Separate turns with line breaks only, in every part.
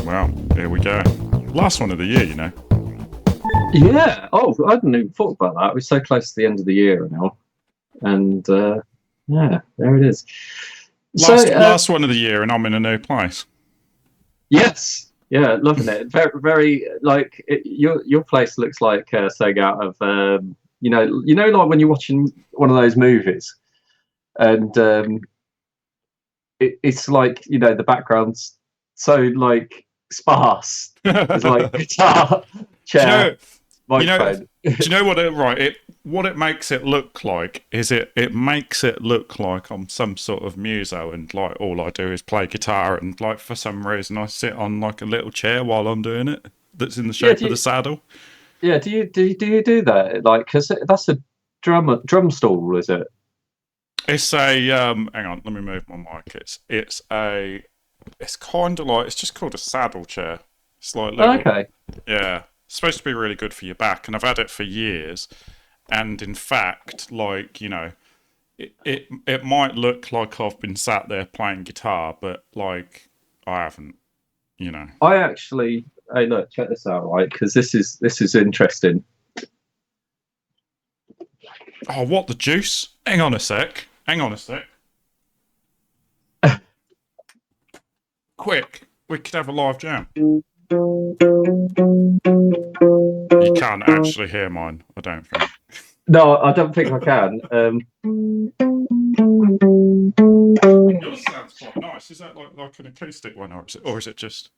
Well, here we go. Last one of the year, you know.
Yeah. Oh, I hadn't even thought about that. We're so close to the end of the year now, and yeah, there it is.
Last one of the year, and I'm in a new place.
Yes. Yeah, loving it. Very, very like your place looks like something out of like when you're watching one of those movies, and it's like the background's so like sparse. It's like guitar, chair, microphone.
Do you know what what it makes it look like is it makes it look like I'm some sort of muso, and like all I do is play guitar, and like for some reason I sit on like a little chair while I'm doing it that's in the shape of the saddle.
Yeah, do you do that? Like, because that's a drum stool, is it?
It's a hang on, let me move my mic. It's kind of like, it's just called a saddle chair. It's like little,
okay.
Yeah, it's supposed to be really good for your back, and I've had it for years. And in fact, like, it might look like I've been sat there playing guitar, but like I haven't,
I actually, hey, look, check this out, right? Because this is interesting.
Oh, what the juice? Hang on a sec. Quick, we could have a live jam. You can't actually hear mine, I don't think.
No, I don't think I can.
Yours sounds quite nice. Is that like an acoustic one, or is it just?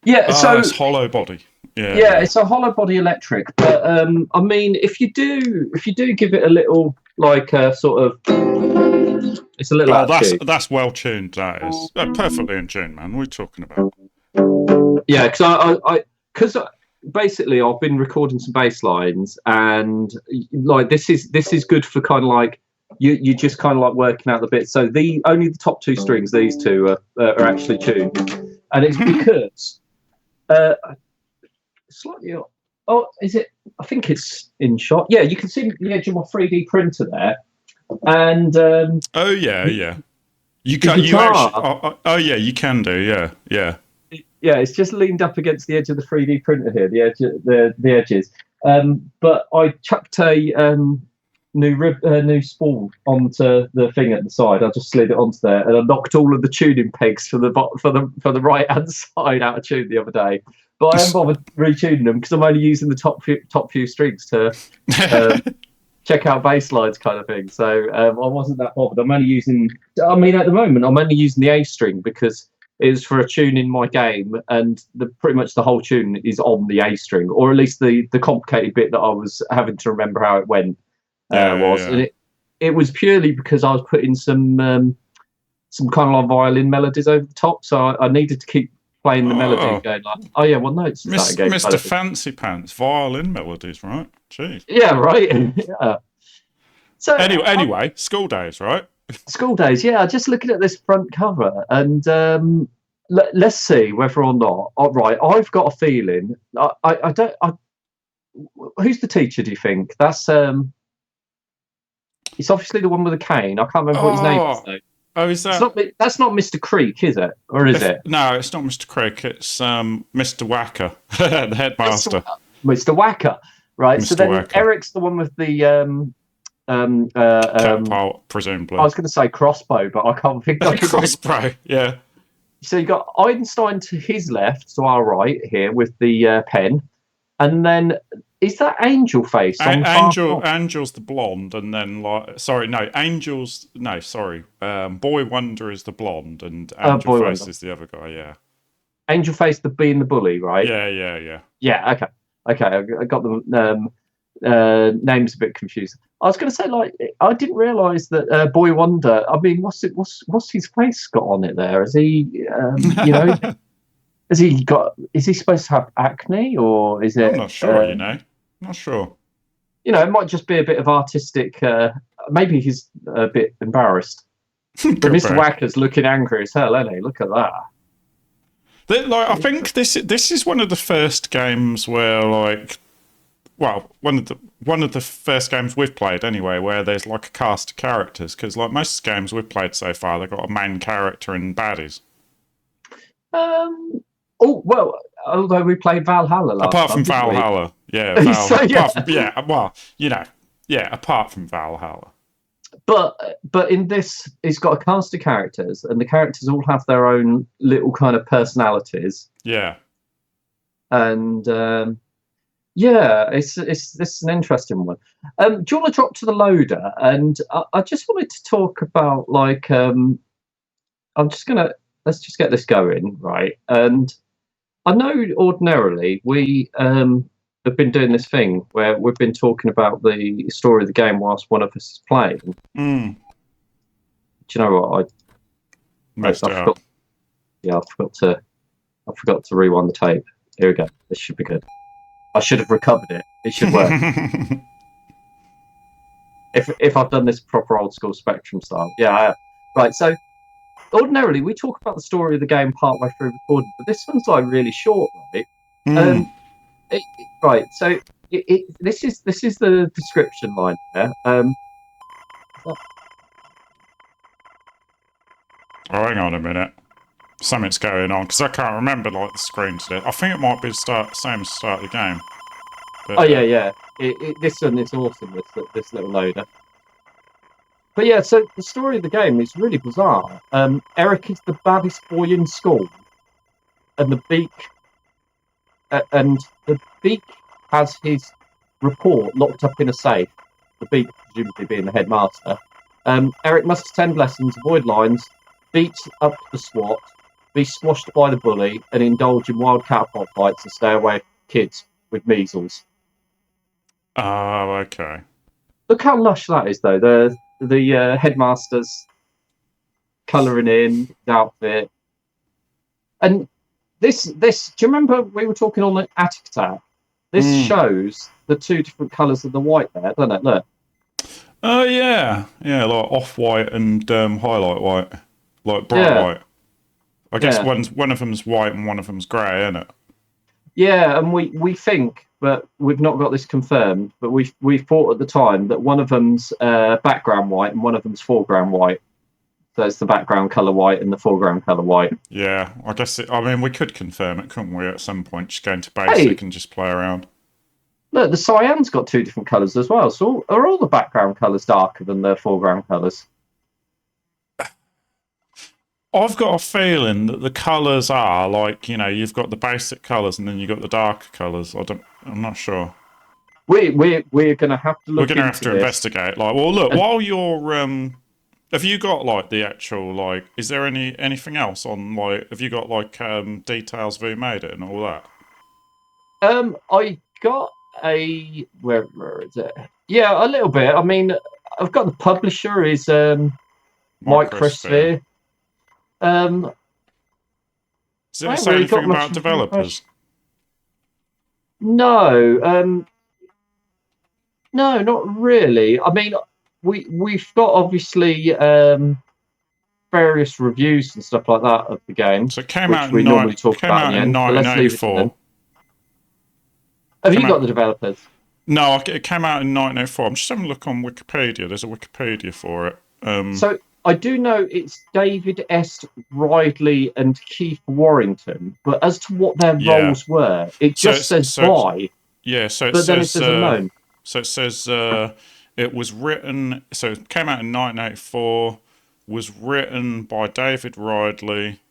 Yeah, so
it's hollow body.
Yeah, it's a hollow body electric. But I mean, if you do give it a little like sort of, it's a little.
Oh, that's well tuned. That is perfectly in tune, man. What are you talking about?
Yeah, because basically I've been recording some bass lines, and like this is good for kind of like you just kind of like working out the bits. So only the top two strings, these two are actually tuned, and it's because slightly. Oh, is it? I think it's in shot. Yeah, you can see the edge of my 3D printer there, and
oh yeah. You can. You actually. Oh yeah, you can do. Yeah.
Yeah, it's just leaned up against the edge of the 3D printer here, the edges. But I chucked a new spool onto the thing at the side. I just slid it onto there, and I knocked all of the tuning pegs for the right hand side out of tune the other day. But I haven't bothered retuning them because I'm only using the top few strings to check out bass lines, kind of thing. So I wasn't that bothered. I'm only using. I mean, at the moment, I'm only using the A string because is for a tune in my game, and pretty much the whole tune is on the A string, or at least the complicated bit that I was having to remember how it went was. Yeah. And it was purely because I was putting some kind of like violin melodies over the top, so I needed to keep playing the melody, going like, oh yeah, what notes is that again?
Mr. Fancy Pants, violin melodies, right? Jeez.
Yeah, right. Yeah. So
anyway, Skool Daze, right?
Skool Daze, yeah. Just looking at this front cover, and let's see whether or not. All right, I've got a feeling. I don't. Who's the teacher? Do you think that's? It's obviously the one with the cane. I can't remember what his name is though.
Oh, is that?
That's not Mr. Creek, is it? Or is it?
No, it's not Mr. Creek. It's Mr. Wacker, the headmaster.
Mr. Wacker, right?
Mr.
So then
Wacker.
Eric's the one with the
catapult, presumably.
I was going to say crossbow, but I can't think of
crossbow. Yeah.
So you got Einstein to his left, to our right here with the pen, and then is that Angel Face?
Angel's the blonde, and then Boy Wonder is the blonde, and Angel Face is the other guy. Yeah.
Angel Face, being the bully, right?
Yeah.
Yeah. Okay. I got them. Names a bit confused. I was going to say, like, I didn't realise that Boy Wonder. I mean, what's his face got on it there? Is he, Is he supposed to have acne, or is it?
I'm not sure. Not sure.
It might just be a bit of artistic. Maybe he's a bit embarrassed. But Mr. Wacker's looking angry as hell, isn't he? Look at that.
I think this is one of the first games where, like, well, one of the first games we've played anyway, where there's like a cast of characters, because like most games we've played so far, they've got a main character and baddies.
Oh well, although we played Valhalla last
Apart
time,
from
didn't we?
Valhalla, yeah,
So yeah,
apart from well, apart from Valhalla.
but in this, it's got a cast of characters, and the characters all have their own little kind of personalities,
Yeah.
and yeah, it's this is an interesting one. Do you want to drop to the loader? And I just wanted to talk about like I'm just gonna let's just get this going, right? And I know ordinarily we have been doing this thing where we've been talking about the story of the game whilst one of us is playing.
Mm.
Do you know what? I
Messed it
forgot.
up.
Yeah, I forgot to rewind the tape. Here we go. This should be good. I should have recovered it. It should work. if I've done this proper old school Spectrum style. Yeah, I have. Right, so ordinarily we talk about the story of the game partway through recording, but this one's like really short, right?
Mm.
Right, so this is the description line there.
Oh, hang on a minute. Something's going on because I can't remember like the screen today. I think it might be the same as start of the game. But,
oh yeah. This one is awesome. This little loader. But yeah, so the story of the game is really bizarre. Eric is the baddest boy in school, and the beak has his report locked up in a safe. The beak presumably being the headmaster. Eric must attend lessons, avoid lines, beat up the SWAT, be squashed by the bully, and indulge in wild catapult fights and stay away from kids with measles.
oh, okay.
Look how lush that is, though. The headmaster's colouring in the outfit, and this. Do you remember we were talking on the Attic Attack? This shows the two different colours of the white there, doesn't it? Look.
Oh yeah, like off white and highlight white, like bright white. I guess one of them's white and one of them's grey, isn't it?
Yeah, and we think, but we've not got this confirmed. But we thought at the time that one of them's background white and one of them's foreground white. So it's the background colour white and the foreground colour white.
Yeah, I guess. I mean, we could confirm it, couldn't we? At some point, just go into basic and just play around.
Look, the cyan's got two different colours as well. So are all the background colours darker than the foreground colours?
I've got a feeling that the colours are like, you've got the basic colours and then you've got the darker colours. I'm not sure.
We're going to have to look.
We're going to have to investigate. Like, well, look, while you're have you got like the actual like? Is there anything else on like? Have you got like details of who made it and all that?
I got a where is it? Yeah, a little bit. I mean, I've got the publisher is Microsphere.
Does it say anything about developers?
No, no, not really. I mean, we've got obviously various reviews and stuff like that of the game.
So it came out
in
1984.
Have you got the developers?
No, it came out in 1984. I'm just having a look on Wikipedia. There's a Wikipedia for it.
So I do know it's David S. Ridley and Keith Warrington, but as to what their roles were, it just says by.
Yeah, so
but then it says unknown.
So it says it was written. So it came out in 1984. Was written by David Ridley.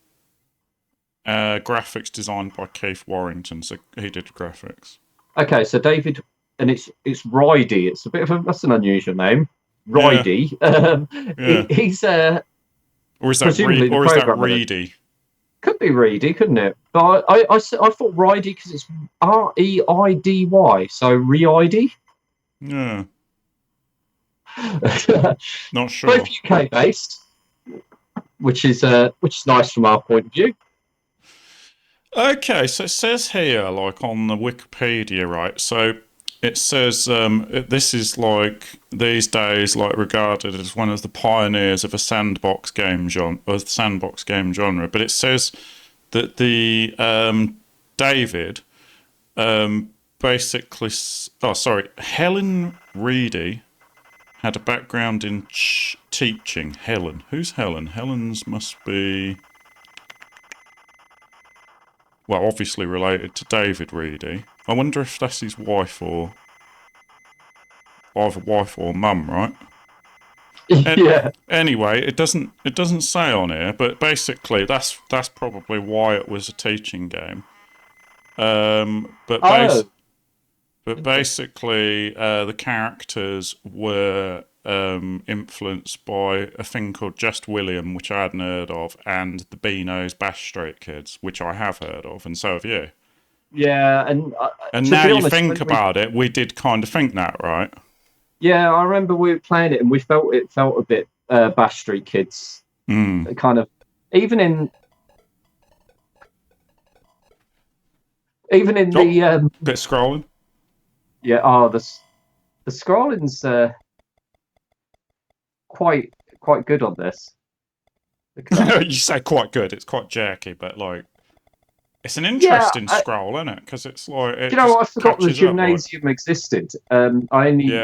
Graphics designed by Keith Warrington. So he did graphics.
Okay, so David, and it's Ridey. It's a bit of that's an unusual name. Ridey. Yeah. He's
or is that Reedy?
Could be Reedy, couldn't it? But I thought Ridey because it's Reidy, so Reidy.
Yeah. Not sure.
Both UK based, which is nice from our point of view.
Okay, so it says here, like on the Wikipedia, right? So it says this is like these days like regarded as one of the pioneers of a sandbox game genre, But it says that the David basically, Helen Reedy had a background in teaching. Helen, who's Helen? Helen's must be. well, obviously related to David Reedy. I wonder if that's his wife or either wife or mum, right?
Yeah.
Anyway, it doesn't say on here, but basically that's probably why it was a teaching game. But
Oh.
basically, the characters were influenced by a thing called Just William, which I hadn't heard of, and the Beano's Bash Street Kids, which I have heard of, and so have you.
Yeah, and
And
to
now
be
you
honest,
think about it, we did kind of think that, right?
yeah, I remember we were playing it, and we felt a bit Bash Street Kids, kind of, even in the
bit scrolling.
yeah. Oh, the scrolling's quite good on this. Look at that.
You say quite good. It's quite jerky, but like it's an interesting scroll, isn't it? Because it's like
you know what? I forgot the gymnasium existed. I only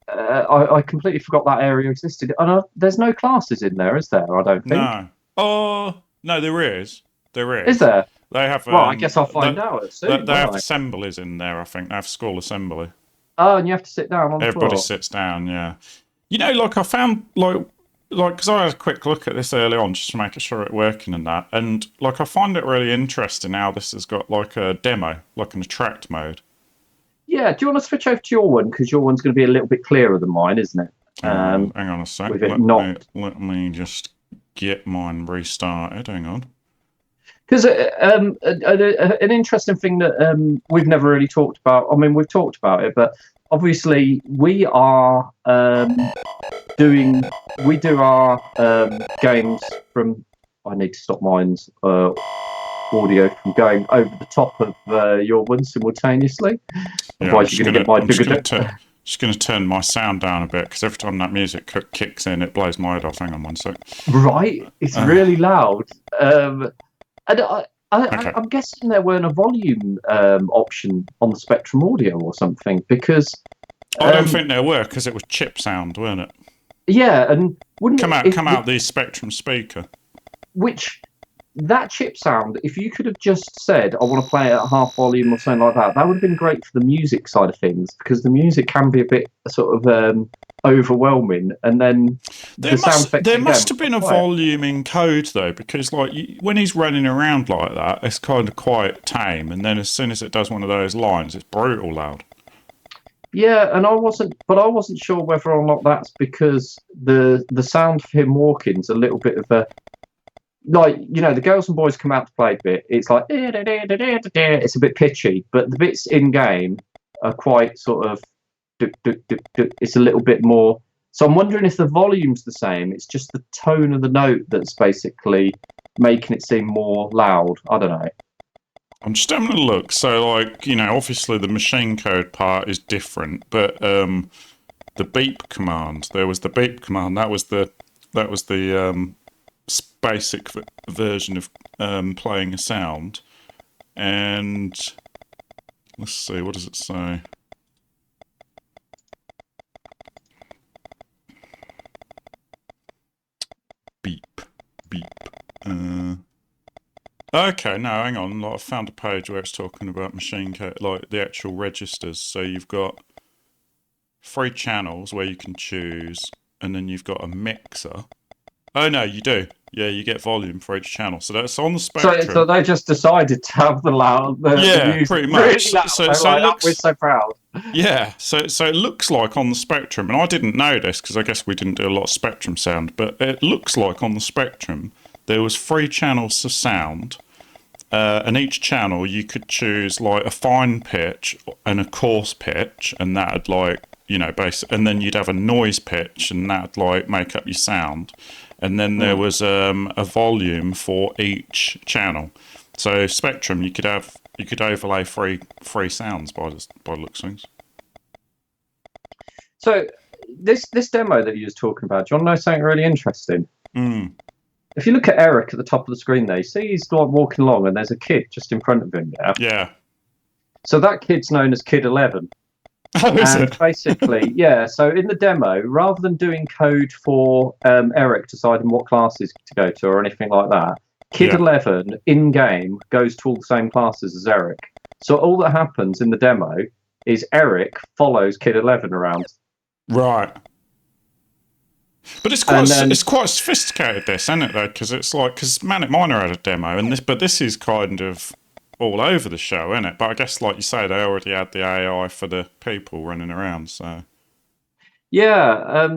I completely forgot that area existed. And there's no classes in there, is there? I don't think.
No. Oh no, there is. There is.
Is there?
They have.
Well, I guess I'll find out soon.
They have assemblies in there. I think they have school assembly.
Oh, and you have to sit down on the floor.
Everybody sits down. Yeah. You know, like I found like because I had a quick look at this early on just to make sure it's working and that, and like I find it really interesting how this has got like a demo, like an attract mode.
Yeah, do you want to switch over to your one, because your one's going to be a little bit clearer than mine, isn't it?
Hang on a sec. Let me just get mine restarted. Hang on.
Because an interesting thing that we've never really talked about. I mean, we've talked about it, but obviously we are we do our games from. I need to stop mine's audio from going over the top of your one simultaneously.
Yeah,
otherwise, you're going to get my bigger.
Just going to turn my sound down a bit because every time that music kicks in, it blows my head off. Hang on one sec.
Right, it's really loud. And I'm guessing there weren't a volume option on the Spectrum Audio or something, because
I don't think there were, because it was chip sound, weren't it?
Yeah, and wouldn't
come out the Spectrum speaker.
Which that chip sound, if you could have just said, "I want to play it at half volume" or something like that, that would have been great for the music side of things, because the music can be a bit sort of overwhelming, and then the sound effects.
There must have been a volume in code though, because like when he's running around like that, it's kind of quite tame, and then as soon as it does one of those lines, it's brutal loud.
Yeah, and I wasn't sure whether or not that's because the sound for him walking's a little bit of a, like, you know, the girls and boys come out to play bit, it's like it's a bit pitchy, but the bits in game are quite sort of it's a little bit more. So I'm wondering if the volume's the same, it's just the tone of the note that's basically making it seem more loud. I don't know.
I'm just having a look. So, like, you know, obviously the machine code part is different, but the beep command. There was the beep command. That was the basic version of playing a sound. And let's see, what does it say? Beep, beep. Okay, no, hang on. Like, I found a page where it's talking about machine code, like the actual registers. So you've got 3 channels where you can choose, and then you've got a mixer. Oh no, you do. Yeah, you get volume for each channel. So that's on the Spectrum.
So they just decided to have the loud.
Yeah, pretty much.
Really loud. So it looks, we're so proud.
Yeah, so it looks like on the Spectrum, and I didn't know this because I guess we didn't do a lot of Spectrum sound, but it looks like on the Spectrum there was 3 channels of sound, and each channel you could choose like a fine pitch and a coarse pitch, and that'd like, you know, and then you'd have a noise pitch, and that'd like make up your sound. And then there was a volume for each channel. So Spectrum, you could overlay three sounds by looks of things.
So this demo that you was talking about, do you want to know something really interesting? If you look at Eric at the top of the screen there, you see he's like walking along, and there's a kid just in front of him there.
Yeah.
So that kid's known as Kid 11.
Oh, is it?
Basically, yeah. So in the demo, rather than doing code for Eric deciding what classes to go to or anything like that, Kid
Yeah.
11 in game goes to all the same classes as Eric. So all that happens in the demo is Eric follows Kid 11 around.
Right. But it's quite sophisticated, this, isn't it? Though, because Manic Miner had a demo, but this is kind of all over the show, isn't it? But I guess, like you say, they already had the AI for the people running around. So
Yeah,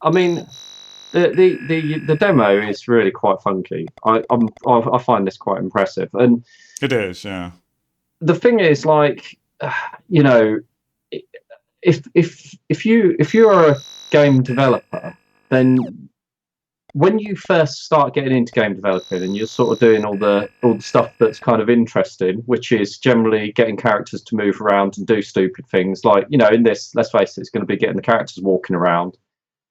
I mean, the demo is really quite funky. I find this quite impressive, and
it is, yeah.
the thing is, like, you know, if you are a game developer, then when you first start getting into game developing and you're sort of doing all the stuff that's kind of interesting, which is generally getting characters to move around and do stupid things, like, you know, in this, let's face it, it's going to be getting the characters walking around,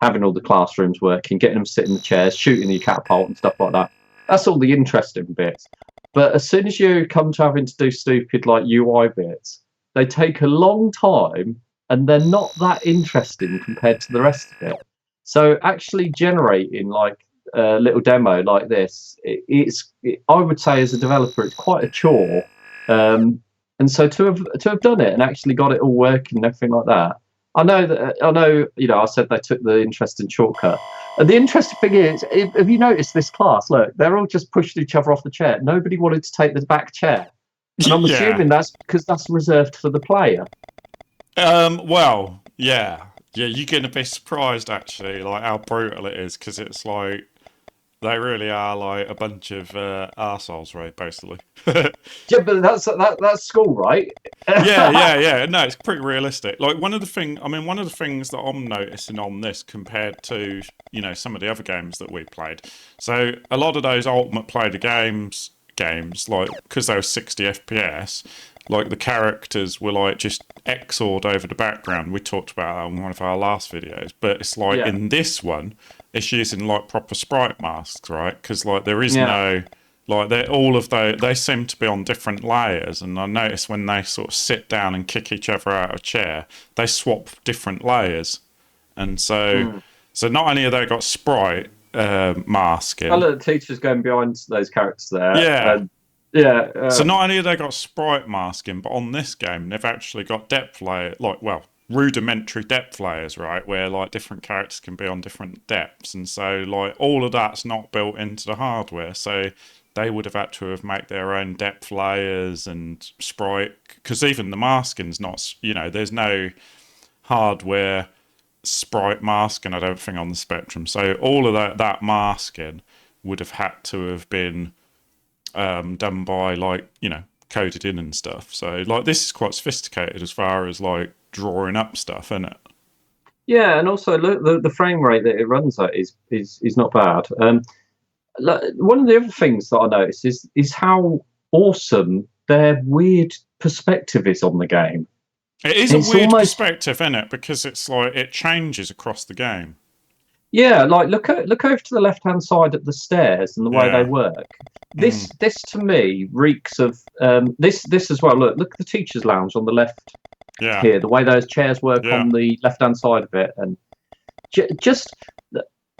having all the classrooms working, getting them sitting in the chairs, shooting the catapult and stuff like that. That's all the interesting bits. But as soon as you come to having to do stupid like UI bits, they take a long time and they're not that interesting compared to the rest of it. So actually generating like a little demo like this, I would say as a developer, it's quite a chore. And so to have done it and actually got it all working and everything like that, I know, you know, I said they took the interesting shortcut. And the interesting thing is, have you noticed this class? Look, they're all just pushing each other off the chair. Nobody wanted to take the back chair. And I'm assuming that's because that's reserved for the player.
Well, yeah. Yeah, you're going to be surprised, actually, like how brutal it is, because it's like, they really are like a bunch of arseholes, right, basically.
Yeah, but that's Skool, right?
yeah. No, it's pretty realistic. Like one of the things that I'm noticing on this compared to, you know, some of the other games that we played. So a lot of those Ultimate Play the games, like, because they were 60 FPS, like the characters were like just XOR'd over the background. We talked about that on one of our last videos, but it's like in this one, it's using like proper sprite masks, right? Because like there is no, like they seem to be on different layers, and I notice when they sort of sit down and kick each other out of a chair, they swap different layers, and so not only have they got sprite masking.
Oh, look, the teacher's going behind those characters there.
Yeah. So not only have they got sprite masking, but on this game they've actually got depth layer, rudimentary depth layers, right, where like different characters can be on different depths, and so like all of that's not built into the hardware. So they would have had to have made their own depth layers and sprite, because even the masking's not, you know, there's no hardware sprite masking, I don't think, on the Spectrum. So all of that masking would have had to have been done by, like, you know, coded in and stuff. So like this is quite sophisticated as far as like drawing up stuff, isn't it?
Yeah, and also look, the frame rate that it runs at is not bad. One of the other things that I noticed is how awesome their weird perspective is on the game.
It is a weird perspective, isn't it? Because it's like it changes across the game.
Yeah, like look over to the left hand side at the stairs and the way they work. This to me reeks of this as well. Look at the teacher's lounge on the left here. The way those chairs work on the left hand side of it, and just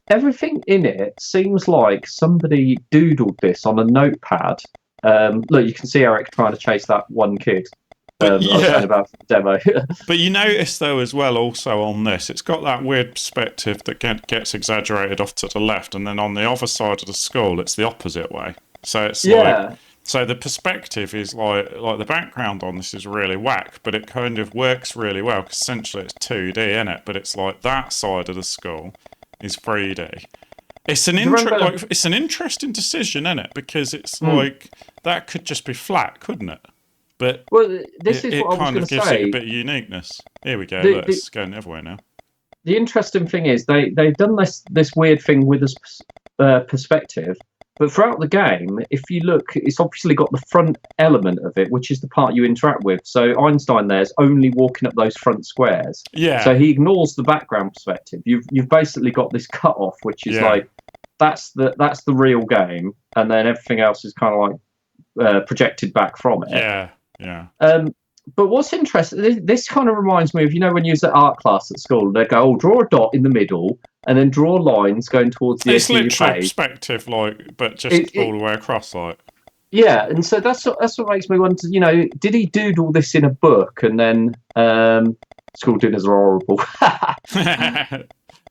everything in it seems like somebody doodled this on a notepad. Look, you can see Eric trying to chase that one kid. I was saying about the demo.
But you notice though as well, also on this, it's got that weird perspective that gets exaggerated off to the left, and then on the other side of the school, it's the opposite way. So it's like, so the perspective is like the background on this is really whack, but it kind of works really well because essentially it's 2D, isn't it? But it's like that side of the school is 3D. It's an interesting decision, isn't it? Because it's like that could just be flat, couldn't it? But
this is what I was going to say. It kind of gives it
a bit of uniqueness. Here we go. Look, it's going the other way now.
The interesting thing is they've done this weird thing with this perspective, but throughout the game, if you look, it's obviously got the front element of it, which is the part you interact with. So Einstein there's only walking up those front squares.
Yeah.
So he ignores the background perspective. You've basically got this cut off, which is like that's the real game, and then everything else is kind of like projected back from it.
Yeah.
But what's interesting, this kind of reminds me of, when you was at art class at school, they go, draw a dot in the middle and then draw lines going towards the
It's
edge of your
literally
page.
perspective, like, but just all the way across, like.
Yeah, and so that's what makes me wonder, did he doodle this in a book and then school dinners are horrible.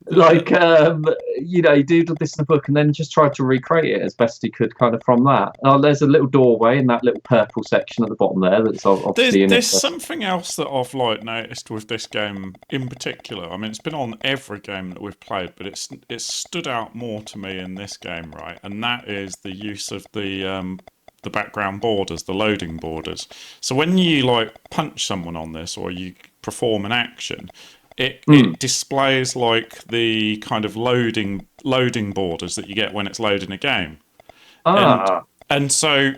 Like, he doodled this in a book and then just tried to recreate it as best he could kind of from that. Oh, there's a little doorway in that little purple section at the bottom there that's obviously
there's something else that I've noticed with this game in particular. I mean, it's been on every game that we've played, but it's stood out more to me in this game, right? And that is the use of the background borders, the loading borders. So when you punch someone on this or you perform an action, it displays the kind of loading borders that you get when it's loading a game. And so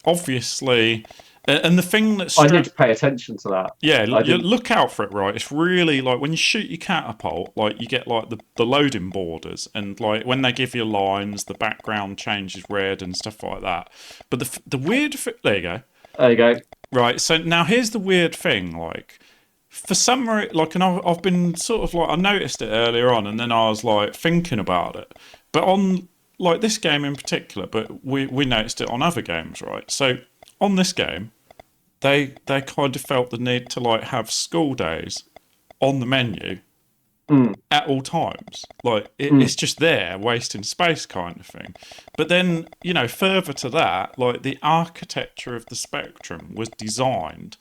obviously, and the thing that's
I need to pay attention to that.
Yeah, you look out for it, right? It's really when you shoot your catapult, you get the loading borders, and when they give you lines, the background changes red and stuff like that. But the weird there you go.
There you go.
Right. So now here's the weird thing, for some reason, and I've been sort of I noticed it earlier on, and then I was thinking about it. But on this game in particular, but we noticed it on other games, right? So on this game, they kind of felt the need to have Skool Daze on the menu at all times. It's just there, wasting space kind of thing. But then, further to that, the architecture of the Spectrum was designed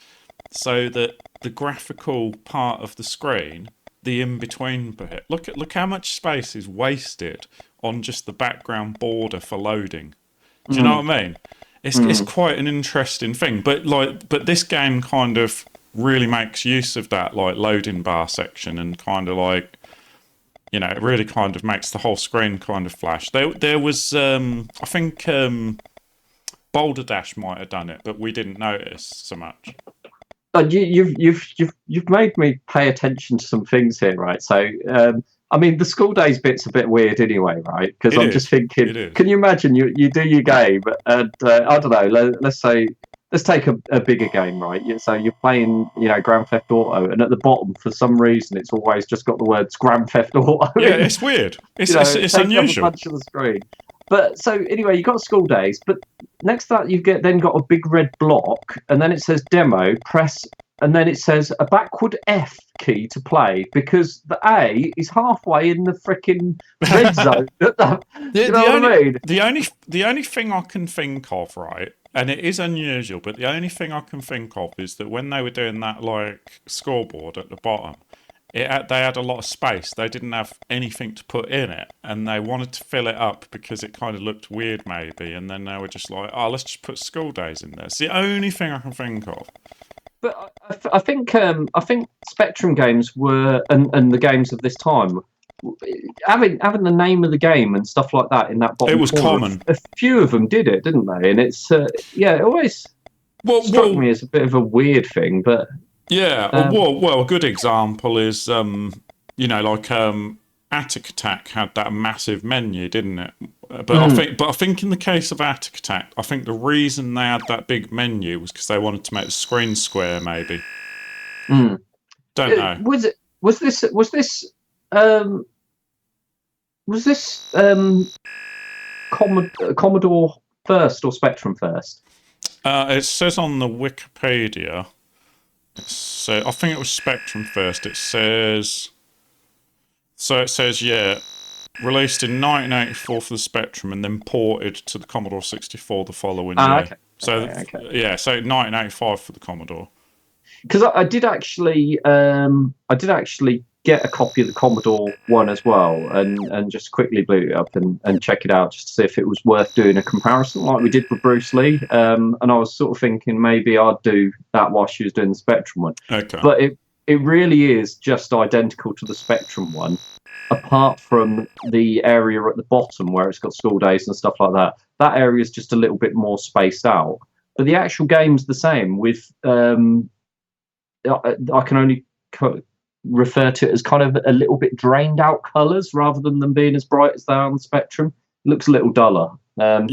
so that the graphical part of the screen, the in-between bit, look how much space is wasted on just the background border for loading. Do you know what I mean? It's quite an interesting thing, but this game kind of really makes use of that loading bar section and kind of it really kind of makes the whole screen kind of flash. There was I think Boulder Dash might have done it, but we didn't notice so much.
You've made me pay attention to some things here, right? So I mean, the Skool Daze bit's a bit weird anyway, right? Because I'm just thinking, can you imagine you do your game and I don't know, let's take a bigger game, right? So you're playing, Grand Theft Auto, and at the bottom, for some reason, it's always just got the words Grand Theft Auto.
Yeah, it's weird. It's unusual.
Up a bunch of the screen. But so anyway, you got Skool Daze, but next to that you've then got a big red block, and then it says demo, press, and then it says a backward F key to play, because the A is halfway in the freaking red zone. You know what I mean?
The only thing I can think of, right, and it is unusual, but the only thing I can think of is that when they were doing that scoreboard at the bottom, they had a lot of space. They didn't have anything to put in it, and they wanted to fill it up because it kind of looked weird, maybe. And then they were just let's just put Skool Daze in there. It's the only thing I can think of.
But I think Spectrum games were, and the games of this time, having the name of the game and stuff like that in that bottom.
It was
corner,
common.
A few of them did it, didn't they? And it's it always struck me as a bit of a weird thing, but. Yeah.
A good example is, Attic Attack had that massive menu, didn't it? But I think in the case of Attic Attack, I think the reason they had that big menu was because they wanted to make the screen square, maybe. Don't know.
Was this Commodore first or Spectrum first?
It says on the Wikipedia. So I think it was Spectrum first. It says, released in 1984 for the Spectrum and then ported to the Commodore 64 the following year.
Okay. So
1985 for the Commodore.
Because I did actually get a copy of the Commodore one as well, and just quickly boot it up and check it out just to see if it was worth doing a comparison like we did with Bruce Lee. And I was sort of thinking maybe I'd do that while she was doing the Spectrum one.
Okay.
But it really is just identical to the Spectrum one, apart from the area at the bottom where it's got Skool Daze and stuff like that. That area is just a little bit more spaced out. But the actual game's the same with I can only refer to it as kind of a little bit drained out colours rather than them being as bright as they are on the Spectrum. It looks a little duller. But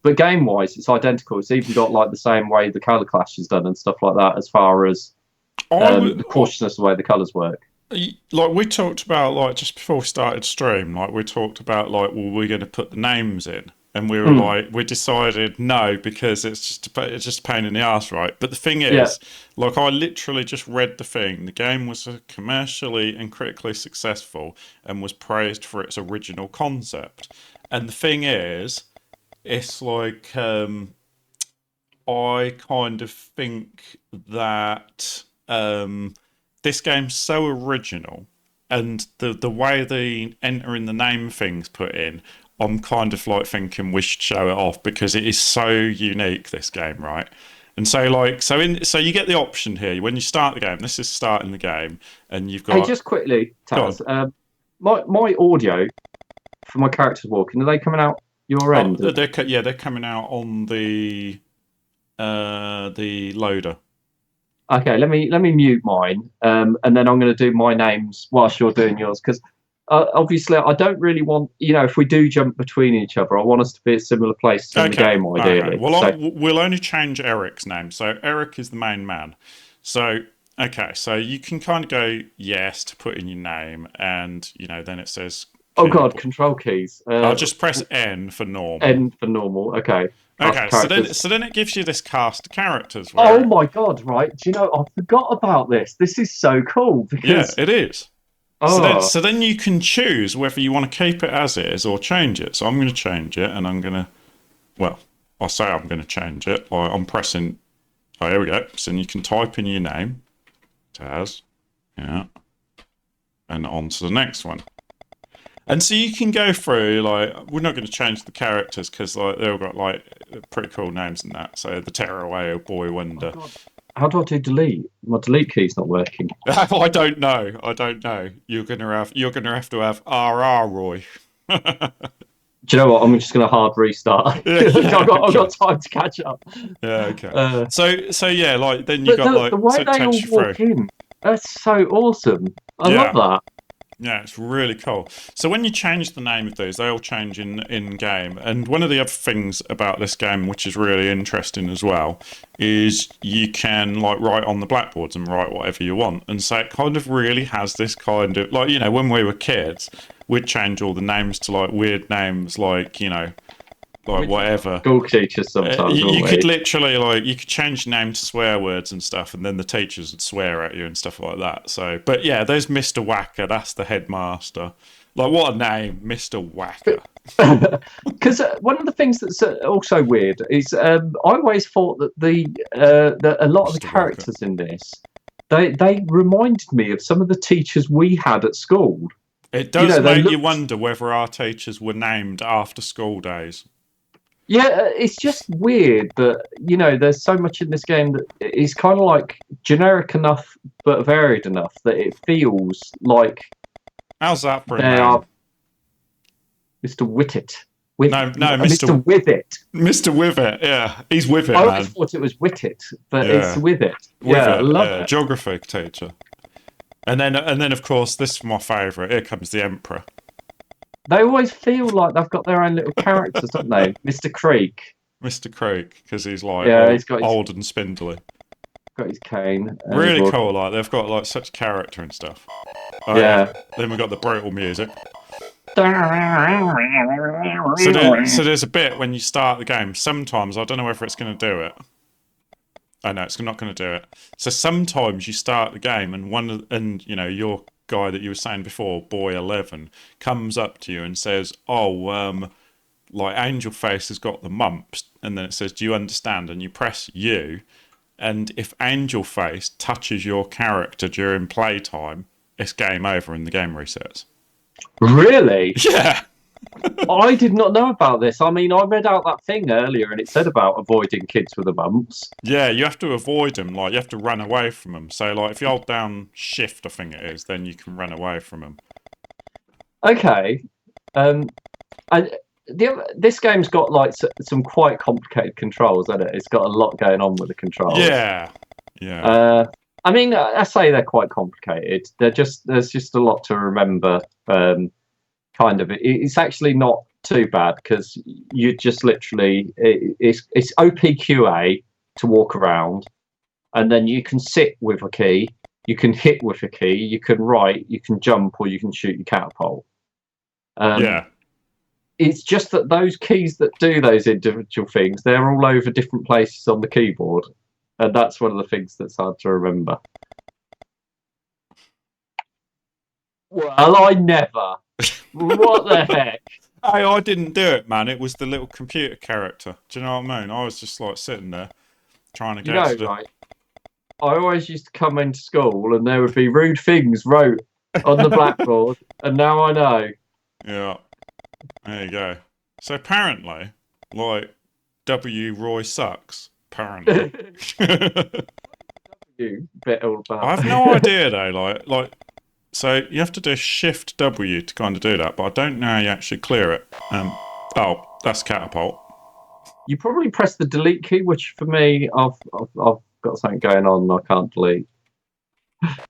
but game-wise, it's identical. It's even got like the same way the color clash is done and stuff like that, as far as the cautiousness of the way the colors work.
Like we talked about, like just before we started stream, like we talked about, like, well, we're going to put the names in, and we were like, we decided no, because it's just a pain in the ass, right? But the thing is, like, I literally just read the thing. The game was commercially and critically successful and was praised for its original concept. And the thing is, it's like I kind of think that this game's so original, and the way the entering the name things put in, I'm kind of like thinking we should show it off because it is so unique, this game, right? And so like so you get the option here when you start the game. This is starting the game, and you've got.
Hey, just quickly, Taz. My audio for my characters walking, are they coming out your end?
They're coming out on the loader.
Okay, let me mute mine, and then I'm going to do my names whilst you're doing yours, because obviously I don't really want, if we do jump between each other, I want us to be at similar places in the game, ideally.
Okay. Well, we'll only change Eric's name. So Eric is the main man. So, okay, so you can kind of go yes to put in your name, and, then it says...
Oh, God, control keys.
I'll just press N for normal.
N for normal, okay.
Okay, so then it gives you this cast of characters.
Oh my God! Right? Do you know? I forgot about this. This is so cool because
it is. So then you can choose whether you want to keep it as is or change it. So I'm going to change it, and I'm going to. Well, I'll say I'm going to change it. I'm pressing. Oh, here we go. So then you can type in your name, Taz, and on to the next one. And so you can go through, like, we're not going to change the characters because, like, they've all got, like, pretty cool names and that. So the Tearaway, Boy Wonder.
Oh, how do I do delete? My delete key's not working.
I don't know. You're gonna have to have RR Roy.
Do you know what? I'm just gonna hard restart. I've got time to catch up.
Yeah. Okay. So yeah, like then you got like
the way they all walk in. That's so awesome. I love that.
Yeah, it's really cool. So when you change the name of these, they all change in game. And one of the other things about this game, which is really interesting as well, is you can like write on the blackboards and write whatever you want. And so it kind of really has this kind of like, when we were kids, we'd change all the names to like weird names, like, like whatever.
School teachers sometimes.
You could literally you could change your name to swear words and stuff, and then the teachers would swear at you and stuff like that. So, but yeah, there's Mr. Whacker. That's the headmaster. Like, what a name, Mr. Whacker.
Because one of the things that's also weird is I always thought that that a lot of the characters in this they reminded me of some of the teachers we had at school.
It does make you wonder whether our teachers were named after Skool Daze.
Yeah, it's just weird that, there's so much in this game that is kind of like generic enough but varied enough that it feels like...
How's that for a name?
Mr. Whittet.
No,
Mr. Withit.
Mr. Withit, yeah. He's with it,
I
man.
always thought it was Whittet, but it's with it. I love it.
Geography teacher. And then, of course, this is my favourite. Here comes the Emperor.
They always feel like they've got their own little characters, don't they? Mr. Creek.
Mr. Creek, because he's like old and spindly.
Got his cane.
Really cool. Like they've got like such character and stuff. Then we've got the brutal music. So there's a bit when you start the game. Sometimes I don't know whether it's going to do it. I know it's not going to do it. So sometimes you start the game and your guy that you were saying before, Boy 11, comes up to you and says, like Angel Face has got the mumps, and then it says, do you understand? And you press U, and if Angel Face touches your character during playtime, it's game over and the game resets.
Really?
Yeah.
I did not know about this. I mean, I read out that thing earlier and it said about avoiding kids with the mumps.
Yeah, you have to avoid them. Like, you have to run away from them. So, like, if you hold down shift, I think it is, then you can run away from them.
Okay. This game's got, like, some quite complicated controls, hasn't it? It's got a lot going on with the controls.
Yeah.
I mean, I say they're quite complicated. There's just a lot to remember. Kind of, it's actually not too bad because you just literally it's OPQA to walk around, and then you can sit with a key, you can hit with a key, you can write, you can jump, or you can shoot your catapult.
Yeah.
It's just that those keys that do those individual things, they're all over different places on the keyboard, and that's one of the things that's hard to remember. Well, I never. What the heck?
Hey, I didn't do it, man. It was the little computer character. Do you know what I mean? I was just like sitting there trying to get to the...
Right? I always used to come into school and there would be rude things wrote on the blackboard, and now I know.
Yeah. There you go. So apparently, like, W. Roy sucks. Apparently.
You bit all about.
I have no idea though. Like, so you have to do Shift W to kind of do that, but I don't know how you actually clear it. Oh, that's catapult.
You probably press the delete key, which for me, I've got something going on and I can't delete.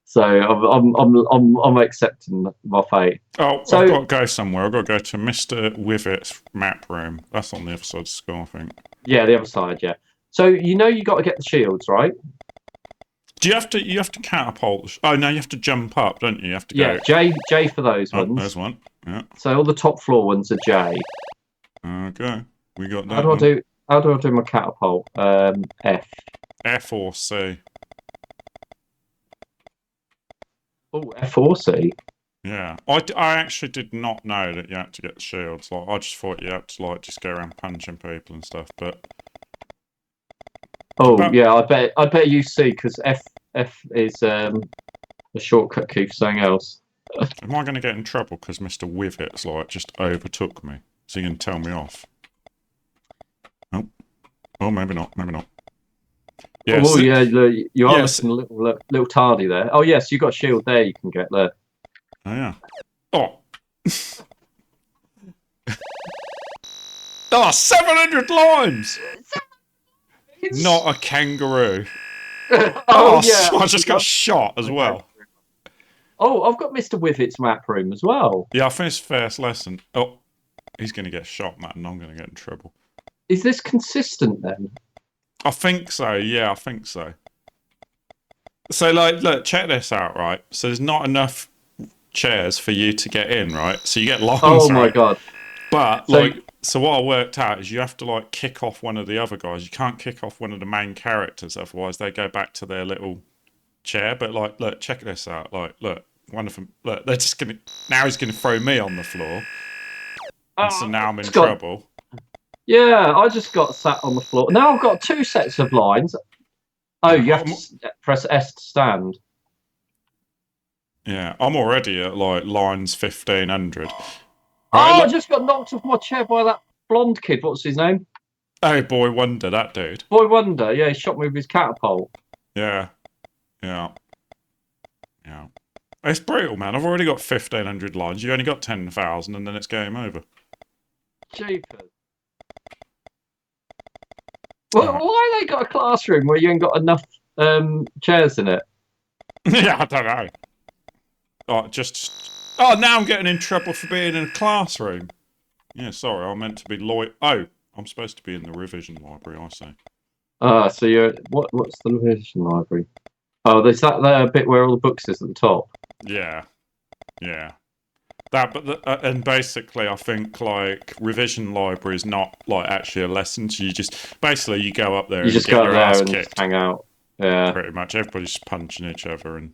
So I'm accepting my fate.
Oh,
so,
I've got to go somewhere. I've got to go to Mr. Wivet's map room. That's on the other side of the school, I think.
Yeah, the other side. Yeah. So you got to get the shields, right?
Do you have to catapult? Oh no, you have to jump up, don't you? You have to go.
Yeah, J for those ones.
There's one. Yeah.
So all the top floor ones are J.
Okay, we got that.
How do I do my catapult? F.
F or C.
Oh, F or C.
Yeah, I actually did not know that you had to get the shields. Like, I just thought you had to like just go around punching people and stuff. But
yeah, I bet use C because F is a shortcut key for something else.
Am I going to get in trouble because Mr. Wivet's like just overtook me? Is he going to tell me off? Oh, maybe not. Maybe not.
Yeah, yeah, you are looking a little tardy there. Oh yes, you got a shield there. You can get there.
Oh yeah. Oh. 700 lines. Not a kangaroo.
Yeah.
I just got shot as well.
Oh, I've got Mr. Wivet's map room as well.
Yeah, I finished first lesson. Oh, he's going to get shot, man, and I'm going to get in trouble.
Is this consistent then?
I think so. Yeah, I think so. So, like, look, check this out, right? So there's not enough chairs for you to get in, right? So you get lines.
Oh my god!
But so what I worked out is you have to like kick off one of the other guys. You can't kick off one of the main characters, otherwise they go back to their little chair. But like, look, check this out. Like, look, one of them. Look, they're just gonna now. He's gonna throw me on the floor. And so now I'm in trouble.
Yeah, I just got sat on the floor. Now I've got 2 sets of lines. Oh, you have to press S to stand.
Yeah, I'm already at like lines 1500.
I just got knocked off my chair by that blonde kid. What's his name?
Oh, Boy Wonder, that dude.
Boy Wonder, yeah, he shot me with his catapult.
Yeah. It's brutal, man. I've already got 1500 lines. You only got 10,000 and then it's game over.
Jeepers. Well, why they got a classroom where you ain't got enough chairs in it?
Yeah, I don't know. Oh, now I'm getting in trouble for being in a classroom. Yeah, sorry, I meant to be I'm supposed to be in the revision library, I say.
So you're... What's the revision library? Oh, there's that bit where all the books is at the top.
Yeah. That, but and basically, I think like revision library is not like actually a lesson. So you go up there. You just go up there and just
hang out. Yeah,
pretty much. Everybody's punching each other and.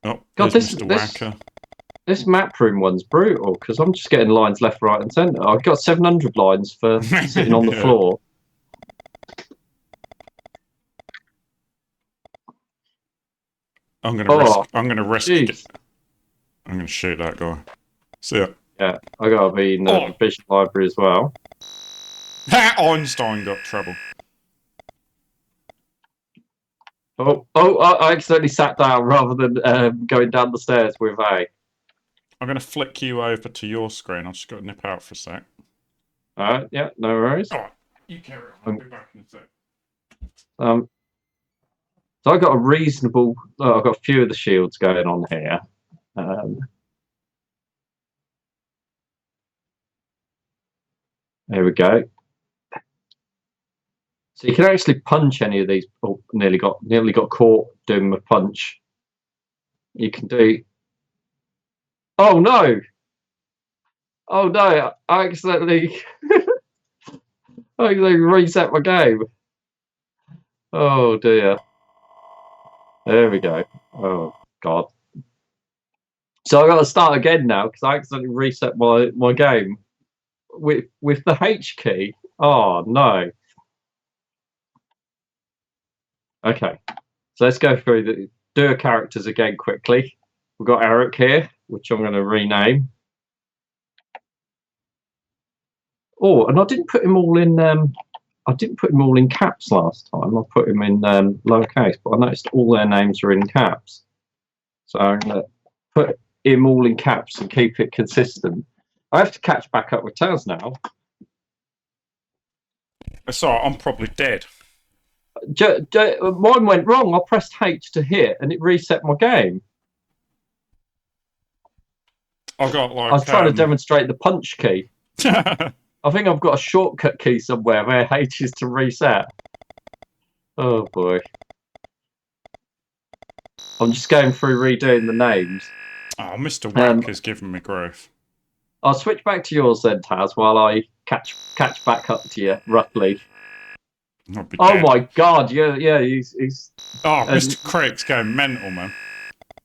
Oh,
God,
Mr. Wacker.
This map room one's brutal because I'm just getting lines left, right, and centre. I've got 700 lines for sitting on the floor.
I'm gonna risk it. I'm going to shoot that guy. See ya.
Yeah, I got to be in the revision library as well.
Einstein got trouble.
I accidentally sat down rather than going down the stairs with A.
I'm going to flick you over to your screen. I've just got to nip out for a sec.
Alright, yeah, no worries.
Alright, you carry on. I'll be back in a sec.
So I got a reasonable... I've got a few of the shields going on here. There we go. So you can actually punch any of these. Oh, nearly got caught doing the punch. You can do. Oh no! Oh no! I accidentally reset my game. Oh dear. There we go. Oh god. So I got to start again now because I accidentally reset my game with the H key. Oh no. Okay. So let's go through the do characters again quickly. We've got Eric here, which I'm going to rename. Oh, and I didn't put him all in. I didn't put him all in caps last time. I put him in lowercase, but I noticed all their names are in caps. So I'm going to put him all in caps and keep it consistent. I have to catch back up with Taz now.
Sorry, I'm probably dead.
Mine went wrong. I pressed H to hit, and it reset my game.
I was
trying to demonstrate the punch key. I think I've got a shortcut key somewhere where H is to reset. Oh boy. I'm just going through redoing the names.
Oh, Mr. Wank is giving me grief.
I'll switch back to yours then, Taz, while I catch back up to you, roughly. Oh my god, yeah, he's...
Oh, Mr. Craig's going mental, man.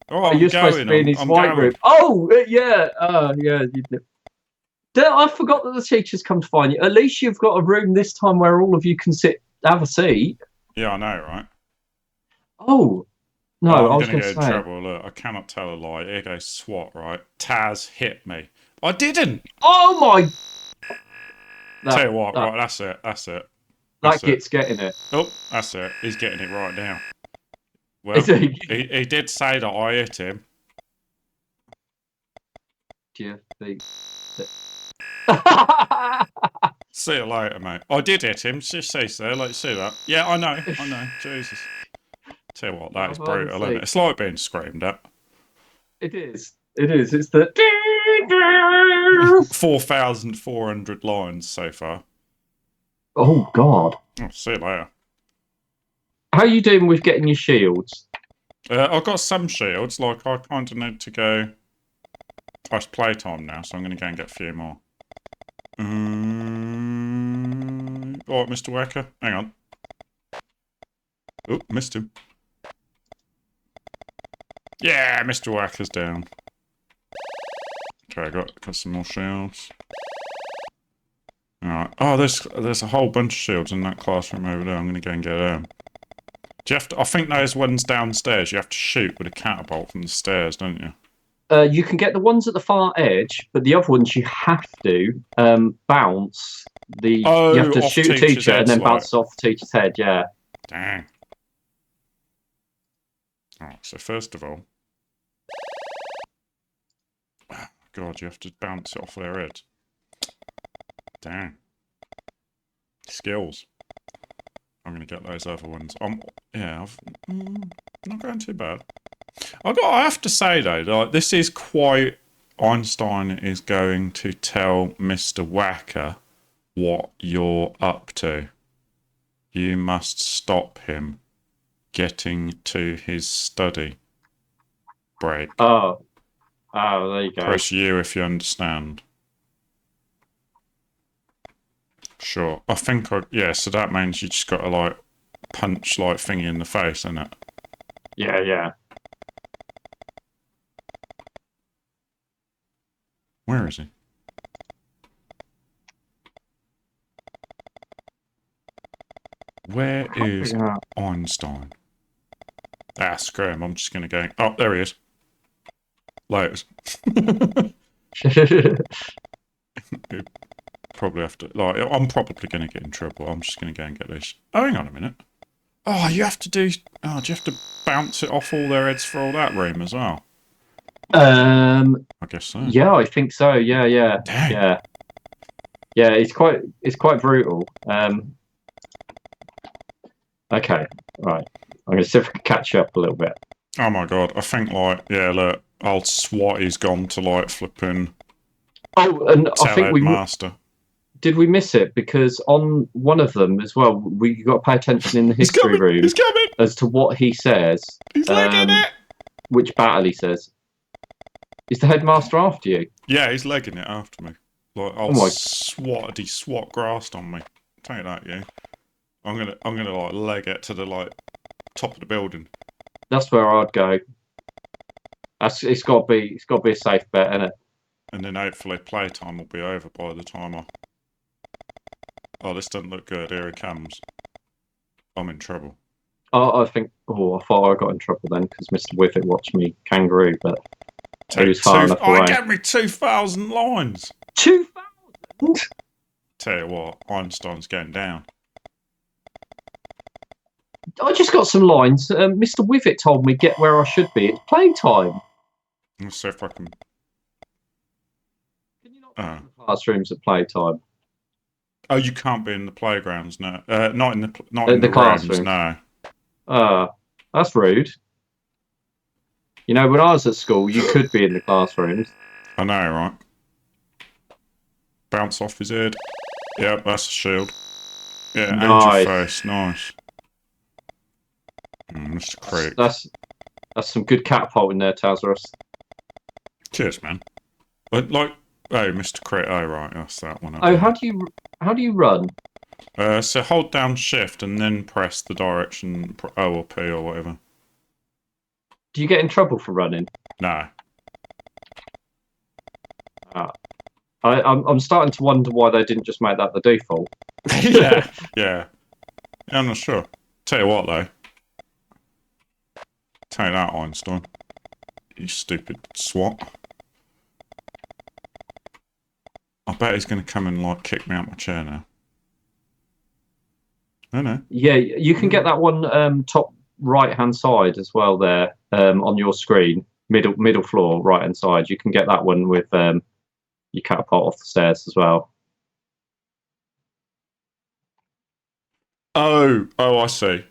Oh, you're supposed to be in his white room. Oh, yeah, yeah. I forgot that the teachers come to find you. At least you've got a room this time where all of you can have a seat.
Yeah, I know, right?
Oh, no, I was
going to get in trouble. Look, I cannot tell a lie. Here goes SWAT, right? Taz hit me. I didn't.
Oh my!
Tell you what, right? That's it.
That git's getting it.
Oh, that's it. He's getting it right now. Well, he did say that I hit him.
Do you think?
See you later, mate. I did hit him. Just say so. Like, see that? Yeah, I know. Jesus. Tell you what, that is brutal, isn't it? It's like being screamed at.
It is. It's the
4,400 lines so far.
Oh God.
Oh, see you later.
How are you doing with getting your shields?
I've got some shields. Like, I kind of need to go. It's playtime now, so I'm going to go and get a few more. Alright, Mr. Wacker. Hang on. Oh, missed him. Yeah, Mr. Wacker's down. Okay, I got some more shields. Alright. Oh, there's a whole bunch of shields in that classroom over there. I'm going to go and get them. Do you have to, I think those ones downstairs you have to shoot with a catapult from the stairs, don't you?
You can get the ones at the far edge, but the other ones you have to bounce. You have to shoot a teacher and then bounce off the teacher's head, yeah.
Dang. Alright, so first of all... God, you have to bounce it off their head. Dang. Skills. I'm going to get those other ones. Not going too bad. I have to say though, like, this is quite... Einstein is going to tell Mr. Wacker what you're up to. You must stop him getting to his study break.
Oh, there you go.
Press U if you understand. Sure. I think yeah, so that means you just got to, like, punch, like, thingy in the face, innit?
Yeah.
Where is he? Where is Einstein? Ah, screw him. I'm just going to go... Oh, there he is. Laters. Probably have to... Like, I'm probably going to get in trouble. I'm just going to go and get this. Oh, hang on a minute. Oh, you have to do... Oh, do you have to bounce it off all their heads for all that room as well? I guess so.
Yeah, I think so. Yeah.
Dang.
Yeah, it's quite brutal. Okay, right. I'm going to see if I can catch you up a little bit.
Oh my god, I think, like, yeah, look, old SWAT is gone to, like, flipping...
Oh, and I think
master.
did we miss it? Because on one of them as well, we got to pay attention in the history room
He's coming!
as to what he says.
He's legging it!
Which battle he says. Is the headmaster after you?
Yeah, he's legging it after me. Like, he swat grassed on me. Take that, you. I'm gonna like leg it to the like top of the building.
That's where I'd go. It's got to be a safe bet, isn't it?
And then hopefully playtime will be over by the time I... Oh, this doesn't look good. Here he comes. I'm in trouble.
I think. Oh, I thought I got in trouble then because Mr. Whiffet watched me kangaroo, but he was far enough away.
I gave me 2,000 lines.
2,000.
Tell you what, Einstein's going down.
I just got some lines. Mr. Whiffet told me get where I should be. It's playtime.
Let's see if I can.
Can you not be in the classrooms at playtime?
Oh, you can't be in the playgrounds, no. Not in the classrooms, no.
That's rude. You know, when I was at school, you could be in the classrooms.
I know, right? Bounce off his head. Yep, that's a shield. Yeah,
nice.
And your face, nice. Mr. Craig.
That's some good catapult in there, Tazarus.
Cheers, man. But like, oh, Mr. Crit. Oh, right, that's that one.
Oh, how do you run?
So hold down Shift and then press the direction O or P or whatever.
Do you get in trouble for running?
No.
I'm starting to wonder why they didn't just make that the default.
yeah. I'm not sure. Tell you what, though. Take that, Einstein. You stupid swat. I bet he's going to come and like kick me out my chair now. I know.
Yeah, you can get that one top right-hand side as well there on your screen. Middle floor, right-hand side. You can get that one with your catapult off the stairs as well.
Oh, I see.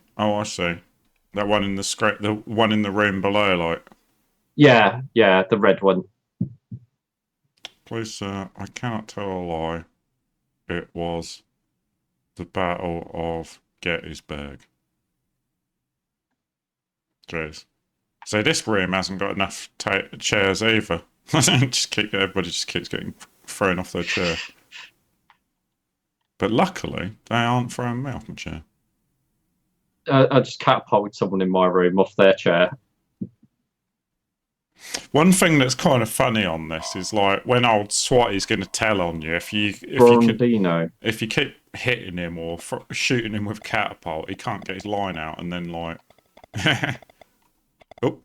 That one in the one in the room below, like.
Yeah, the red one.
Please, sir, I cannot tell a lie. It was the Battle of Gettysburg. Jeez. So this room hasn't got enough chairs either. Everybody just keeps getting thrown off their chair. But luckily, they aren't throwing me off my chair.
I just catapulted someone in my room off their chair.
One thing that's kind of funny on this is like when old Swatty's going to tell on you if you keep hitting him or shooting him with a catapult, he can't get his line out, and then like, oh.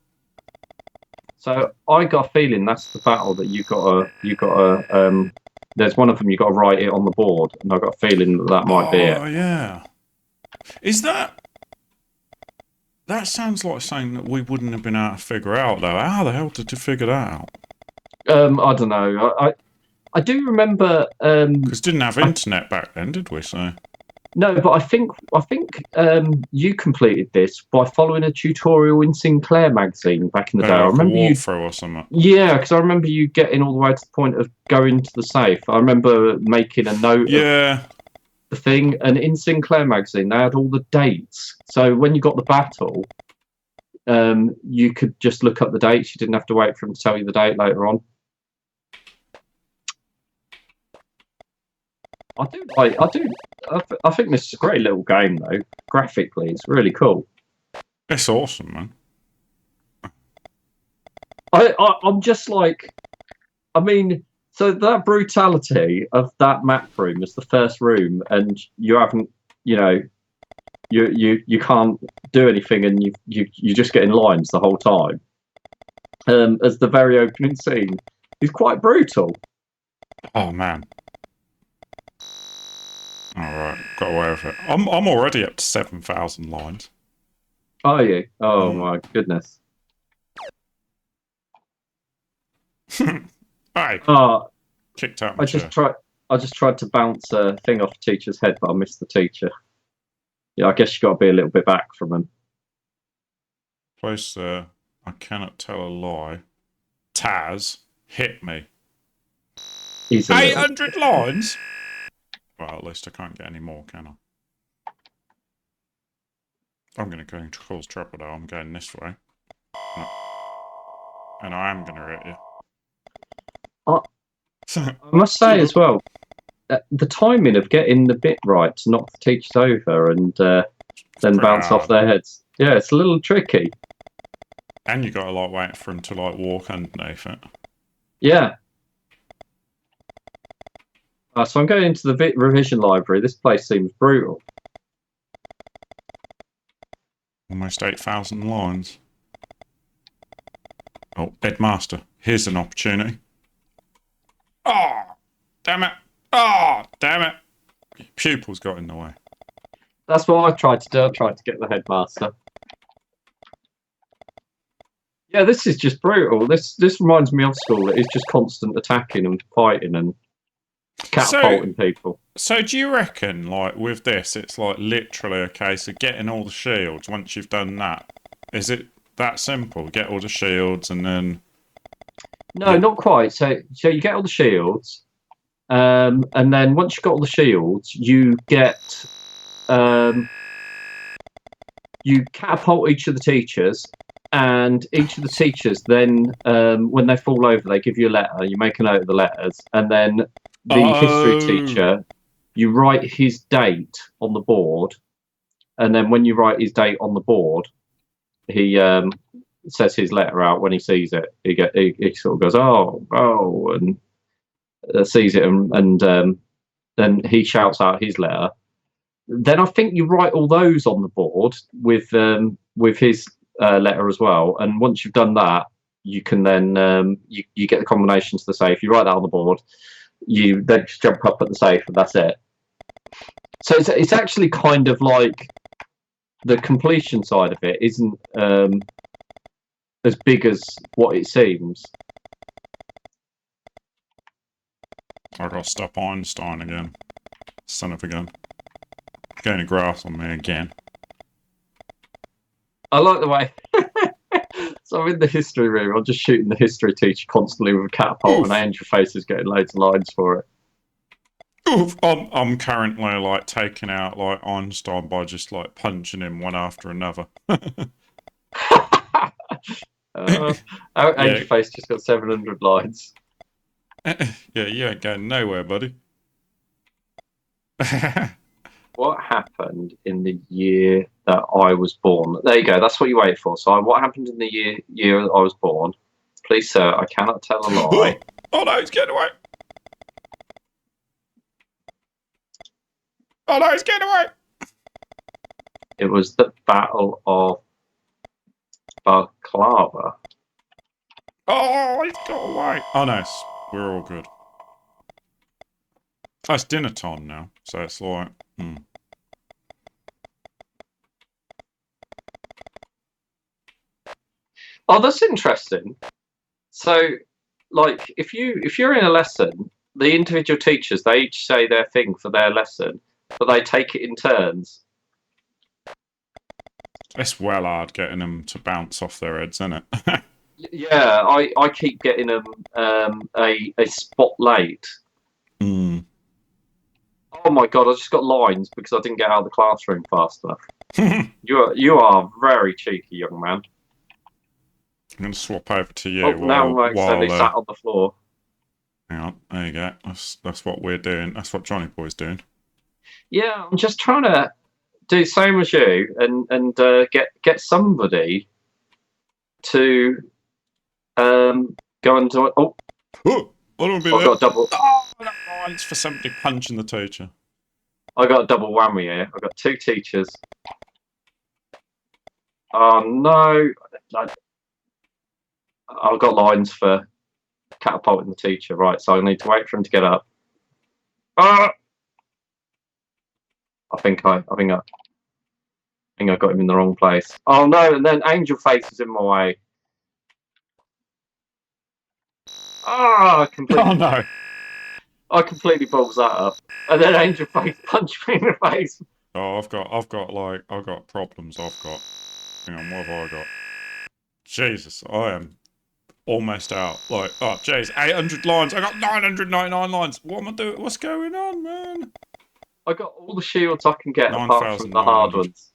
So I got a feeling that's the battle that you gotta. There's one of them you got to write it on the board, and I got a feeling that might be it.
Oh yeah, is that? That sounds like something that we wouldn't have been able to figure out, though. How the hell did you figure that out?
I don't know. I do remember.
Because didn't have internet back then, did we? So.
No, but I think you completed this by following a tutorial in Sinclair magazine back in the day. I remember
you walkthrough or something.
Yeah, because I remember you getting all the way to the point of going to the safe. I remember making a note.
Yeah.
Of the thing, and in Sinclair magazine they had all the dates. So when you got the battle, you could just look up the dates. You didn't have to wait for him to tell you the date later on. I think this is a great little game though. Graphically, it's really cool.
It's awesome, man.
I'm just like, I mean, so that brutality of that map room is the first room, and you haven't, you know, you can't do anything, and you just get in lines the whole time. As the very opening scene is quite brutal.
Oh man. All right, got away with it. I'm already up to 7,000 lines.
Are you? Oh my goodness.
Hey. Kicked out my chair.
I just tried to bounce a thing off a teacher's head, but I missed the teacher. Yeah, I guess you got to be a little bit back from him.
Please, I cannot tell a lie. Taz, hit me.
800
lines? Well, at least I can't get any more, can I? I'm going to go into cause trouble though. I'm going this way. No. And I am going to hit you.
I must say as well, the timing of getting the bit right to knock the teachers over and then bounce off their heads. Yeah, it's a little tricky.
And you got to like wait for them to like walk underneath it.
Yeah. So I'm going into the revision library. This place seems brutal.
Almost 8,000 lines. Oh, Headmaster, here's an opportunity. Oh, damn it. Oh, damn it. Your pupils got in the way.
That's what I tried to do. I tried to get the headmaster. Yeah, this is just brutal. This reminds me of school. It's just constant attacking and fighting and catapulting people.
So do you reckon, like, with this, it's like literally a case of getting all the shields once you've done that? Is it that simple? Get all the shields and then...
No, not quite. So you get all the shields, and then once you've got all the shields, you get... you catapult each of the teachers, and each of the teachers then, when they fall over, they give you a letter. You make a note of the letters, and then the history teacher, you write his date on the board, and then when you write his date on the board, he says his letter out when he sees it. He sort of goes, oh, and sees it, and then he shouts out his letter. Then I think you write all those on the board with his letter as well. And once you've done that, you can then you get the combination to the safe. You write that on the board. You then just jump up at the safe, and that's it. So it's actually kind of like the completion side of it isn't as big as what it seems.
I got to stop Einstein again. Son of a gun. Gaining grass on me again.
I like the way. So I'm in the history room. I'm just shooting the history teacher constantly with a catapult, and Angel Face is getting loads of lines for it.
Oof. I'm currently like taking out like Einstein by just like punching him one after another.
Angel Face just got 700 lines.
Yeah, you ain't going nowhere, buddy.
What happened in the year that I was born? There you go. That's what you wait for. So, what happened in the year I was born? Please, sir, I cannot tell a lie.
Oh no, he's getting away! Oh no, he's getting away!
It was the Battle of Balaclava.
Oh, he's got away! Oh no, we're all good. Oh, it's dinner time now, so it's like,
Oh, that's interesting. So, like, if you're in a lesson, the individual teachers, they each say their thing for their lesson, but they take it in turns.
It's well hard getting them to bounce off their heads, isn't it?
Yeah, I keep getting them a spot late. Oh my god, I just got lines because I didn't get out of the classroom fast enough. You are very cheeky, young man.
I'm going to swap over to you.
Oh, now I'm accidentally sat on the floor.
Hang on, there you go. That's what we're doing. That's what Johnny Boy's doing.
Yeah, I'm just trying to do the same as you and get somebody to go and do it. Oh,
I don't be
I've got a double.
Oh, that lines for somebody punching the teacher.
I got a double whammy here. I've got two teachers. Oh no! I've got lines for catapulting the teacher. Right, so I need to wait for him to get up. Ah! I think I got him in the wrong place. Oh no! And then Angel Face is in my way. Ah!
Oh no!
I completely balls that up, and then Angel Face punched me in the face.
Oh, I've got problems. Hang on, what have I got? Jesus, I am almost out. Like, oh, jeez, 800 lines. I got 999 lines. What am I doing? What's going on, man?
I got all the shields I can get apart from the hard
9,900.
ones.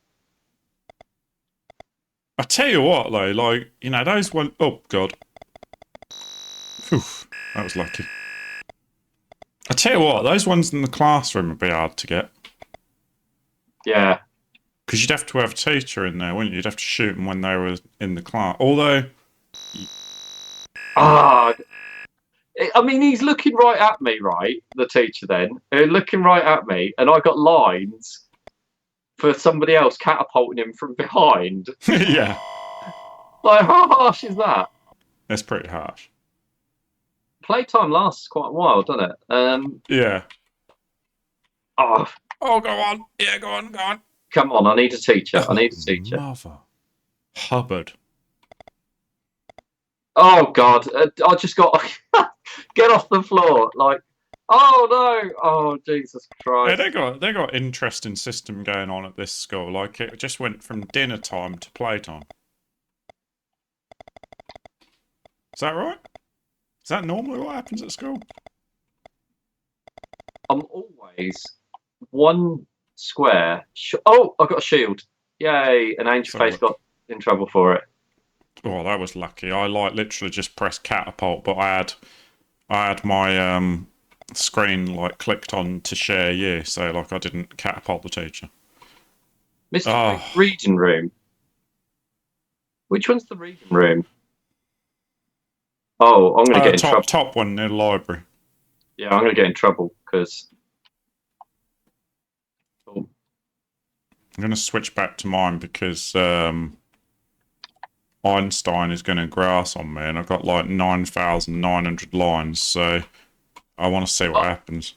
I tell you what, though, like, you know, those one... Oh, God. Whew, that was lucky. I tell you what, those ones in the classroom would be hard to get.
Yeah.
Because you'd have to have a teacher in there, wouldn't you? You'd have to shoot them when they were in the class. Although...
Ah, I mean, he's looking right at me, right? The teacher then. Looking right at me, and I got lines for somebody else catapulting him from behind.
Yeah.
Like, how harsh is that?
That's pretty harsh.
Playtime lasts quite a while, doesn't it?
Yeah.
Oh,
Go on. Yeah, go on, go on.
come on, I need a teacher. I need a teacher.
Mother. Hubbard.
Oh, God. I just got... Get off the floor. Like, oh, no. Oh, Jesus Christ.
Yeah, they got interesting system going on at this school. Like, it just went from dinner time to playtime. Is that right? Is that normally what happens at school?
I'm always one square. Oh, I got a shield. Yay. And Angel Face got in trouble for it.
Oh, that was lucky. I, like, literally just pressed catapult, but I had my screen, like, clicked on to share you, so, like, I didn't catapult the teacher.
Mr. Reading Room. Which one's the reading room? Oh, I'm going to get in trouble.
Top one near the library.
Yeah, I'm going to get in trouble, because...
I'm going to switch back to mine, because Einstein is going to grass on me, and I've got, like, 9,900 lines, so I want to see what happens.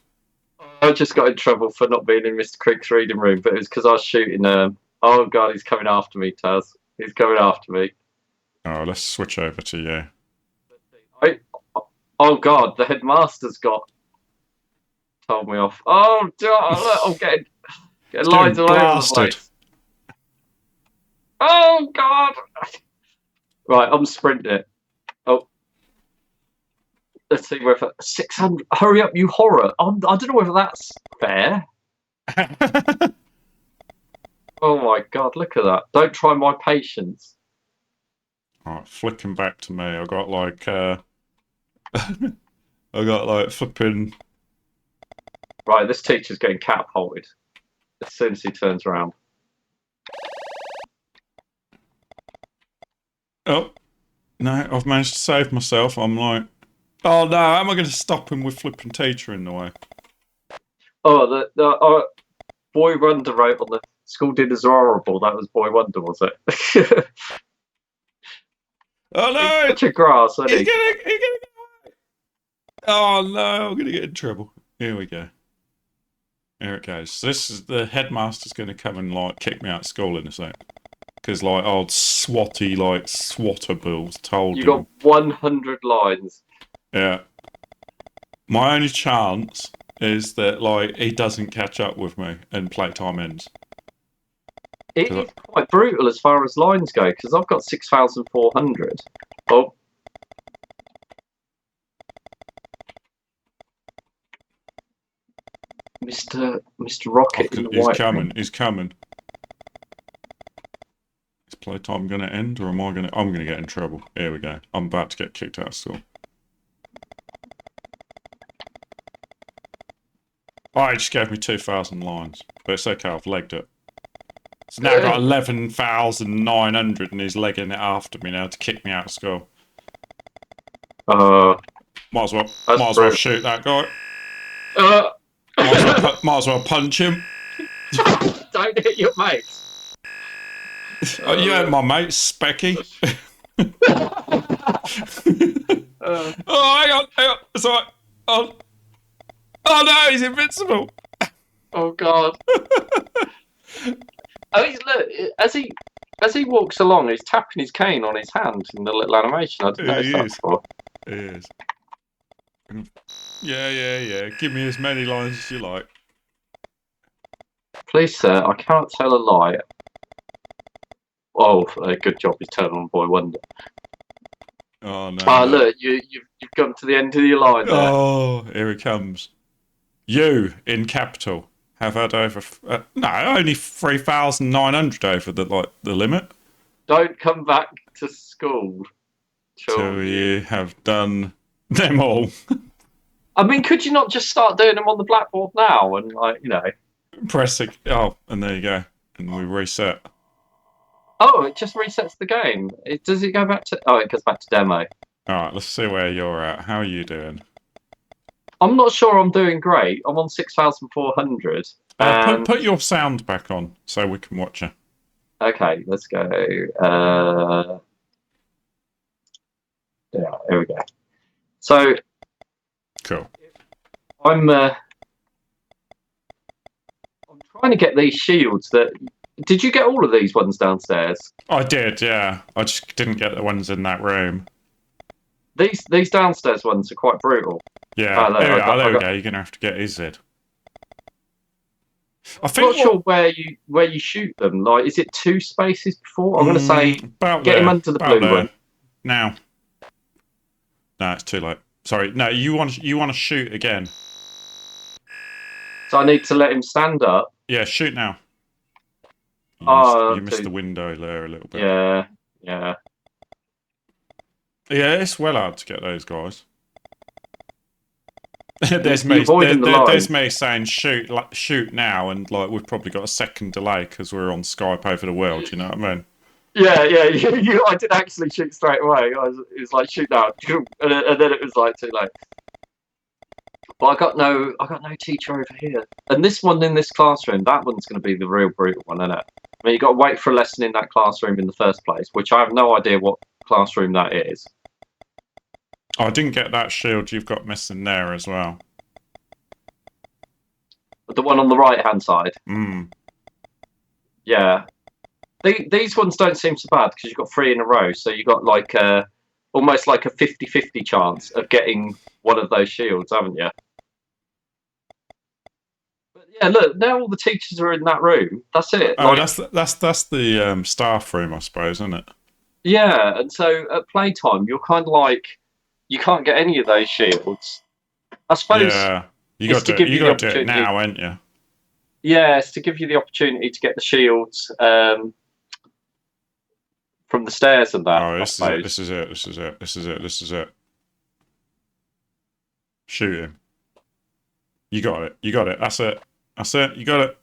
I just got in trouble for not being in Mr. Crick's reading room, but it was because I was shooting... Oh, God, he's coming after me, Taz. He's coming after me.
Oh, let's switch over to you.
Oh, God, the headmaster's told me off. Oh, look, I'm getting lines all over the place. Oh, God. Right, I'm sprinting it. Oh. Let's see whether 600. Hurry up, you horror. I don't know whether that's fair. Oh, my God, look at that. Don't try my patience.
Alright, flicking back to me. I got like I got like flipping.
Right, this teacher's getting catapulted as soon as he turns around.
Oh no, I've managed to save myself. I'm like, oh no, how am I going to stop him with flipping teacher in the way?
Oh, the Boy Wonder wrote on the school dinners are horrible. That was Boy Wonder, was it?
Oh no!
Such a grass, isn't he?
He's gonna get away. Oh no, I'm gonna get in trouble. Here we go. Here it goes. So this is the headmaster's gonna come and like kick me out of school in a sec. Because like old swatty like swatterbills told him.
You got 100 lines.
Yeah. My only chance is that like he doesn't catch up with me and playtime ends.
It is quite brutal as far as lines go, because I've got 6,400. Oh. Mr. Rocket in the
he's
white
coming,
room.
He's coming. Is playtime going to end, or am I going to... I'm going to get in trouble. Here we go. I'm about to get kicked out of school. Oh, he just gave me 2,000 lines. But it's okay, I've legged it. So now I've got 11,900 and he's legging it after me now to kick me out of school. Might as well shoot that guy. Might as well punch him.
Don't hit your mate.
You ain't my mate, Specky. Oh, hang on. It's alright. Oh no, he's invincible.
Oh God. Oh, look, as he walks along, he's tapping his cane on his hand in the little animation. I didn't notice that before.
He is. Yeah. Give me as many lines as you like.
Please, sir, I cannot tell a lie. Oh, good job, he's turning on Boy Wonder.
Oh no.
Ah, look, you've come to the end of your line there.
Oh, here he comes. You in capital have had over no, only 3,900 over the limit.
Don't come back to school
Till you have done them all.
I mean, could you not just start doing them on the blackboard now and
Pressing. Oh, and there you go. And we reset.
Oh, it just resets the game. Does it go back to? Oh, it goes back to demo.
All right, let's see where you're at. How are you doing?
I'm not sure I'm doing great. I'm on 6,400.
Put your sound back on so we can watch you.
Okay, let's go. Yeah, here we go. So
cool.
I'm trying to get these shields. Did you get all of these ones downstairs?
I did, yeah. I just didn't get the ones in that room.
These downstairs ones are quite brutal.
Yeah, there we go. You're gonna have to get his head.
I'm not sure where you shoot them. Like, is it 2 spaces before? I'm gonna say get him under the blue one.
Now. No, it's too late. Sorry. No, you want to shoot again.
So I need to let him stand up.
Yeah, shoot now. You missed the window there a little bit.
Yeah.
Yeah, it's well hard to get those guys. there's me saying shoot now, and like we've probably got a second delay because we're on Skype over the world. You know what I mean? Yeah.
I did actually shoot straight away. It was like shoot now, and then it was like too late. But I got no teacher over here. And this one in this classroom, that one's going to be the real brutal one, isn't it? I mean, you got to wait for a lesson in that classroom in the first place, which I have no idea what classroom that is.
I didn't get that shield you've got missing there as well.
The one on the right-hand side? Yeah. These ones don't seem so bad because you've got 3 in a row, so you've got like almost like a 50-50 chance of getting one of those shields, haven't you? But yeah, look, now all the teachers are in that room. That's it.
Oh, that's the staff room, I suppose, isn't it?
Yeah, and so at playtime, you're kind of like, you can't get any of those shields. I suppose.
Yeah, you got to do it now, ain't you?
Yeah, it's to give you the opportunity to get the shields from the stairs and that.
Oh, this is it. Shoot him. You got it. That's it. You got it.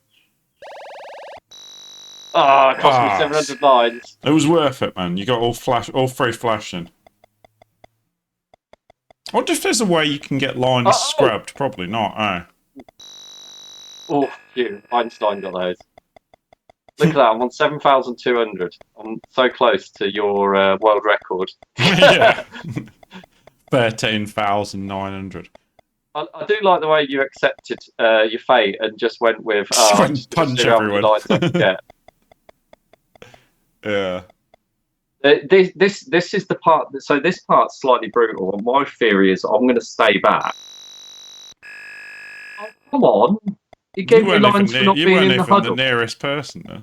Oh, it cost me 700 lines.
It was worth it, man. You got all 3 flashing. I wonder if there's a way you can get lines scrubbed. Probably not, eh?
Oh, phew. Einstein got those. Look at that. I'm on 7,200. I'm so close to your world record.
Yeah. 13,900.
I do like the way you accepted your fate and just went with
just punch everyone. Yeah.
This is the part. So this part's slightly brutal. And my theory is I'm going to stay back. Oh, come on! You gave me lines for not being in the huddle.
The nearest person, though.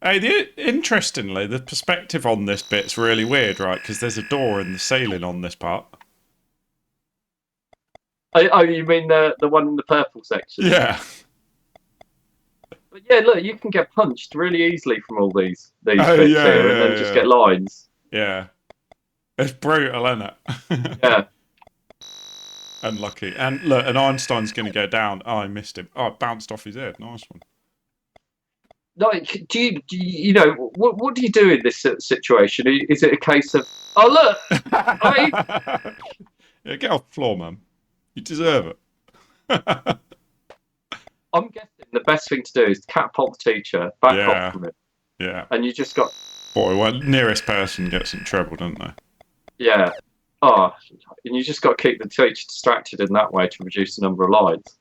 Hey, interestingly, the perspective on this bit's really weird, right? Because there's a door in the ceiling on this part.
Oh, you mean the one in the purple section?
Yeah.
But yeah, look, you can get punched really easily from all these bits here, and then just get lines.
Yeah. It's brutal, isn't it?
Yeah.
Unlucky. And look, and Einstein's going to go down. Oh, I missed him. Oh, it bounced off his head. Nice one.
Like, do you know what do you do in this situation? Is it a case of look, right?
Yeah, get off the floor, man. You deserve it.
I'm guessing the best thing to do is catapult the teacher back off from it.
Yeah.
And you just got.
Boy, well, nearest person gets in trouble, don't they?
Yeah. Oh, and you just got to keep the teacher distracted in that way to reduce the number of lines.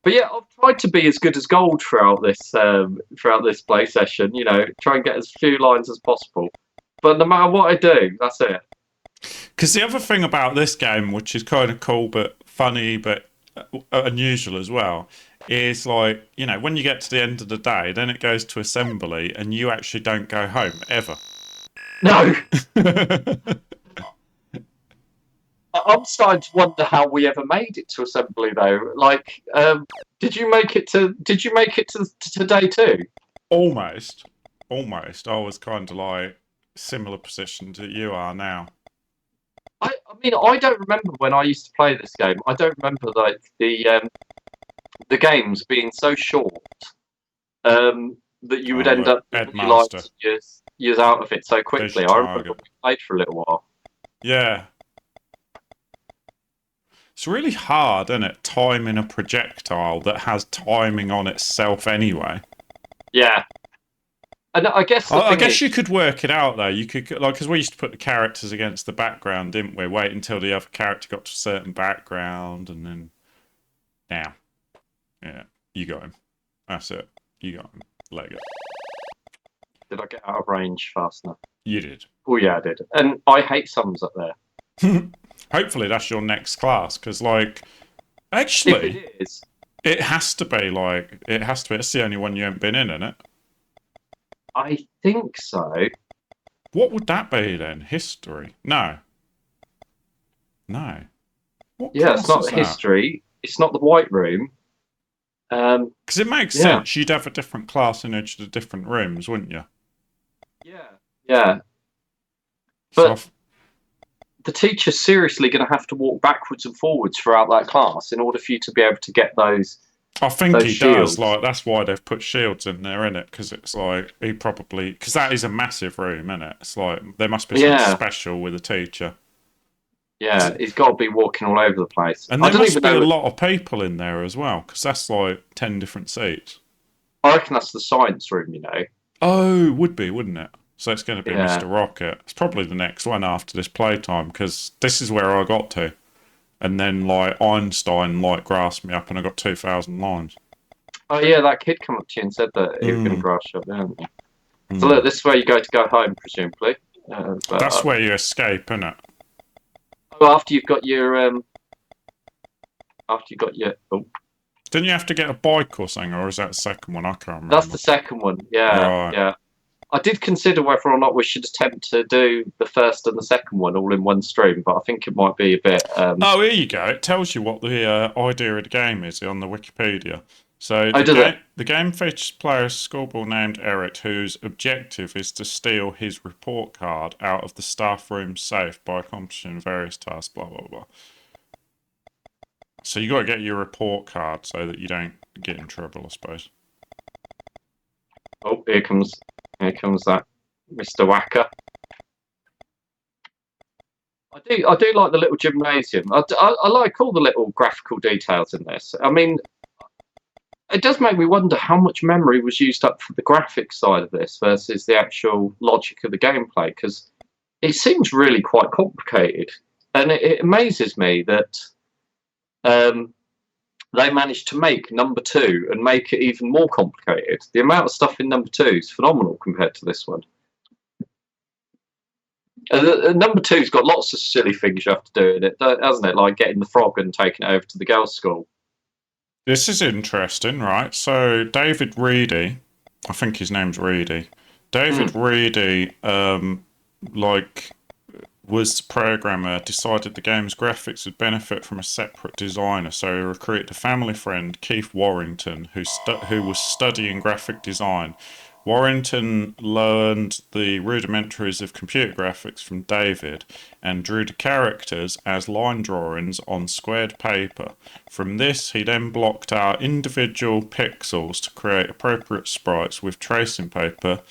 But yeah, I've tried to be as good as gold throughout this play session. You know, try and get as few lines as possible. But no matter what I do, that's it.
Because the other thing about this game, which is kind of cool but funny but unusual as well, is like, you know, when you get to the end of the day, then it goes to assembly and you actually don't go home ever.
No. I'm starting to wonder how we ever made it to assembly, though. Like, did you make it to? Did you make it to day two?
Almost. I was kind of like similar position to you are now.
I mean, I don't remember when I used to play this game. I don't remember like the games being so short that you would
Oh,
end
look,
up with your like
Headmaster.
years out of it so
There's
quickly.
your
I remember
target.
we played for a little while.
Yeah. It's really hard, isn't it? Timing a projectile that has timing on itself anyway.
Yeah, and I guess the
I
thing
guess
is,
you could work it out though. You could like because we used to put the characters against the background, didn't we? Wait until the other character got to a certain background, and then now, yeah, you got him. That's it. You got him. Lego.
did I get out of range fast enough?
You did.
Oh yeah, I did. And I hate summons up there.
Hopefully that's your next class because like
If
actually
it is,
it has to be like it has to be. It's the only one you haven't been in it?
I think so.
What would that be then? History? No. No. What
Yeah, it's
class
not
is
the
that?
history. It's not the White Room.
Because it makes
Yeah.
sense. You'd have a different class in each of the different rooms, wouldn't you?
Yeah. Yeah.
So
But the teacher's seriously going to have to walk backwards and forwards throughout that class in order for you to be able to get those.
I think
Those
he
shields.
does. Like that's why they've put shields in there, innit? Because it's like he probably because that is a massive room, innit? It's like there must be something
Yeah.
special with a teacher.
Yeah, he's got to be walking all over the place.
And
I
there
don't
must
even
be a
know.
lot of people in there as well, because that's like 10 different seats.
I reckon that's the science room, you know.
Oh, would be, wouldn't it? So it's going to be
Yeah.
Mr. Rocket. It's probably the next one after this playtime, because this is where I got to. And then, like, Einstein, like, grasped me up and I got 2,000 lines.
Oh yeah, that kid came up to you and said that he was going to grass you up, didn't he? So
Mm.
look, this is where you go home, presumably.
That's where you escape, isn't it?
After you've got your oh,
Didn't you have to get a bike or something, or is that the second one? I can't remember.
that's the second one. Yeah,
Right.
yeah. I did consider whether or not we should attempt to do the first and the second one all in one stream, but I think it might be a bit.
Oh, here you go. It tells you what the idea of the game is on the Wikipedia. So
Oh, does it?
the game features a player schoolboy named Eric, whose objective is to steal his report card out of the staff room safe by accomplishing various tasks. Blah blah blah. So you got to get your report card so that you don't get in trouble, I suppose.
Oh, here comes that Mr. Wacker. I do like the little gymnasium. I like all the little graphical details in this. I mean, it does make me wonder how much memory was used up for the graphics side of this versus the actual logic of the gameplay, because it seems really quite complicated, and it amazes me that they managed to make number 2 and make it even more complicated. The amount of stuff in number 2 is phenomenal compared to this one. Number 2's got lots of silly things you have to do in it, hasn't it? Like getting the frog and taking it over to the girls' school.
This is interesting, right? So David Reedy, I think his name's Reedy. David Reedy, was the programmer, decided the game's graphics would benefit from a separate designer, so he recruited a family friend, Keith Warrington, who was studying graphic design. Warrington learned the rudimentaries of computer graphics from David and drew the characters as line drawings on squared paper. From this, he then blocked out individual pixels to create appropriate sprites with tracing paper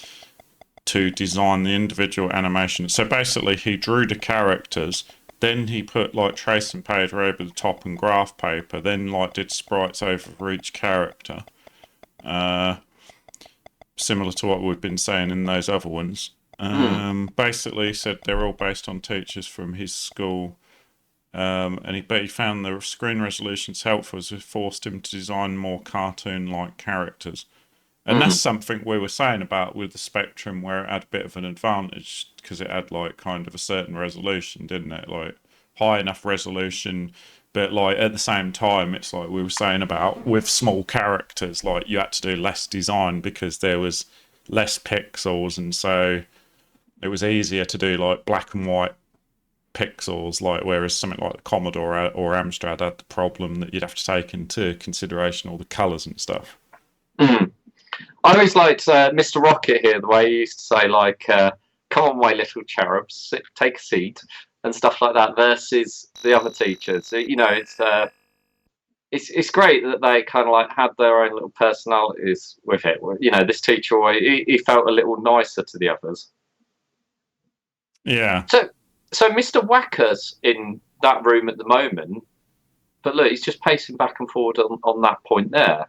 to design the individual animation. So basically, he drew the characters, then he put like tracing paper over the top and graph paper, then like did sprites over for each character. Similar to what we've been saying in those other ones. Basically said they're all based on teachers from his school. But he found the screen resolutions helpful as it forced him to design more cartoon-like characters. And that's something we were saying about with the Spectrum, where it had a bit of an advantage because it had like kind of a certain resolution, didn't it? Like high enough resolution, but like at the same time, it's like we were saying about with small characters, like you had to do less design because there was less pixels, and so it was easier to do like black and white pixels, like whereas something like the Commodore or Amstrad had the problem that you'd have to take into consideration all the colours and stuff.
Mm. I always liked Mr. Rocket here, the way he used to say, like, come on, my little cherubs, take a seat, and stuff like that, versus the other teachers. You know, it's great that they kind of like had their own little personalities with it. You know, this teacher, he felt a little nicer to the others.
Yeah.
So Mr. Wacker's in that room at the moment, but look, he's just pacing back and forward on that point there.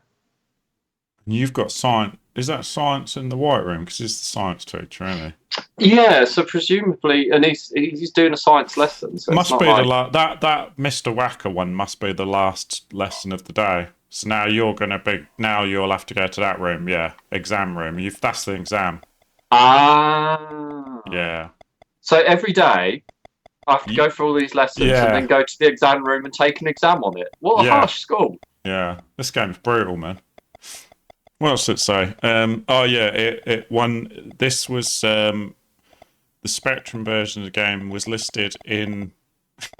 You've got science. Is that science in the white room? Because he's the science teacher, isn't
he? Yeah, so presumably, and he's doing a science lesson. So
must be like... that Mr. Wacker one must be the last lesson of the day. So now you'll have to go to that room. Yeah, exam room. That's the exam.
Ah.
Yeah.
So every day, I have to go through all these lessons and then go to the exam room and take an exam on it. What a harsh school.
Yeah, this game's brutal, man. What else did it say? Oh yeah, it won. This was the Spectrum version of the game was listed in.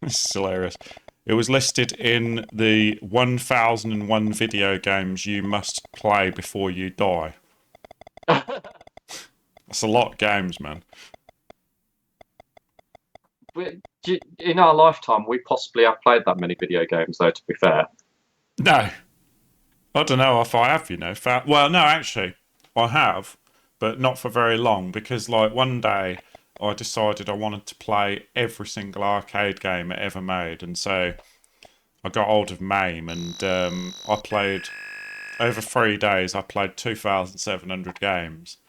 This is hilarious. It was listed in the 1001 video games you must play before you die. That's a lot of games, man.
In our lifetime, we possibly have played that many video games, though, to be fair.
No. I don't know if I have, you know. Well, no, actually, I have, but not for very long, because, like, one day I decided I wanted to play every single arcade game ever made, and so I got hold of MAME, and I played, over 3 days, I played 2,700 games.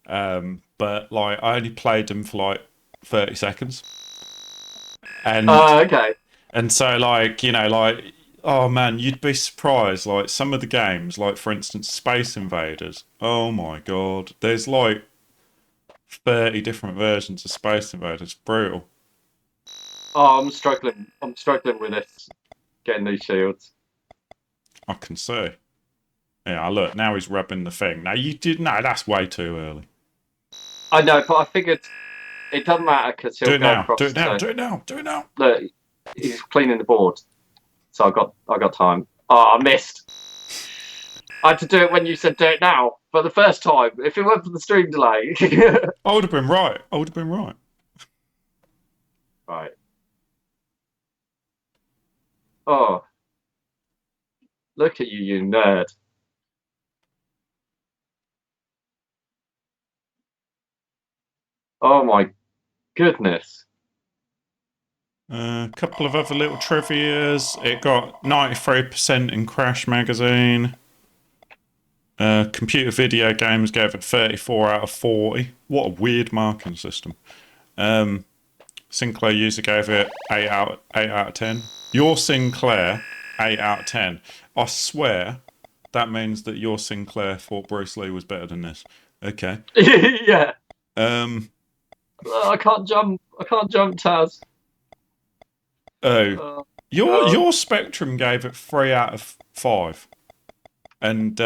But, like, I only played them for, like, 30 seconds. And
okay.
And so, like, you know, like, oh man, you'd be surprised. Like, some of the games, like, for instance, Space Invaders. Oh my god. There's, like, 30 different versions of Space Invaders. Brutal.
Oh, I'm struggling. I'm struggling with this. Getting these shields.
I can see. Yeah, look, now he's rubbing the thing. Now, no, that's way too early.
I know, but I figured it doesn't matter because he'll go across.
Do it now.
Look, he's cleaning the board. So I got time. Oh, I missed. I had to do it when you said do it now. For the first time. If it weren't for the stream delay.
I would have been right.
Right. Oh. Look at you, you nerd. Oh my goodness.
A couple of other little trivias. It got 93% in Crash Magazine. Computer video games gave it 34 out of 40. What a weird marking system. Sinclair user gave it 8 out of 10. Your Sinclair, 8 out of 10. I swear that means that your Sinclair thought Bruce Lee was better than this. Okay.
Yeah. I can't jump, Taz.
Oh. Your Spectrum gave it 3 out of 5. And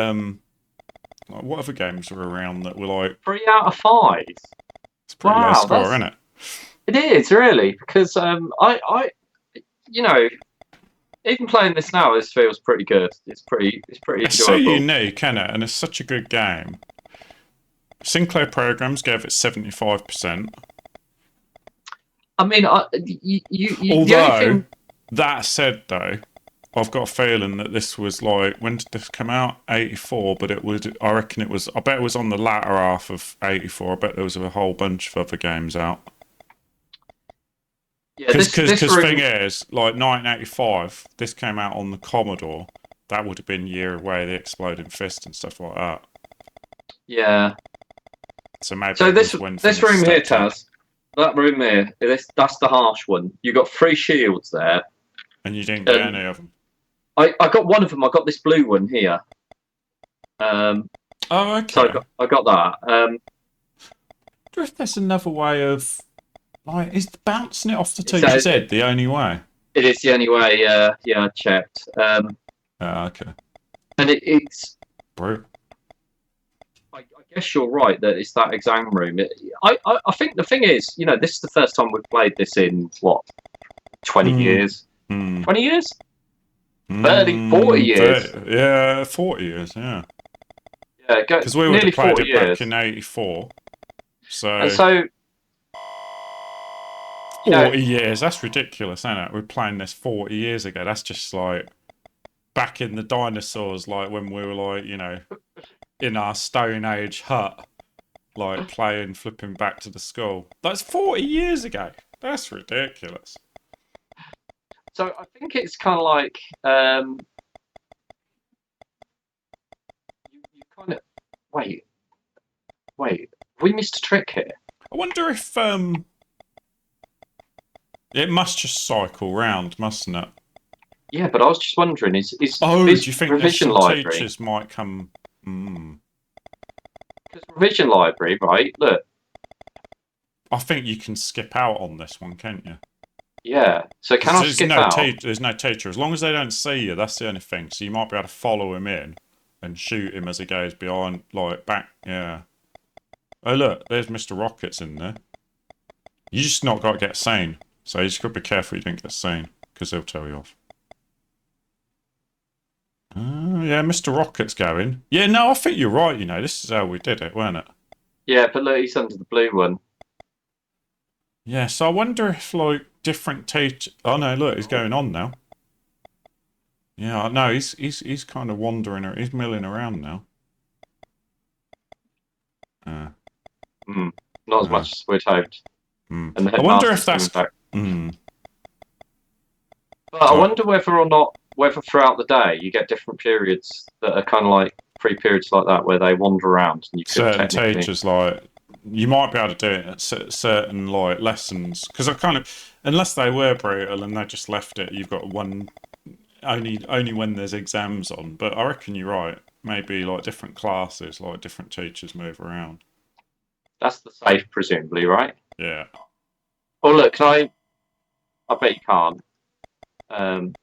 what other games were around that were like
3 out of 5?
It's pretty low score, isn't it?
It is really, because I you know, even playing this now, this feels pretty good. It's pretty enjoyable.
It's so unique, isn't it? And it's such a good game. Sinclair Programs gave it 75%.
I mean,
although that said, though, I've got a feeling that this was like, when did this come out? 84, but I bet it was on the latter half of 84. I bet there was a whole bunch of other games out.
Yeah,
because thing is, like 1985, this came out on the Commodore. That would have been year away, the Exploding Fist and stuff like that.
Yeah.
So maybe
this room here, Taz, that room there, that's the harsh one. You got 3 shields there.
And you didn't get any of them.
I got one of them. I got this blue one here.
Oh, okay.
So I got that.
I wonder if there's another way of, like, is bouncing it off the teacher's head the only way?
It is the only way. Yeah, I checked.
Okay.
And it's.
Brutal.
I guess you're right that it's that exam room. I think the thing is, this is the first time we've played this in what 20 years. 20 years? 30, 40 years.
30, yeah, 40 years, yeah.
Yeah,
because we would
nearly
have played
40
it
years.
back in '84.
And
So
so,
40 years, that's ridiculous, isn't it? We're playing this 40 years ago. That's just like back in the dinosaurs, like when we were like, in our Stone Age hut, like playing, flipping back to the school. That's 40 years ago. That's ridiculous.
So I think it's kind of like you kind of wait. We missed a trick here.
I wonder if it must just cycle round, mustn't it?
Yeah, but I was just wondering, is
do you think
revision
some
library?
teachers might come?
Because revision library, right? Look.
I think you can skip out on this one, can't you?
Yeah. So can I skip out?
There's no teacher. As long as they don't see you, that's the only thing. So you might be able to follow him in and shoot him as he goes behind, like back. Yeah. Oh look, there's Mr. Rockets in there. You just not got to get sane. So you just got to be careful you don't get sane, because they'll tell you off. Yeah, Mr. Rocket's going. Yeah, no, I think you're right, this is how we did it, weren't it?
Yeah, but look, he's under the blue one.
Yeah, so I wonder if, like, different teachers... Oh, no, look, he's going on now. Yeah, no, he's kind of wandering, he's milling around now.
Not as much as we'd hoped.
And I wonder if that's...
But I wonder whether throughout the day you get different periods that are kind of like 3 periods like that where they wander around and you could
certain teachers, like, you might be able to do it at certain, like, lessons, because I kind of, unless they were brutal and they just left it, you've got one, only when there's exams on. But I reckon you're right, maybe like different classes, like different teachers move around.
That's the safe, presumably, right?
Yeah.
Oh look, can I bet you can't. Can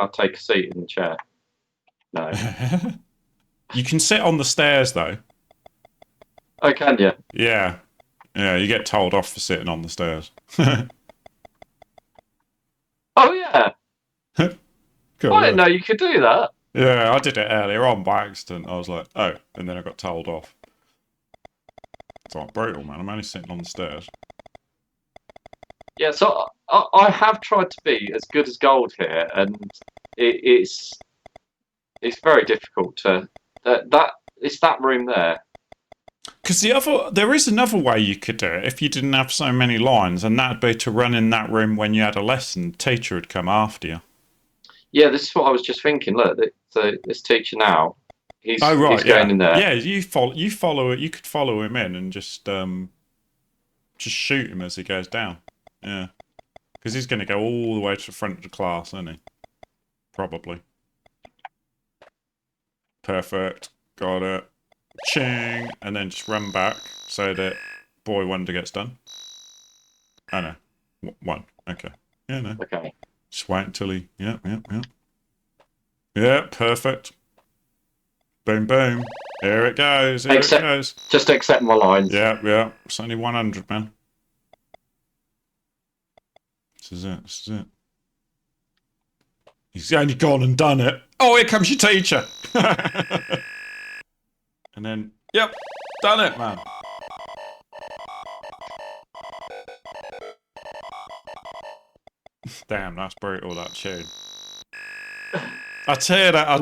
I take a seat in the chair? No.
You can sit on the stairs, though.
Oh, can you?
Yeah. Yeah, you get told off for sitting on the stairs.
Oh, yeah.
Cool,
I didn't know you could do that.
Yeah, I did it earlier on by accident. I was like, oh, and then I got told off. It's like brutal, man. I'm only sitting on the stairs.
Yeah, so I have tried to be as good as gold here, and it's very difficult to it's that room there.
Because there is another way you could do it if you didn't have so many lines, and that'd be to run in that room when you had a lesson. The teacher would come after you.
Yeah, this is what I was just thinking. Look, so this teacher now, he's going in there.
Yeah, you follow it. You could follow him in and just shoot him as he goes down. Yeah, because he's going to go all the way to the front of the class, isn't he? Probably. Perfect. Got it. Ching, and then just run back so that boy wonder gets done. Oh no, one. Okay. Yeah, no.
Okay.
Just wait until he. Yeah. Yeah, perfect. Boom, boom. Here it goes. Here it goes.
Just accept my lines.
Yeah. It's only 100, man. This is it. He's only gone and done it. Oh, here comes your teacher. And then, yep, done it, man. Damn, that's brutal, that tune. I tell you that.
I'm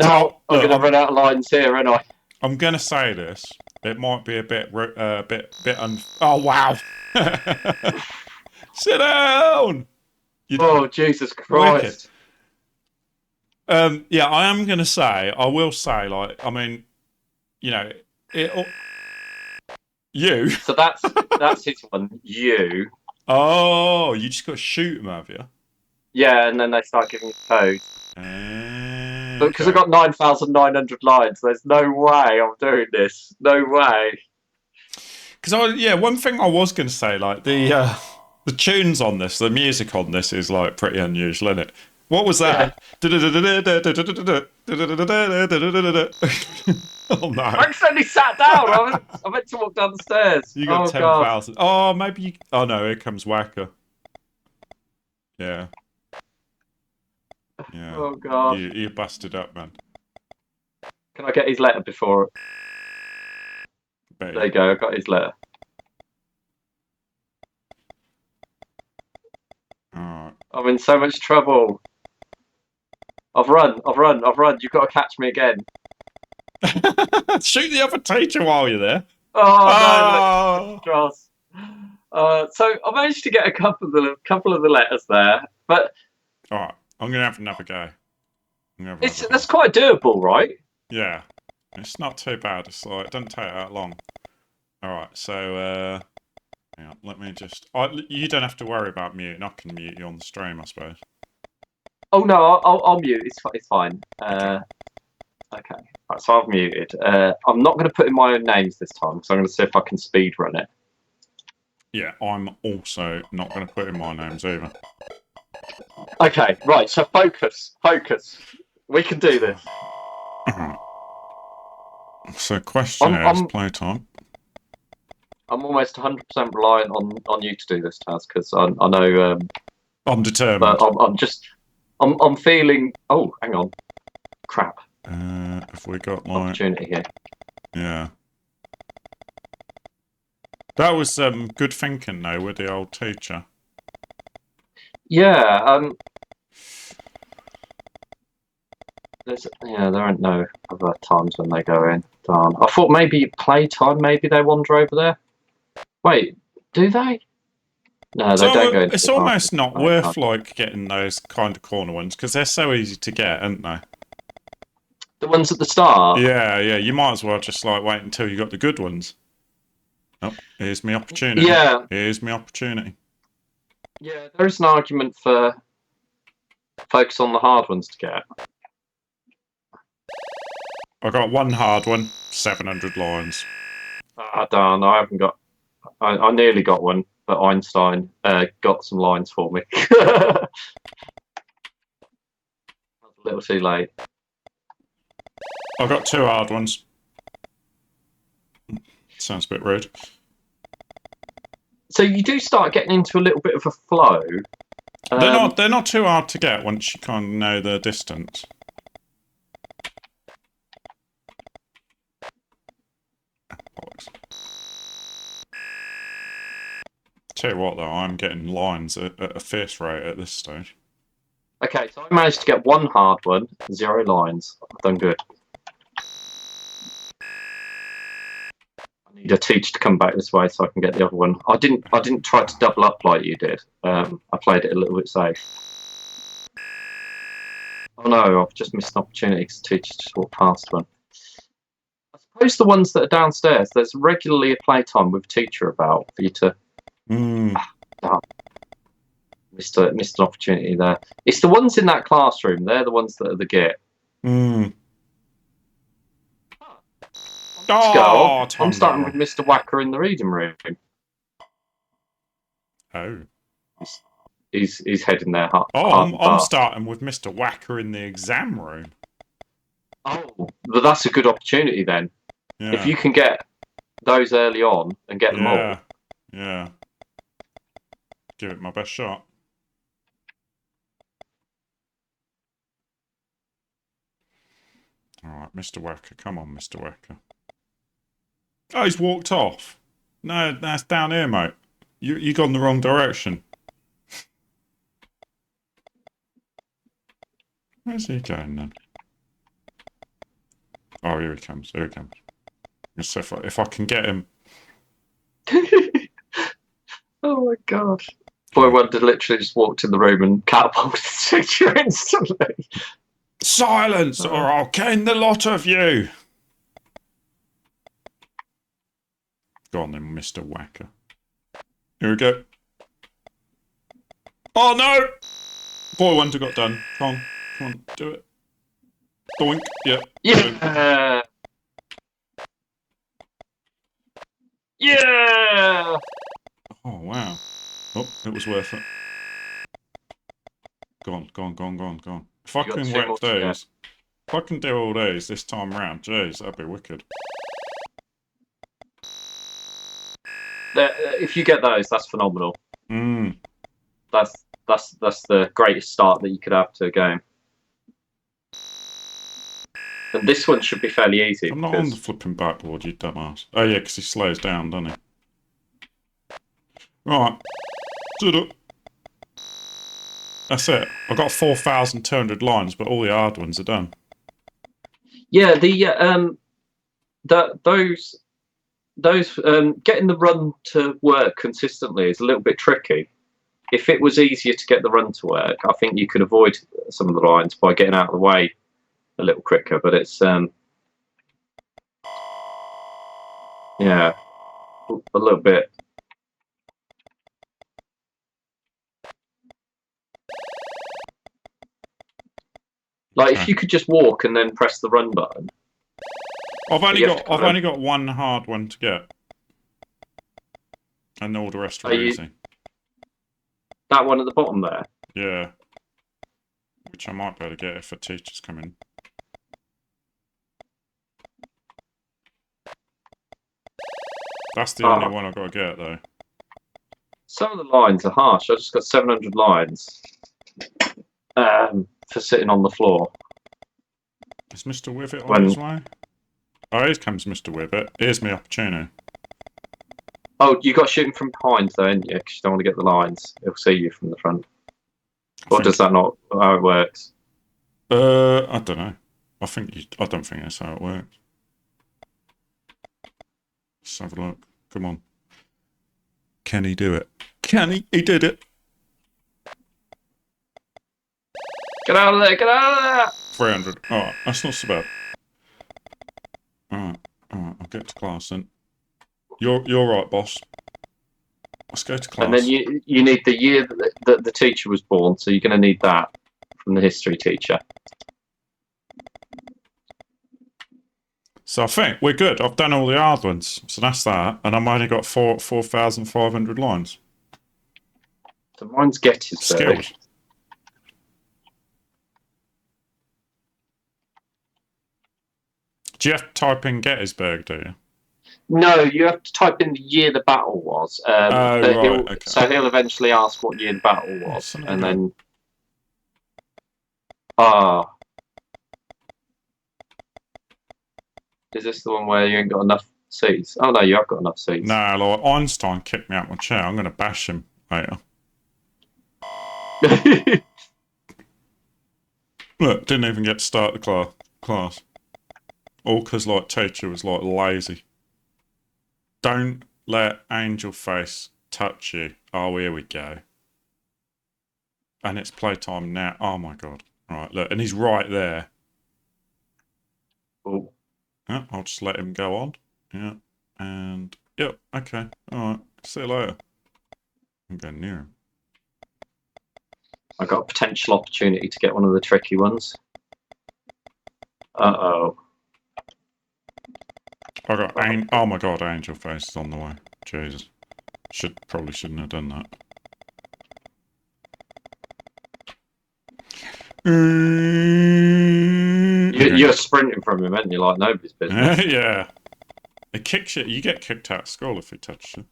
going to run out of lines here, ain't I?
I'm going to say this. It might be a bit oh, wow. Sit down.
Oh, Jesus Christ.
Yeah, I am going to say, I will say, like, I mean, you.
So that's his one. You.
Oh, you just got to shoot him, have you?
Yeah, and then they start giving you code. Because I've got 9,900 lines. There's no way I'm doing this. No way.
Because one thing I was going to say, like the tunes on this, the music on this is like pretty unusual, isn't it? What was that? Oh no.
I accidentally sat down. I meant to walk down the stairs.
You got
Oh god.
10,000. Oh, maybe you. Oh no, here comes Whacker. Yeah. Yeah.
Oh god.
You busted up, man.
Can I get his letter before?
Bet
There you go. I got his letter.
Alright.
I'm in so much trouble. I've run. You've got to catch me again.
Shoot the other teacher while you're there.
Oh no,
Oh.
look, Dross. So I managed to get a couple of the letters there, but
Alright, I'm gonna have another go.
that's quite doable, right?
Yeah. It's not too bad. It's like, it doesn't take that long. Alright, so, hang on, let me just... you don't have to worry about muting. I can mute you on the stream, I suppose.
Oh no, I'll mute. It's fine.
Okay.
Okay. Right, so I've muted. I'm not going to put in my own names this time, so I'm going to see if I can speed run it.
Yeah, I'm also not going to put in my names either.
Okay, right. So focus. We can do this.
So, questionnaire is playtime.
I'm almost 100% reliant on you to do this task because I know.
I'm determined.
But I'm feeling. Oh, hang on. Crap.
Have we got like
Opportunity here?
Yeah. That was good thinking though with the old teacher.
Yeah. There aren't no other times when they go in. Darn. I thought maybe playtime. Maybe they wander over there. Wait, do they? No, they don't go into
it's
the
almost
party.
not worth like getting those kind of corner ones because they're so easy to get, aren't they?
The ones at the start.
Yeah. You might as well just like wait until you got the good ones. Oh, here's my opportunity.
Yeah.
Here's my opportunity.
Yeah, there is an argument for focus on the hard ones to get.
I got one hard one, 700 lines.
Ah, darn! I haven't got. I nearly got one, but Einstein got some lines for me. A little too late.
I got two hard ones. Sounds a bit rude.
So you do start getting into a little bit of a flow.
They're not too hard to get once you kind of know the distance. Tell you what though, I'm getting lines at a fierce rate at this stage.
Okay, so I managed to get one hard one, 0 lines. I've done good. I need a teacher to come back this way so I can get the other one. I didn't try to double up like you did. I played it a little bit safe. Oh no, I've just missed an opportunity because the teacher just walked past one. I suppose the ones that are downstairs, there's regularly a playtime with a teacher about for you to... Missed an opportunity there. It's the ones in that classroom. They're the ones that are the git. Let's go. I'm starting with Mr. Whacker in the reading room.
Oh.
He's heading there.
I'm starting with Mr. Whacker in the exam room.
Oh, but that's a good opportunity then.
Yeah.
If you can get those early on and get them all.
Yeah. Give it my best shot. Alright, Mr. Whacker. Come on, Mr. Whacker. Oh, he's walked off. No, that's down here, mate. You gone the wrong direction. Where's he going then? Oh, here he comes. So if I can get him.
Oh my god. Boy Wonder literally just walked in the room and catapulted the teacher instantly.
Silence, or I'll cane the lot of you. Go on then, Mr. Whacker. Here we go. Oh no! Boy Wonder got done. Come on, do it. Doink. Yeah.
Yeah. Yeah.
Oh wow. Oh, it was worth it. Go Go on. If I
You got
can
two
whip
more to go.
these, if I can do all these this time round, jeez, that'd be wicked.
If you get those, that's phenomenal.
Mm.
That's the greatest start that you could have to a game. And this one should be fairly easy.
I'm not on the flipping backboard, you dumbass. Oh yeah, because he slows down, doesn't he? Right. That's it. I've got 4,200 lines, but all the hard ones are done.
Yeah, those getting the run to work consistently is a little bit tricky. If it was easier to get the run to work, I think you could avoid some of the lines by getting out of the way a little quicker. But it's yeah, a little bit. Like if you could just walk and then press the run button.
I've only got one hard one to get, and all the rest are easy.
That one at the bottom there.
Yeah, which I might be able to get if a teacher's coming. That's the only one I've got to get though.
Some of the lines are harsh. I just got 700 lines for sitting on the floor.
Is Mr. Wivet on his way? Oh, here comes Mr. Wivet. Here's my opportunity.
Oh, you got to shoot him from behind though, ain't you? Because you don't want to get the lines. He'll see you from the front. Or does that not how it works?
I don't know. I don't think that's how it works. Let's have a look. Come on. Can he do it? Can he? He did it.
Get out of there! Get out of there!
300. Alright, that's not so bad. Alright, I'll get to class then. You're right, boss. Let's go to class.
And then you need the year that the teacher was born, so you're going to need that from the history teacher.
So I think we're good. I've done all the hard ones, so that's that. And I've only got 4,500 lines.
So mine's Gettysburg.
Skills. Do you have to type in Gettysburg, do you?
No, you have to type in the year the battle was.
Okay.
So he'll eventually ask what year the battle was, and then is this the one where you ain't got enough seats? Oh no, you have got enough seats.
No, like Einstein kicked me out my chair. I'm going to bash him later. Look, didn't even get to start the class. All because like teacher was like lazy. Don't let Angel Face touch you. Oh, here we go. And it's playtime now. Oh my god. Right, look, and he's right there.
Oh.
Yeah, I'll just let him go on. Yeah, and yep, okay, alright. See you later. I'm going near him.
I got a potential opportunity to get one of the tricky ones. Uh-oh.
I got oh my god, Angel Face is on the way. Jesus. Probably shouldn't have done that.
You're sprinting from him, and you're like nobody's business.
Yeah. It kicks you. You get kicked out of school if he touches you.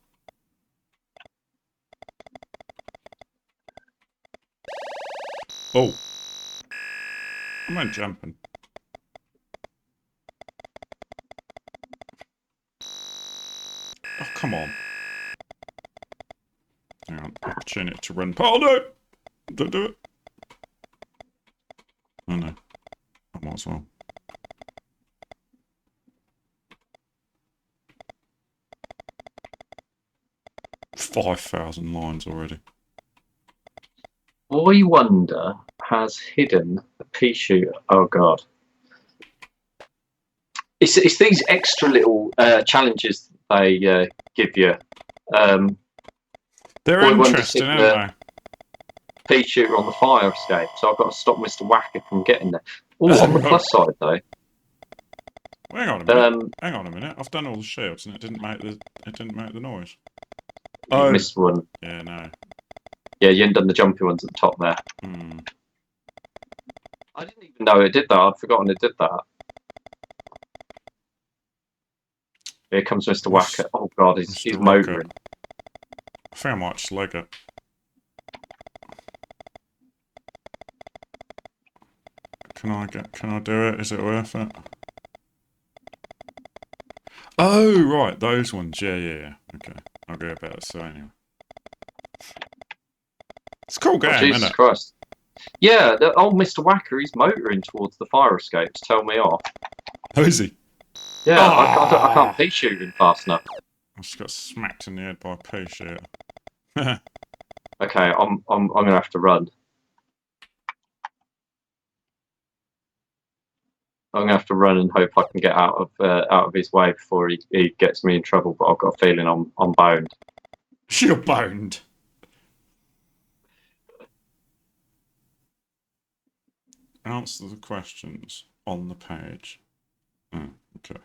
Oh. I meant jumping. Oh, come on. Hang on. Opportunity to run. Oh, no! Don't do it. Oh, no. I might as well. $5,000 lines already.
Boy Wonder has hidden a pea shooter. Oh, God. It's these extra little challenges they give you.
They're interesting, aren't they?
Pea shooter on the fire escape, so I've got to stop Mr. Whacker from getting there. Oh, on the plus side though.
Well, hang on a minute. Hang on a minute. I've done all the shields and it didn't make the noise.
You missed one.
Yeah, no.
Yeah, you haven't done the jumpy ones at the top there.
Hmm.
I didn't even know it did that. I'd forgotten it did that. Here comes Mr. Whacker. Oh god, he's motoring.
I think I might just leg it. Can I do it? Is it worth it? Oh right, those ones. Yeah. Okay. I'll go about it so anyway. It's a cool game,
Jesus
isn't it?
Christ. Yeah, old Mr. Whacker, he's motoring towards the fire escape to tell me off.
How is he?
Yeah, I can't pea shoot him fast enough.
I just got smacked in the head by a pea shooter.
Okay, I'm gonna have to run. I'm gonna have to run and hope I can get out of his way before he gets me in trouble. But I've got a feeling I'm boned.
You're boned. Answer the questions on the page. Oh, okay.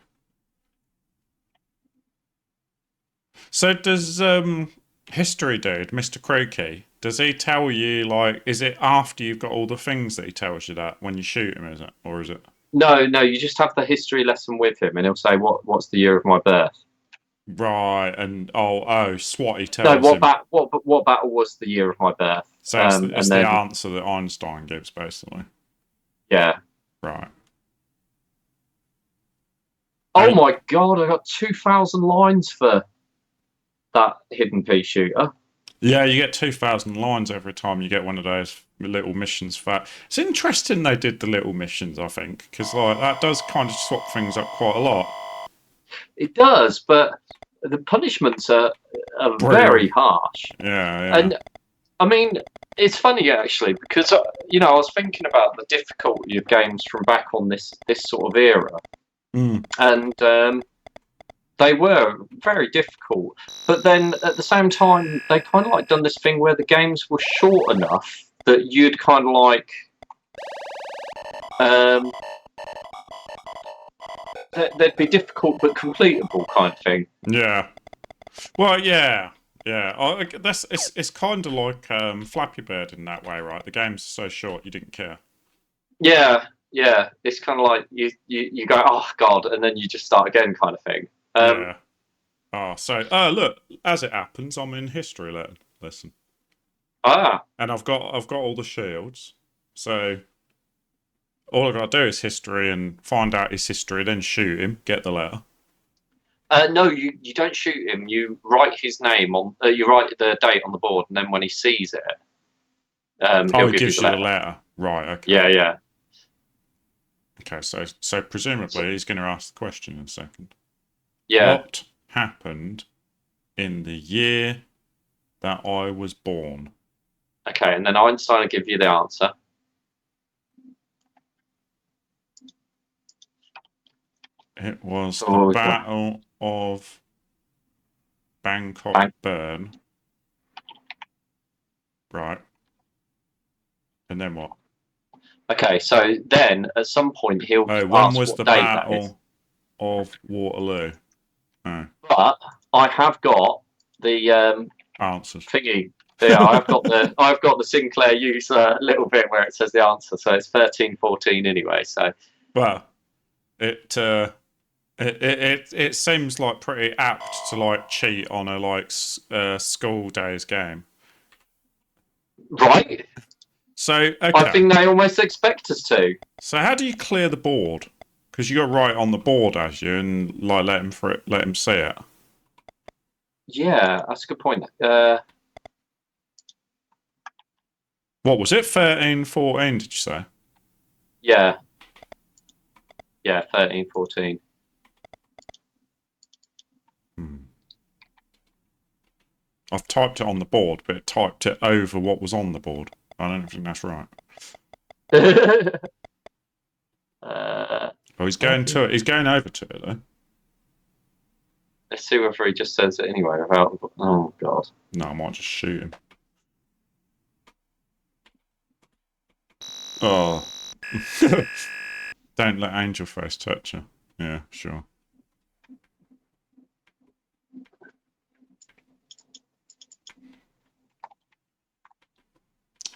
So does History Dude, Mr. Croaky, does he tell you, like, is it after you've got all the things that he tells you that when you shoot him, is it? Or is it?
No, you just have the history lesson with him, and he'll say what's the year of my birth.
Right, and SWAT, he tells him.
What battle was the year of my birth?
So it's the answer that Einstein gives, basically.
Yeah.
Right.
Oh my god, I got 2,000 lines for that hidden pea shooter.
Yeah, you get 2,000 lines every time you get one of those little missions. It's interesting they did the little missions, I think, because like that does kind of swap things up quite a lot.
It does, but the punishments are very harsh.
Yeah.
And I mean, it's funny actually because I was thinking about the difficulty of games from back on this sort of era, and they were very difficult. But then at the same time, they kind of like done this thing where the games were short enough that you'd kind of like they'd be difficult but completable kind of thing.
Yeah. Well, yeah. It's kind of like Flappy Bird in that way, right? The game's so short, you didn't care.
Yeah. It's kind of like you go, oh god, and then you just start again, kind of thing.
Yeah. Look, as it happens, I'm in history lesson. And I've got all the shields, so all I gotta do is history and find out his history, then shoot him, get the letter.
No, you don't shoot him. You write his name on. You write the date on the board, and then when he sees it,
he gives you the letter. Right. Okay.
Yeah.
Okay. So presumably he's going to ask the question in a second.
Yeah.
What happened in the year that I was born?
Okay, and then Einstein will give you the answer.
It was the Battle of Bangkok Burn. Right. And then what?
Okay, so then at some point he'll
when was the Battle of Waterloo? Oh.
But I have got the
answers
thingy. Yeah, I've got the Sinclair use little bit where it says the answer. So it's 1314 anyway. So
well, it seems like pretty apt to like cheat on a like Skool Daze game,
right?
So okay.
I think they almost expect us to.
So how do you clear the board? Because you got right on the board as you and like let him see it.
Yeah, that's a good point.
What was it? 1314? Did you say?
Yeah. 1314.
I've typed it on the board, but it typed it over what was on the board. I don't think that's right. He's going to it. He's going over to it though.
Let's see whether he just says it anyway. Oh god.
No, I might just shoot him. Oh. Don't let Angel Face touch her. Yeah, sure.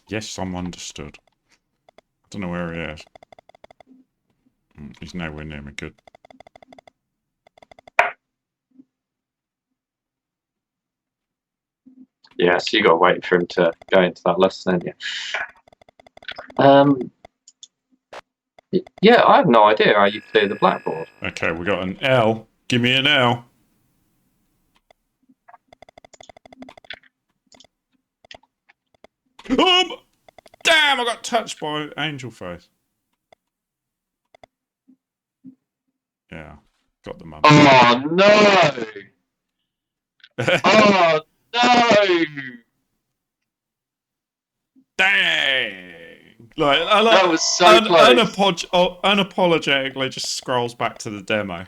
Yes, I'm understood. Don't know where he is. He's nowhere near me. Good.
Yeah, so you got to wait for him to go into that lesson, haven't you? Yeah, I have no idea how you clear the blackboard.
Okay, we got an L. Give me an L. Damn! I got touched by Angel Face. Yeah, got the mum.
Oh no! Oh no!
Dang! Like,
That was so close.
Unapologetically just scrolls back to the demo.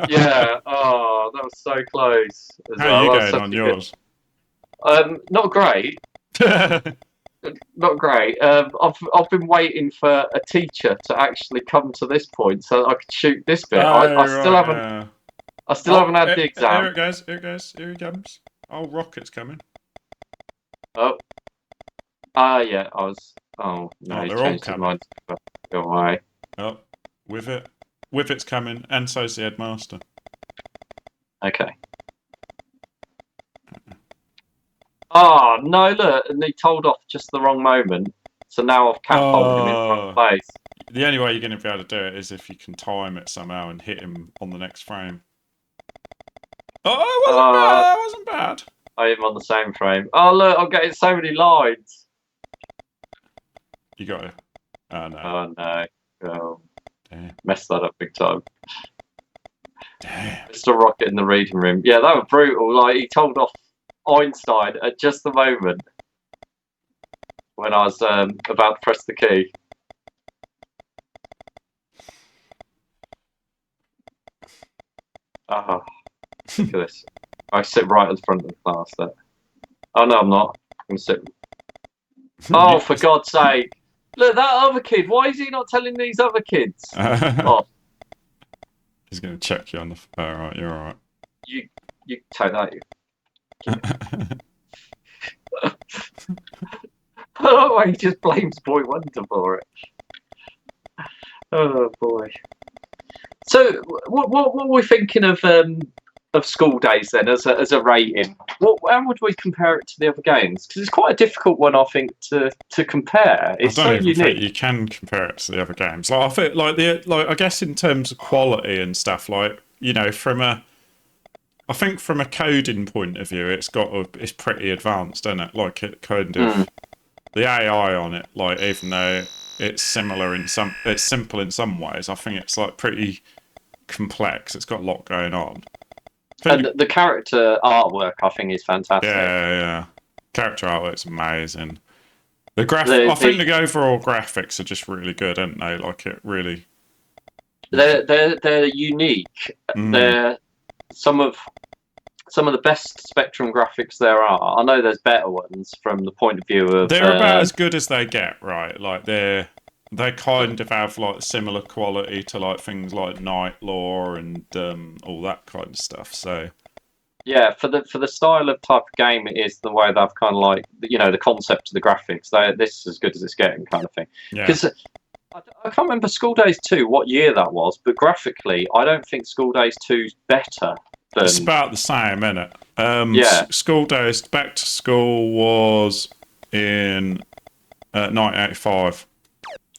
Yeah. Oh, that was so close.
How are you going on yours?
Not great. Not great. I've been waiting for a teacher to actually come to this point so that I could shoot this bit. I still haven't. I still haven't had the exam.
Here it goes. Here it goes. Here he comes. Oh, rocket's coming.
Oh. Yeah. I was. Oh no.
They're all coming.
Go away.
Oh, with it. With it's coming, and so's the headmaster.
Okay. Oh no! Look, and he told off just the wrong moment. So now I've catapulted him in the wrong place.
The only way you're going to be able to do it is if you can time it somehow and hit him on the next frame. Oh, it wasn't bad. That wasn't bad.
I am on the same frame. Oh look, I'm getting so many lines.
You got it. Oh no.
Oh no. Oh.
Damn.
Messed that up big time.
Damn.
Mr. Rocket in the reading room. Yeah, that was brutal. Like, he told off Einstein at just the moment when I was about to press the key. Oh, look at this. I sit right at the front of the class there. Oh no, I'm not. I'm going to sit. Oh, for God's sake. Look, that other kid. Why is he not telling these other kids? Oh.
He's going to check you on the... Alright, you're alright.
You take that, you. Oh, he just blames Boy Wonder for it. Oh boy. So, what were we thinking of Skool Daze then as a rating? How would we compare it to the other games? Because it's quite a difficult one, I think, to compare. It's so unique.
Think you can compare it to the other games. Like, I think, I guess in terms of quality and stuff, like, you know, I think from a coding point of view, it's pretty advanced, isn't it? Like, it kind of the AI on it, like, even though it's it's simple in some ways, I think it's like pretty complex. It's got a lot going on.
And the character artwork, I think, is fantastic.
Yeah. Character artwork's amazing. I think the overall graphics are just really good, aren't they? Like, it really.
They're unique. They're some of the best Spectrum graphics there are. I know there's better ones from the point of view of.
They're about as good as they get, right? Like they kind of have like similar quality to like things like Night Law and all that kind of stuff. So
yeah, for the style of type of game it is, the way they've kind of like, you know, the concept of the graphics. This is as good as it's getting, kind of thing. Because I can't remember Skool Daze 2 what year that was, but graphically I don't think Skool Daze 2's better.
It's about the same, isn't it? Yeah. Skool Daze Back to School was in 1985.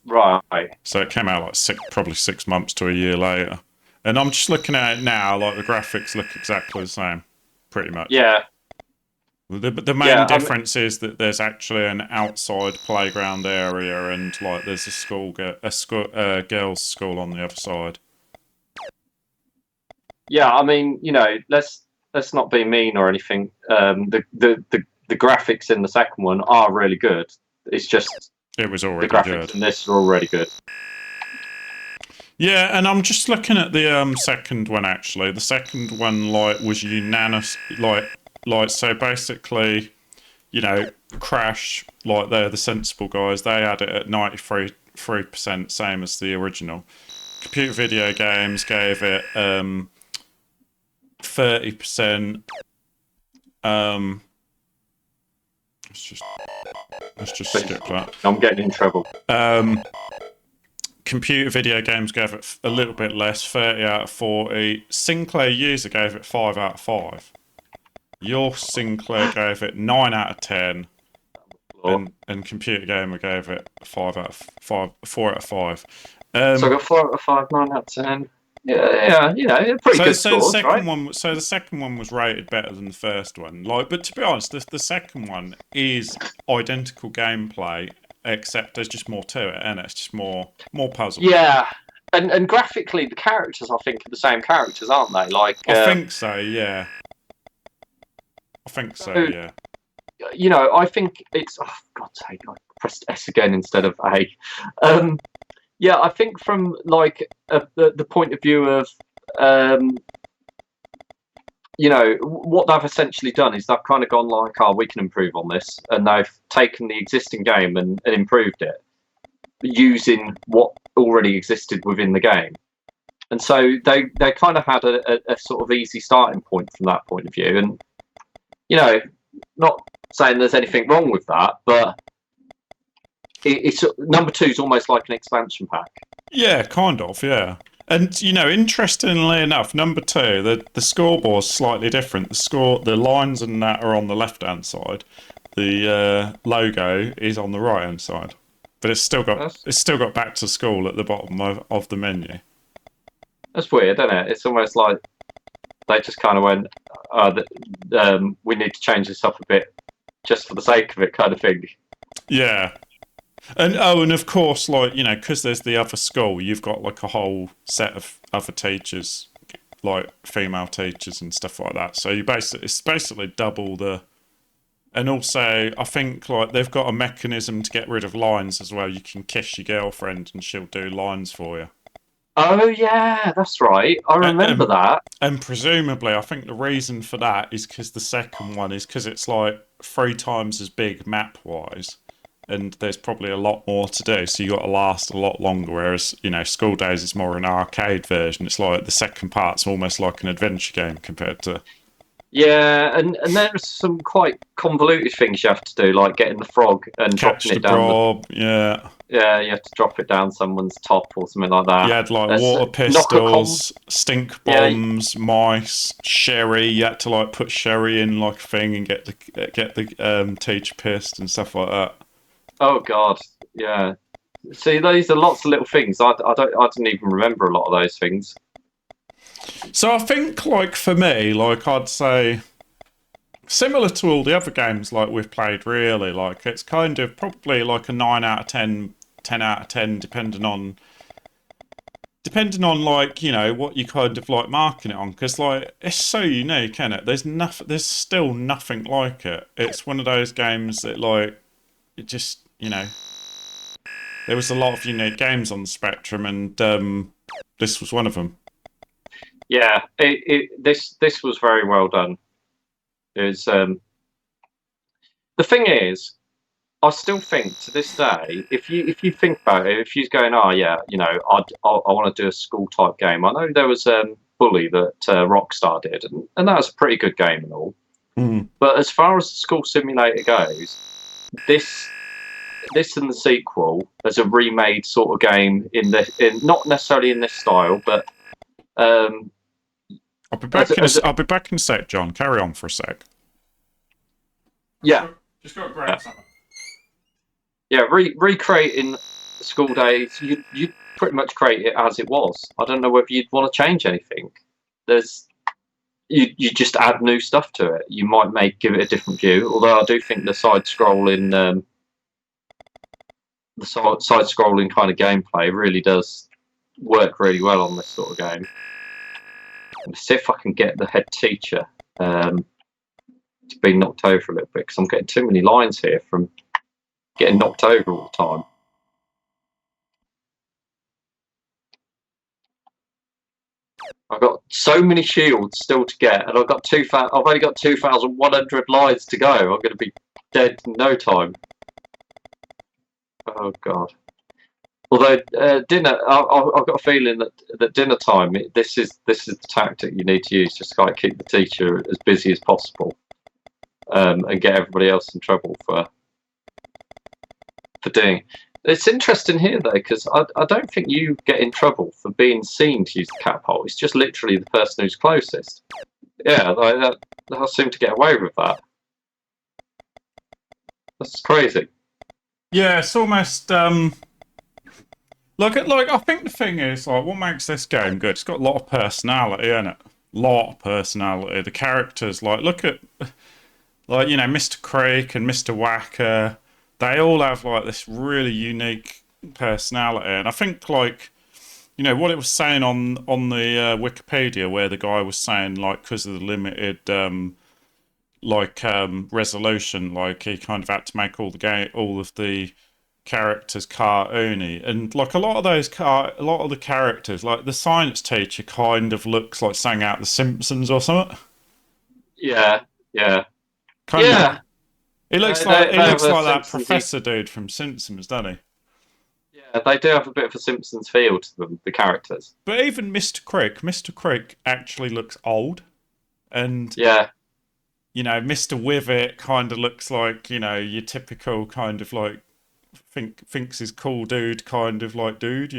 Right.
So it came out like probably 6 months to a year later. And I'm just looking at it now, like the graphics look exactly the same, pretty much.
Yeah.
The main difference is that there's actually an outside playground area and like there's a girls' school on the other side.
Yeah, I mean, you know, let's not be mean or anything. The graphics in the second one are really good. It's just
it was already
the graphics in this are already good.
Yeah, and I'm just looking at the second one actually. The second one like was unanimous, like so basically, you know, Crash, like they're the sensible guys. They had it at 93%, same as the original. Computer Video Games gave it 30%. It's just Let's just skip that.
I'm getting in trouble.
Computer video games gave it a little bit less, 30 out of 40. Sinclair user gave it 5 out of 5. Your Sinclair gave it 9 out of 10. And Computer Gamer gave it 4 out of 5.
So I got 4 out of 5, 9 out of 10. Yeah, pretty good scores, right?
So the second one was rated better than the first one. But to be honest, the second one is identical gameplay, except there's just more to it, and it's just more puzzle.
Yeah, and graphically, the characters I think are the same characters, aren't they? Like
I think so. Yeah. I think so. Yeah.
I think it's. Oh, God's sake! I pressed S again instead of A. Yeah, I think from like the point of view of what they've essentially done is they've kind of gone like, oh, we can improve on this, and they've taken the existing game and improved it using what already existed within the game. And so they kind of had a sort of easy starting point from that point of view. And not saying there's anything wrong with that, but it's number 2 is almost like an expansion pack.
Yeah, kind of, yeah. And interestingly enough, number 2, the scoreboard's slightly different. The lines and that are on the left-hand side. The logo is on the right-hand side, but it's still got back to school at the bottom of the menu.
That's weird, isn't it? It's almost like they just kind of went, we need to change this up a bit just for the sake of it, kind of thing.
Yeah. And of course, because there's the other school, you've got like a whole set of other teachers, like female teachers and stuff like that. So it's basically double the. And also, I think like they've got a mechanism to get rid of lines as well. You can kiss your girlfriend and she'll do lines for you.
Oh yeah, that's right. I remember that.
And presumably, I think the reason for that is because the second one is because it's like 3 times as big map-wise. And there's probably a lot more to do, so you got to last a lot longer. Whereas, Skool Daze is more an arcade version. It's like the second part's almost like an adventure game compared to.
Yeah, and there's some quite convoluted things you have to do, like getting the frog and dropping it down.
Yeah,
you have to drop it down someone's top or something like that.
You had like water pistols, stink bombs, mice, sherry. You had to like put sherry in like a thing and get the teacher pissed and stuff like that.
Oh God, yeah. See, these are lots of little things. I didn't even remember a lot of those things.
So I think, like for me, like I'd say, similar to all the other games like we've played, really, like it's kind of probably like a 9 out of 10, 10 out of 10, depending on like what you kind of like marking it on, because like it's so unique, isn't it? There's still nothing like it. It's one of those games that like it just. There was a lot of unique games on the Spectrum, and this was one of them.
Yeah, this was very well done. It was, the thing is, I still think to this day, if you think about it, if you're going, oh yeah, I want to do a school type game. I know there was Bully that Rockstar did, and that was a pretty good game and all.
Mm.
But as far as the school simulator goes, this and the sequel as a remade sort of game in not necessarily in this style, but
I'll be back in a sec, John. Carry on for a sec.
Yeah.
Just go grab something.
Yeah, recreating Skool Daze, you pretty much create it as it was. I don't know whether you'd want to change anything. You just add new stuff to it. You might give it a different view, although I do think the side-scrolling kind of gameplay really does work really well on this sort of game. Let's see if I can get the head teacher to be knocked over a little bit, because I'm getting too many lines here from getting knocked over all the time. I've got so many shields still to get, and I've only got 2,100 lines to go. I'm going to be dead in no time. Oh God! Although dinner, I've got a feeling that dinner time. This is the tactic you need to use, just to keep the teacher as busy as possible, and get everybody else in trouble for for doing. It's interesting here though, because I don't think you get in trouble for being seen to use the catapult. It's just literally the person who's closest. Yeah, like they'll seem to get away with that. That's crazy.
Yeah, it's almost like I think the thing is like what makes this game good. It's got a lot of personality in it. Lot of personality. The characters, like look at like Mr. Creek and Mr. Wacker. They all have like this really unique personality, and I think like what it was saying on the Wikipedia, where the guy was saying like because of the limited resolution, like he kind of had to make all of the characters cartoony, and like a lot of the characters, like the science teacher, kind of looks like something out of The Simpsons or something.
Yeah, yeah,
Kind
yeah.
of. It looks like that professor dude from Simpsons, doesn't he?
Yeah, they do have a bit of a Simpsons feel to them, the characters.
But even Mr. Crick actually looks old, and
yeah,
Mr. Wivet kind of looks like your typical kind of like thinks he's cool dude kind of like dude.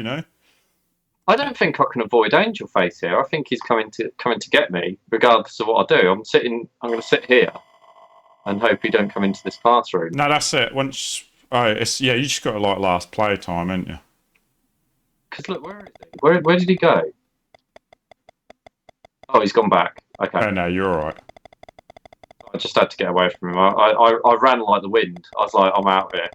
I don't think I can avoid Angel Face here. I think he's coming to get me, regardless of what I do. I'm going to sit here and hope he don't come into this classroom.
No, that's it. Once, you just got to like last play time, ain't you?
Because look, where is he? Where did he go? Oh, he's gone back. Okay.
Oh no, you're all right.
I just had to get away from him. I ran like the wind. I was like, I'm out here.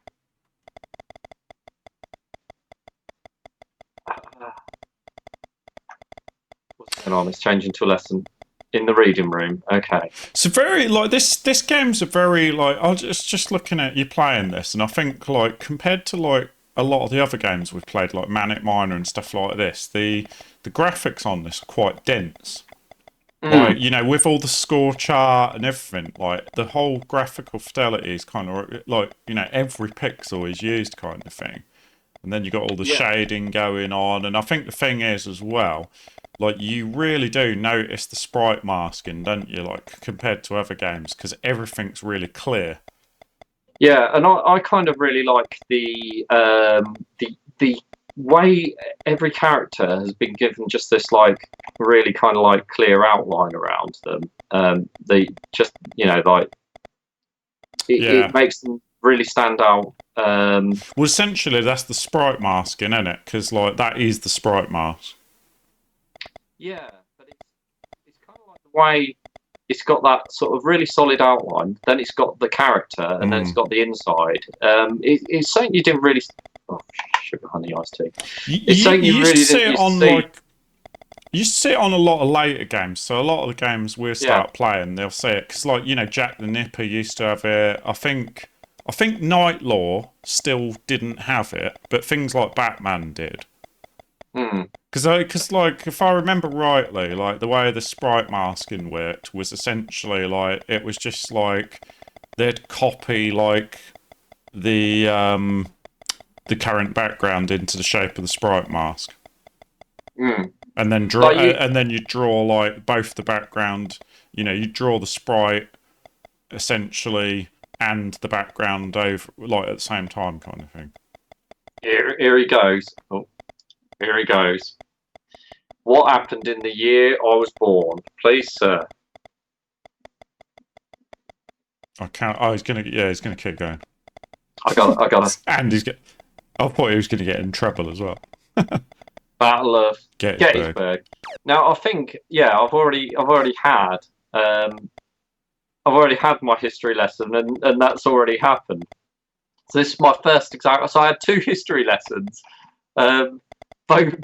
What's going on? It's changing to a lesson in the reading room. Okay.
So very like this game's a very like I was just looking at you playing this, and I think like compared to like a lot of the other games we've played, like Manic Miner and stuff like this, the graphics on this are quite dense. Like with all the score chart and everything, like the whole graphical fidelity is kind of like every pixel is used kind of thing, and then you got all the shading going on, and I think the thing is as well, like you really do notice the sprite masking, don't you? Like compared to other games, because everything's really clear.
Yeah, and I kind of really like the way every character has been given just this like really kind of like clear outline around them. They just like it makes them really stand out.
Well, essentially that's the sprite masking, isn't it? Because like that is the sprite mask.
Yeah, but it's kind of like the way it's got that sort of really solid outline. Then it's got the character, and then it's got the inside. It's something you didn't really. Oh, sugar honey iced tea. It's something you really didn't see.
You used to see it on a lot of later games. So a lot of the games we'll start playing, they'll say it because, like Jack the Nipper used to have it. I think Night Law still didn't have it, but things like Batman did. Because like if I remember rightly, like the way the sprite masking worked was essentially like it was just like they'd copy like the current background into the shape of the sprite mask, and then draw and then you draw like both the background. You draw the sprite essentially and the background over like at the same time, kind of thing.
Here he goes. Oh. Here he goes. What happened in the year I was born? Please, sir.
I can't. Oh, he's gonna keep going.
I got it.
And I thought he was gonna get in trouble as well.
Battle of Gettysburg. Now I think, I've already had my history lesson, and that's already happened. So this is my first exam. So I had 2 history lessons.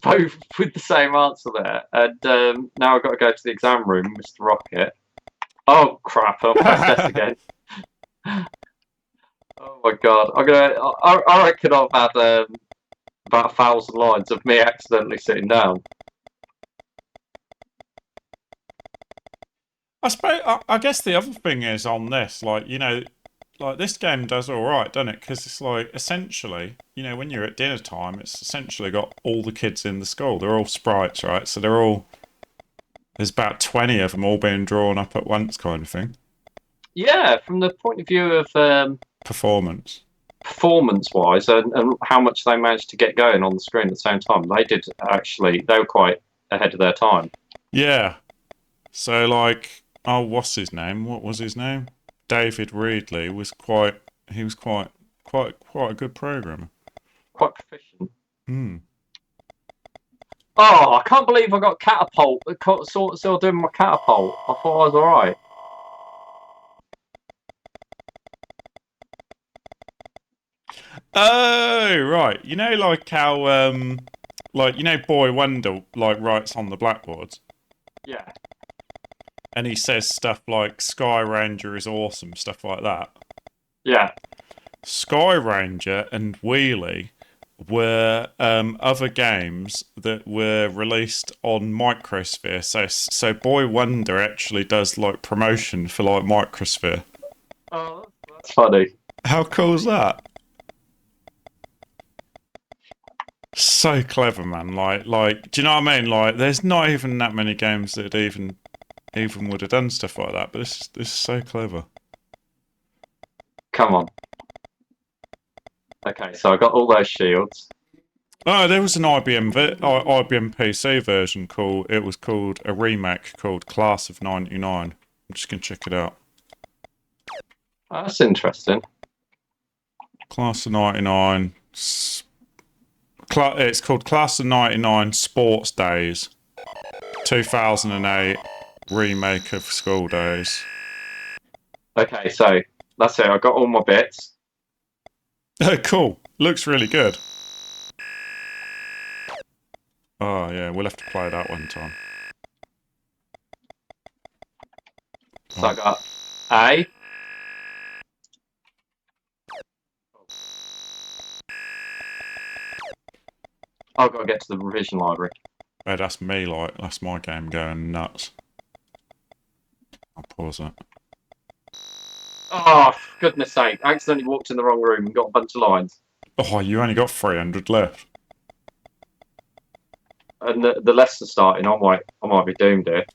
Both with the same answer there, and now I've got to go to the exam room, Mr. Rocket. Oh crap! I'll press this again. Oh my god! I reckon I've had about 1,000 lines of me accidentally sitting down.
I guess the other thing is on this, like like this game does all right, doesn't it? Because it's like essentially, when you're at dinner time, it's essentially got all the kids in the school. They're all sprites, right? So there's about 20 of them all being drawn up at once, kind of thing.
Yeah, from the point of view of
performance.
performance-wise and how much they managed to get going on the screen at the same time. They were quite ahead of their time.
Yeah. So like, oh, what's his name? What was his name? David Reedley was quite a good programmer.
Quite proficient.
Hmm.
Oh, I can't believe I got catapult. Still doing my catapult. I thought I was alright.
Oh, right. You know, like how, like, you know, Boy Wonder, like, writes on the blackboards?
Yeah.
And he says stuff like, Sky Ranger is awesome, stuff like that.
Yeah.
Sky Ranger and Wheelie were other games that were released on Microsphere. So Boy Wonder actually does, like, promotion for, like, Microsphere.
Oh, that's funny.
How cool is that? So clever, man. Like, do you know what I mean? Like, there's not even that many games that even would have done stuff like that. But this is so clever.
Come on. Okay, so I got all those shields.
Oh, there was an IBM PC version called. It was called a remake called Class of '99. I'm just gonna check it out.
Oh, that's interesting.
Class of '99. It's called Class of '99 Sports Days. 2008 remake of Skool Daze.
Okay, so that's it. I got all my bits.
Oh, cool. Looks really good. Oh, yeah, we'll have to play that one time.
So I got A. I've got to get to the revision library.
Oh, that's me, like, that's my game going nuts. I'll pause it.
Oh, for goodness sake. I accidentally walked in the wrong room and got a bunch of lines.
Oh, you only got 300 left.
And the lesson's starting. I might be doomed here.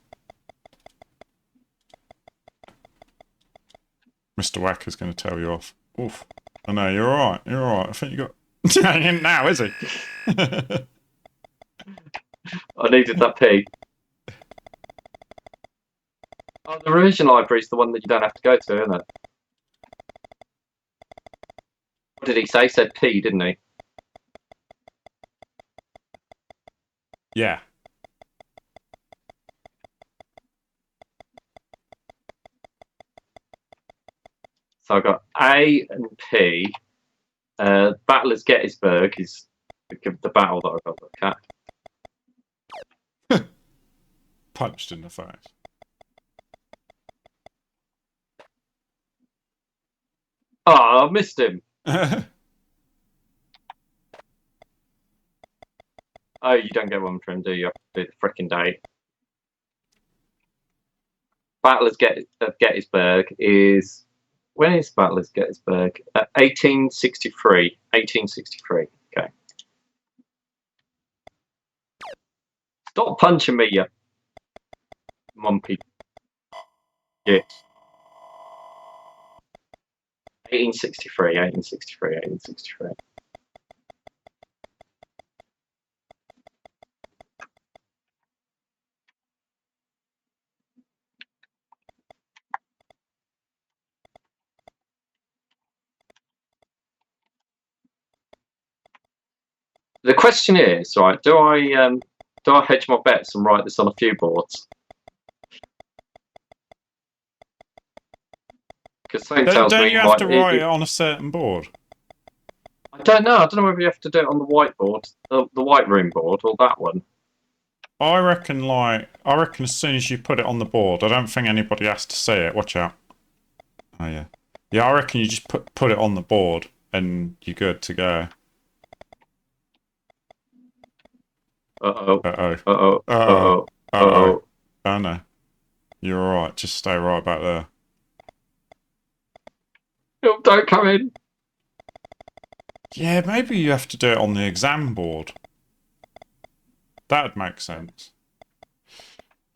Mr. Wacker's going to tell you off. Oof. I know, you're alright, you're alright. I think you got... He ain't now, is he?
I needed that P. Oh, the revision library is the one that you don't have to go to, isn't it? What did he say? He said P, didn't he?
Yeah.
So I got A and P. Battlers Gettysburg is the battle that I've got to look at.
Punched in the face.
Oh, I missed him. Oh, you don't get one from him, do you? You have to do the frickin' date. Battlers Gettysburg is... When is Battlers Gettysburg? 1863. 1863. Okay. Stop punching me, you mumpy git. 1863. 1863. 1863. The question is, right? Do I hedge my bets and write this on a few boards? Because something tells
Don't
me
you have to write it on a certain board?
I don't know. I don't know whether you have to do it on the whiteboard, the white room board, or that one.
I reckon as soon as you put it on the board, I don't think anybody has to see it. Watch out. Oh yeah. Yeah, I reckon you just put it on the board and you're good to go.
Uh-oh.
Uh-oh.
Uh-oh.
Uh-oh.
Uh-oh.
Uh-oh. Oh no. You're alright, just stay right back there.
Oh, don't come in.
Yeah, maybe you have to do it on the exam board. That'd make sense.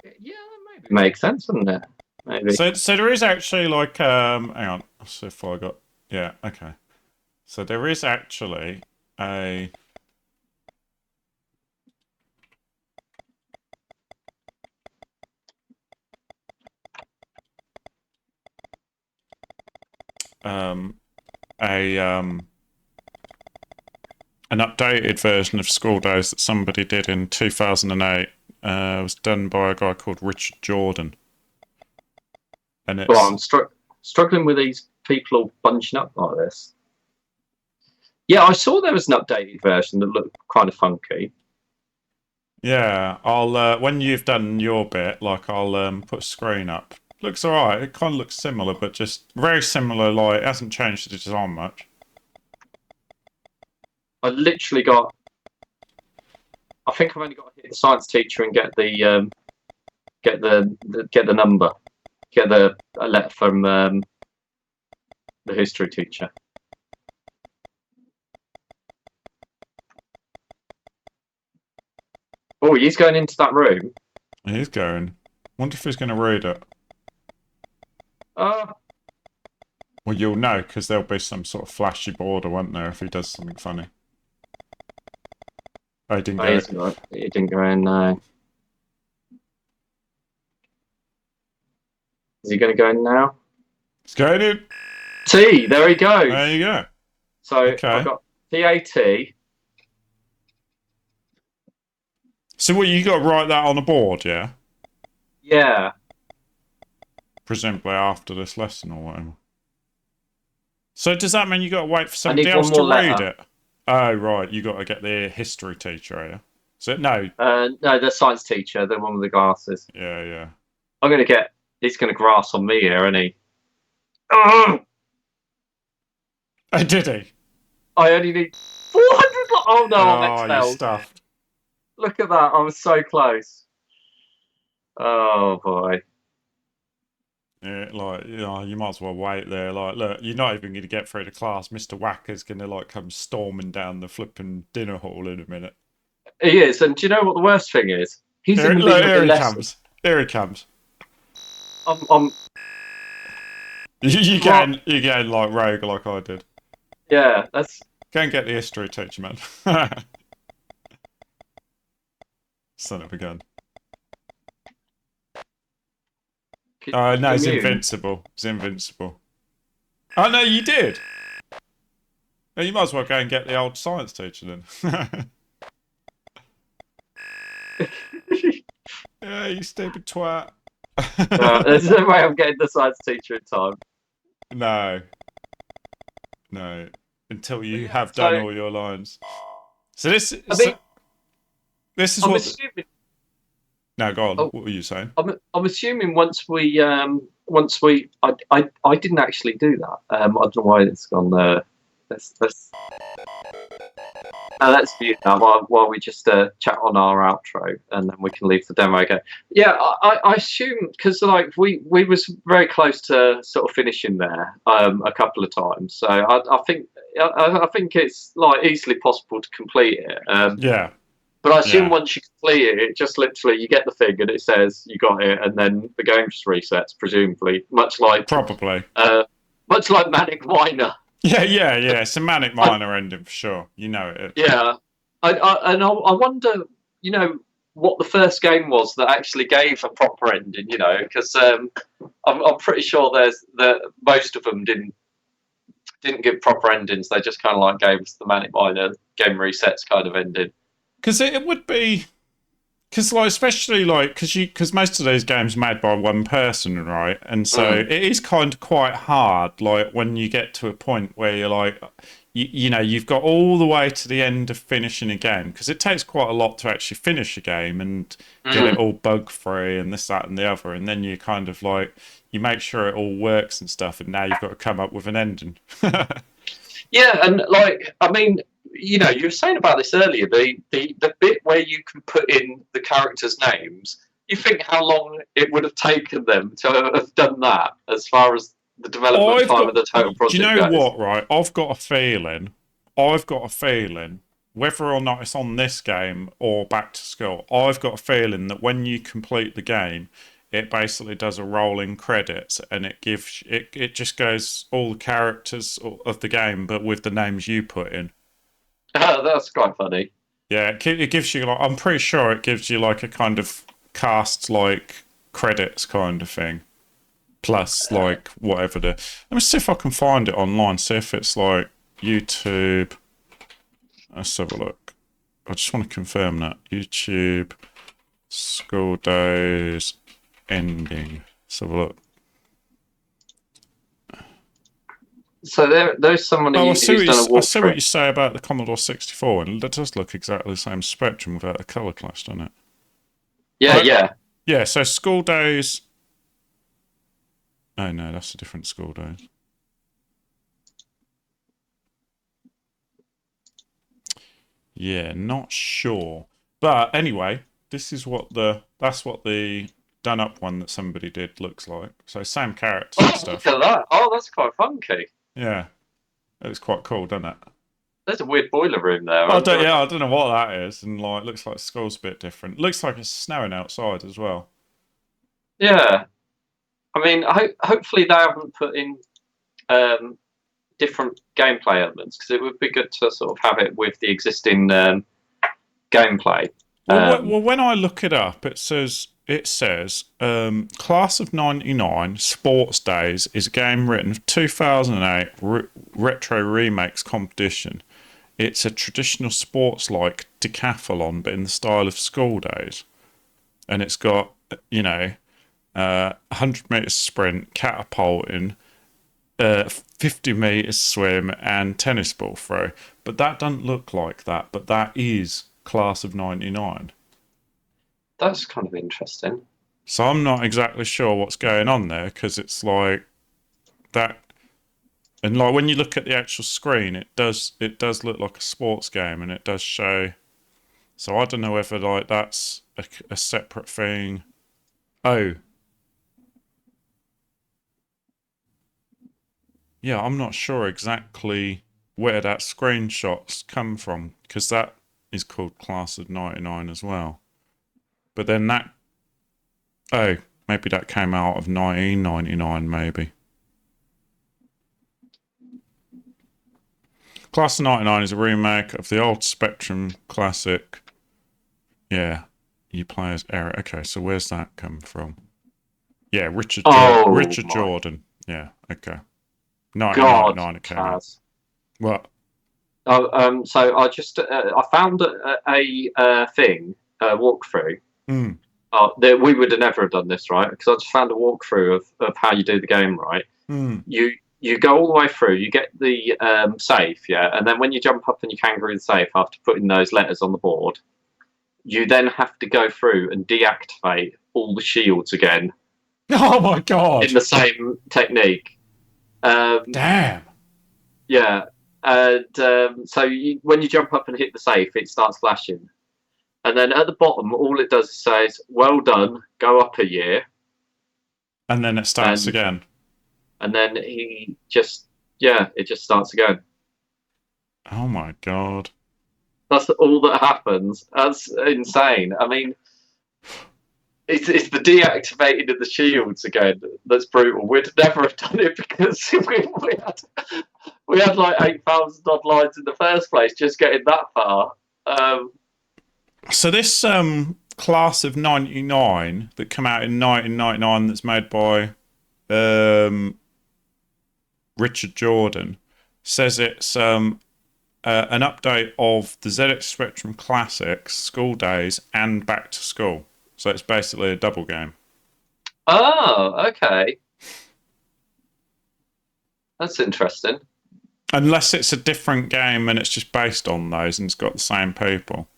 Yeah, maybe makes sense, wouldn't it? Maybe.
So there is actually like hang on, let's see if I got yeah, okay. So there is actually a um a an updated version of Skool Daze that somebody did in 2008. It was done by a guy called Richard Jordan. And it's...
Well, I'm struggling with these people all bunching up like this. Yeah, I saw there was an updated version that looked kind of funky.
Yeah, I'll when you've done your bit, like I'll put a screen up. Looks alright. It kind of looks similar, but just very similar. Like it hasn't changed the design much.
I literally got. I think I've only got to hit the science teacher and get the number, get a letter from the history teacher. Oh, he's going into that room.
He's going. Wonder if he's going to read it. Well, you'll know because there'll be some sort of flashy border, won't there, if he does something funny. Oh, he didn't go in.
He didn't go in, no. Is he going to go in now?
He's going in.
T, there he goes.
There you go.
So okay. I've got PAT.
So what, you got to write that on a board, yeah?
Yeah.
Presumably after this lesson or whatever. So does that mean you got to wait for somebody else to read it? Oh, right. You got to get the history teacher, are you? So no.
No, the science teacher, the one with the glasses.
Yeah, yeah.
I'm going to get... He's going to grass on me here, isn't he? Oh,
did he?
I only need 400... Oh, no, I'm expelled.
You stuffed.
Look at that. I was so close. Oh, boy.
Yeah, like, you know, you might as well wait there. Like, look, you're not even going to get through the class. Mr. Wacker's going to, like, come storming down the flipping dinner hall in a minute.
He is, and do you know what the worst thing is? He's
here,
in the middle of the lesson.
Comes. Here he comes. You getting like rogue like I did.
Yeah, that's...
Go and get the history teacher, man. Son of a gun. Oh, no, he's invincible. He's invincible. Oh, no, you did. Oh, you might as well go and get the old science teacher then. Yeah, you stupid twat.
There's no way I'm getting the science teacher in time.
No. No. Until you have done all your lines. So this is what... Assuming... No, go on. What were you saying?
I'm assuming once we I didn't actually do that. I don't know why it's gone there. Let's view that while we just chat on our outro, and then we can leave the demo again. Yeah, I assume because like we was very close to sort of finishing there a couple of times, so I think it's like easily possible to complete it.
Yeah.
But I assume once you complete it, it just literally you get the thing and it says you got it, and then the game just resets, presumably, much like Manic Miner.
Yeah. It's a Manic Miner ending for sure. You know it.
Yeah, I wonder, you know, what the first game was that actually gave a proper ending. You know, because I'm pretty sure that most of them didn't give proper endings. They just kind of like gave us the Manic Miner game resets kind of ending.
Because it would be, because like especially like because most of those games are made by one person, right? And so it is kind of quite hard. Like when you get to a point where you're like, you know, you've got all the way to the end of finishing a game, because it takes quite a lot to actually finish a game and get it all bug free and this, that, and the other, and then you kind of like you make sure it all works and stuff, and now you've got to come up with an ending.
Yeah, and like I mean. You know, you were saying about this earlier, the bit where you can put in the characters' names, you think how long it would have taken them to have done that as far as the development time of the total project
do you know
goes.
what, right? I've got a feeling, whether or not it's on this game or Back to School, I've got a feeling that when you complete the game, it basically does a rolling credits, and it gives it just goes all the characters of the game, but with the names you put in.
That's quite funny.
Yeah, it gives you like, I'm pretty sure it gives you like a kind of cast like credits kind of thing. Plus like whatever the, let me see if I can find it online, see if it's like YouTube. Let's have a look. I just want to confirm that. YouTube Skool Daze ending. Let's have a look.
So there's someone
Oh,
who's done a walkthrough.
I see what you say about the Commodore 64, and it does look exactly the same Spectrum without the colour clash, doesn't it?
Yeah, yeah.
Yeah, so Skool Daze. Oh no, that's a different Skool Daze. Yeah, not sure. But anyway, this is what that's what the done up one that somebody did looks like. So same characters and stuff.
Look at that. Oh, that's quite funky.
Yeah. It looks quite cool, doesn't it?
There's a weird boiler room there.
I don't know what that is, and like looks like the skull's a bit different. Looks like it's snowing outside as well.
Yeah. I mean, hopefully they haven't put in different gameplay elements, because it would be good to sort of have it with the existing gameplay.
Well, when I look it up, it says Class of '99 Sports Daze is a game written for 2008 retro remakes competition. It's a traditional sports-like decathlon, but in the style of Skool Daze, and it's got 100 meters sprint, catapulting, 50 meters swim, and tennis ball throw. But that doesn't look like that. But that is Class of '99.
That's kind of interesting.
So I'm not exactly sure what's going on there, because it's like that, and like when you look at the actual screen, it does look like a sports game, and it does show. So I don't know whether like that's a separate thing. Oh. Yeah, I'm not sure exactly where that screenshot's come from, because that is called Class of '99 as well. But then that, oh, maybe that came out of 1999, maybe. Class of '99 is a remake of the old Spectrum classic. Yeah, you play as Eric. Okay, so where's that come from? Yeah, Richard Jordan. Yeah, okay. 1999 it came out. What?
Oh, so I found a thing, a walkthrough. We would have never done this, right? Because I just found a walkthrough of how you do the game, right? You go all the way through, you get the safe, yeah, and then when you jump up and you kangaroo the safe after putting those letters on the board, you then have to go through and deactivate all the shields again.
Oh my god!
In the same technique.
Damn.
Yeah, and so when you jump up and hit the safe, it starts flashing. And then at the bottom, all it does is says, "Well done, go up a year."
And then it starts again.
And then it just starts again.
Oh my god.
That's all that happens. That's insane. I mean, it's the deactivating of the shields again that's brutal. We'd never have done it because we had like 8,000 odd lines in the first place just getting that far.
So this Class of '99 that came out in 1999 that's made by Richard Jordan says it's an update of the ZX Spectrum Classics, Skool Daze, and Back to School. So it's basically a double game.
Oh, okay. That's interesting.
Unless it's a different game and it's just based on those and it's got the same people.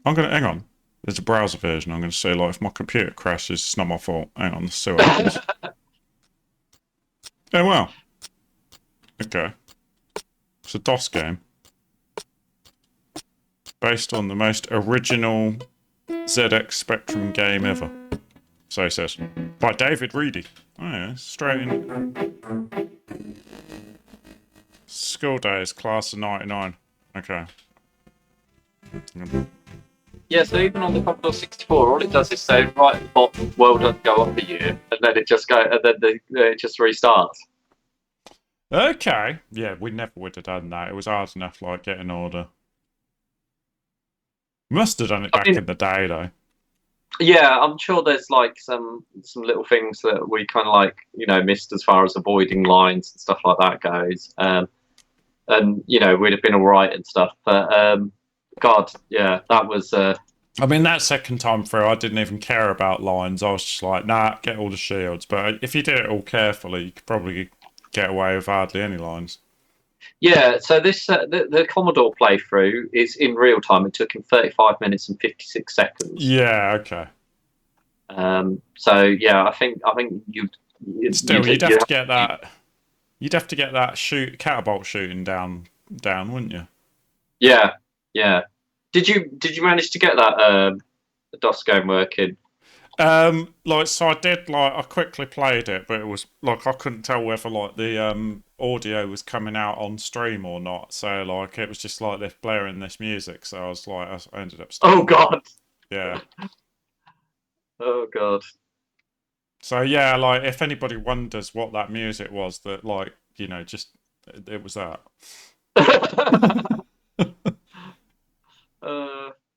Hang on. There's a browser version. I'm gonna say, like, if my computer crashes, it's not my fault. Hang on, let's see what happens. Oh well. Okay. It's a DOS game. Based on the most original ZX Spectrum game ever. So it says. By David Reedy. Oh yeah, straight in. Skool Daze, Class of '99. Okay.
Yeah, so even on the Commodore 64, all it does is say right at the bottom, well done, go up a year, and then it just it just restarts.
Okay. Yeah, we never would have done that. It was hard enough, like, getting order. Must have done it back in the day, though.
Yeah, I'm sure there's like some little things that we kind of like, missed as far as avoiding lines and stuff like that goes. And we'd have been all right and stuff. But God, yeah, that was.
I mean, that second time through, I didn't even care about lines. I was just like, nah, get all the shields. But if you did it all carefully, you could probably get away with hardly any lines.
Yeah, so this the Commodore playthrough is in real time. It took him 35 minutes and 56 seconds.
Yeah, okay.
So yeah, I think you'd
have to get that. You'd have to get that catapult shooting down, wouldn't you?
Yeah, yeah. Did you manage to get that DOS game working?
So I did, I quickly played it, but it was like I couldn't tell whether like the audio was coming out on stream or not. So like it was just like they're blaring this music. So I was like, I ended up.
Oh God.
Yeah.
Oh God.
So yeah, like if anybody wonders what that music was, that like just it was that.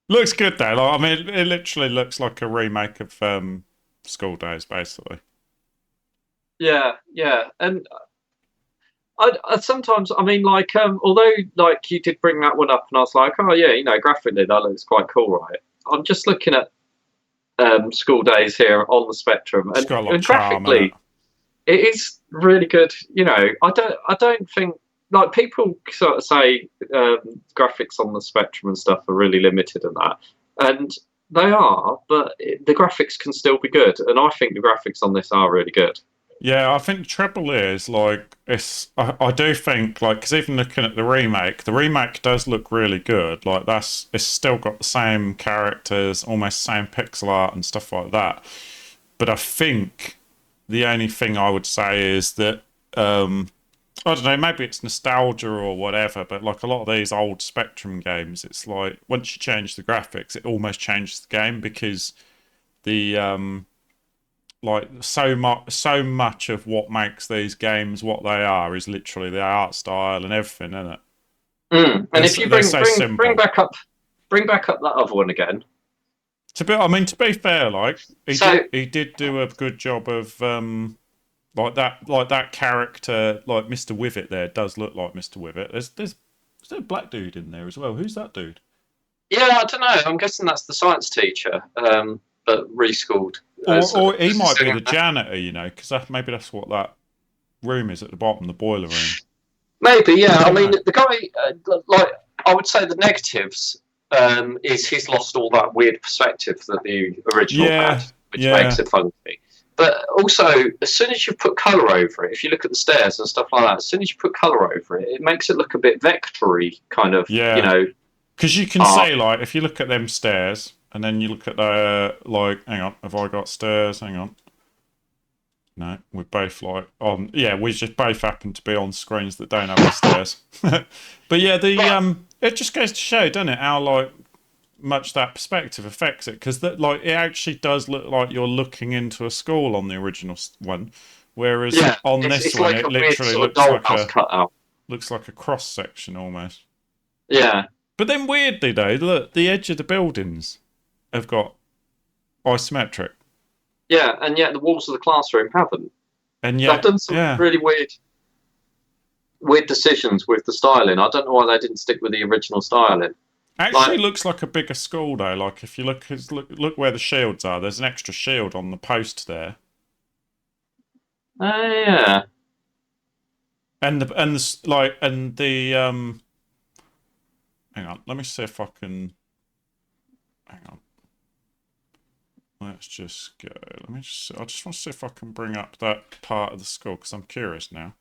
Looks good though. Like, I mean, it literally looks like a remake of Skool Daze, basically.
Yeah, yeah, and I sometimes, I mean, like, although like you did bring that one up, and I was like, oh yeah, graphically that looks quite cool, right? I'm just looking at Skool Daze here on the Spectrum, and graphically, it is really good. I don't think like people sort of say graphics on the Spectrum and stuff are really limited and that, and they are, but the graphics can still be good, and I think the graphics on this are really good.
Yeah, I think the trouble is like I do think like because even looking at the remake does look really good. Like it's still got the same characters, almost same pixel art and stuff like that. But I think the only thing I would say is that I don't know, maybe it's nostalgia or whatever, but like a lot of these old Spectrum games, it's like once you change the graphics, it almost changes the game because the like so much of what makes these games what they are is literally the art style and everything, isn't it?
And if you bring back up that other one again.
I mean, to be fair, like he did do a good job of like that character, like Mr. Wivet there does look like Mr. Wivet. There's a black dude in there as well. Who's that dude?
Yeah, I don't know. I'm guessing that's the science teacher, but reschooled.
Or he might be the janitor, because maybe that's what that room is at the bottom, the boiler room.
Maybe, yeah. I mean, the guy, like, I would say the negatives is he's lost all that weird perspective that the original had, which makes it funky. But also, as soon as you put colour over it, if you look at the stairs and stuff like that, as soon as you put colour over it, it makes it look a bit vectory, kind of,
Because you can say, like, if you look at them stairs, and then you look at the, like, hang on, have I got stairs? Hang on. No, we're both, like, on, yeah, we just both happen to be on screens that don't have the stairs. But yeah, it just goes to show, doesn't it, how, like, much that perspective affects it, because like it actually does look like you're looking into a school on the original one, whereas on this one like it literally looks like a cross section almost.
Yeah.
But then weirdly though, look, the edge of the buildings have got isometric.
Yeah, and yet the walls of the classroom haven't.
And yet
they've done some really weird decisions with the styling. I don't know why they didn't stick with the original styling.
Actually, looks like a bigger school though. Like if you look where the shields are, there's an extra shield on the post there.
Yeah.
And the hang on, let me see if I can. Hang on. Let's just go. I just want to see if I can bring up that part of the school because I'm curious now.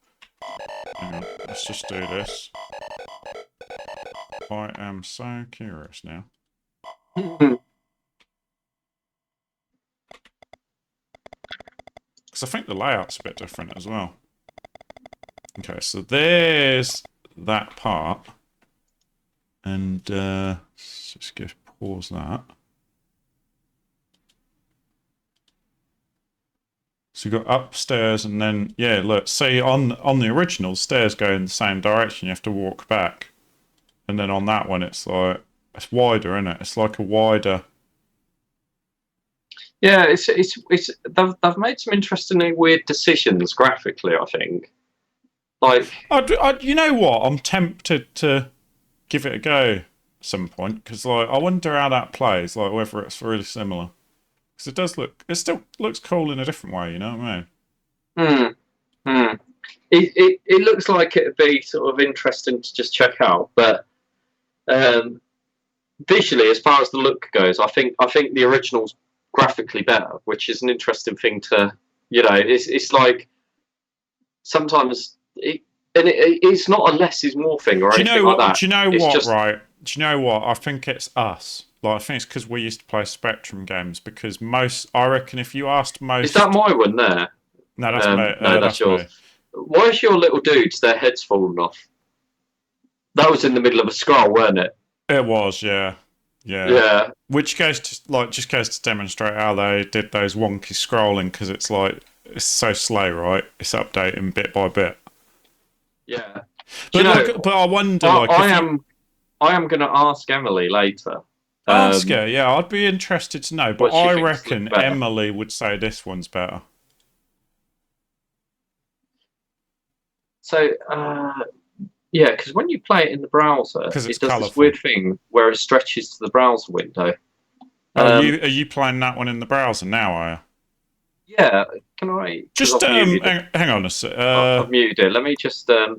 Hang on, let's just do this. I am so curious now. Because I think the layout's a bit different as well. Okay, so there's that part. And let's just pause that. So you've got upstairs and then, yeah, look, see, on the original, stairs go in the same direction. You have to walk back. And then on that one, it's like, it's wider, isn't it? It's like a wider...
Yeah, it's they've made some interestingly weird decisions graphically, I think. Like,
you know what? I'm tempted to give it a go at some point, because like, I wonder how that plays, like whether it's really similar. Because it still looks cool in a different way, you know what I mean?
It looks like it'd be sort of interesting to just check out, but visually, as far as the look goes, I think the original's graphically better, which is an interesting thing to, it's like sometimes it's not a less is more thing or anything like that.
Do you know what? Right? Do you know what? I think it's us. Like, I think it's because we used to play Spectrum games. Because I reckon, if you asked most,
is that my one there?
No, that's me.
No, that's yours.
Me.
Why is your little dudes their heads falling off? That was in the middle of a scroll, weren't it?
It was, yeah. Yeah. Which goes to demonstrate how they did those wonky scrolling, because it's like, it's so slow, right? It's updating bit by bit.
Yeah.
But I wonder,
I am going to ask Emily later.
Ask her, yeah. I'd be interested to know, but I reckon Emily would say this one's better.
So, yeah, because when you play it in the browser, it does colourful. This weird thing where it stretches to the browser window.
Are you playing that one in the browser now, are you?
Yeah, can I...
Just, hang on a sec.
I've muted it. Let me just... let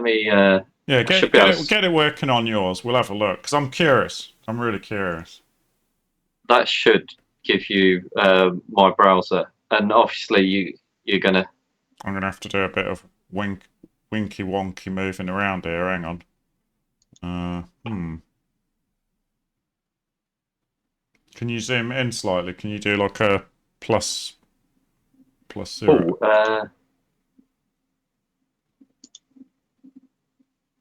me...
yeah, get it working on yours. We'll have a look, because I'm curious. I'm really curious.
That should give you my browser. And obviously, you're going to...
I'm going to have to do a bit of winky wonky moving around here. Hang on. Can you zoom in slightly? Can you do like a plus 0?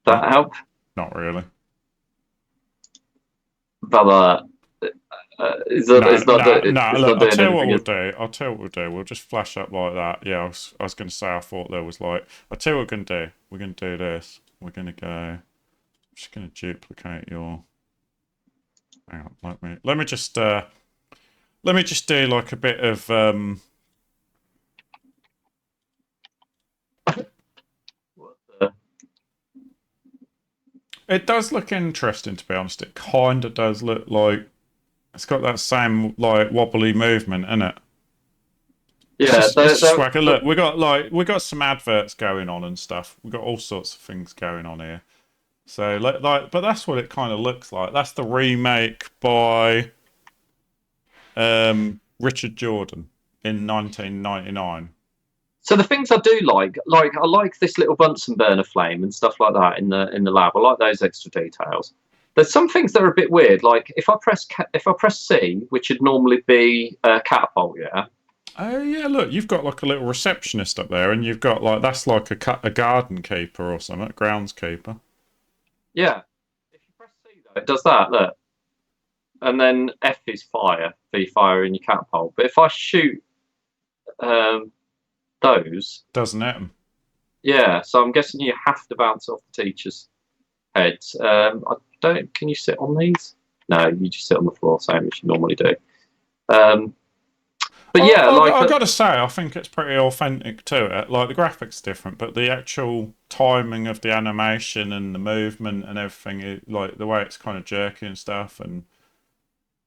That help?
Not really.
But
I'll tell you what we'll do. We'll just flash up like that. Yeah, I was going to say, I thought there was like... I'll tell you what we're going to do. We're going to do this. We're going to go... I'm just going to duplicate your... Hang on, let me just do like a bit of... It does look interesting, to be honest. It kind of does look like... It's got that same like wobbly movement, innit?
Yeah,
look, we got some adverts going on and stuff. We got all sorts of things going on here. So but that's what it kind of looks like. That's the remake by Richard Jordan in 1999.
So the things I do like I like this little Bunsen burner flame and stuff like that in the lab. I like those extra details. There's some things that are a bit weird. Like if I press C, which would normally be catapult, yeah.
Oh yeah, look, you've got like a little receptionist up there, and you've got like that's like a garden keeper or something, groundskeeper.
Yeah. If you press C though, it does that. Look, and then F is fire for your fire in your catapult. But if I shoot those,
doesn't hit them.
Yeah, so I'm guessing you have to bounce off the teacher's heads. Can you sit on these? No, you just sit on the floor, same as you normally do. But yeah,
I've got to say, I think it's pretty authentic to it. Like the graphics different, but the actual timing of the animation and the movement and everything, like the way it's kind of jerky and stuff. And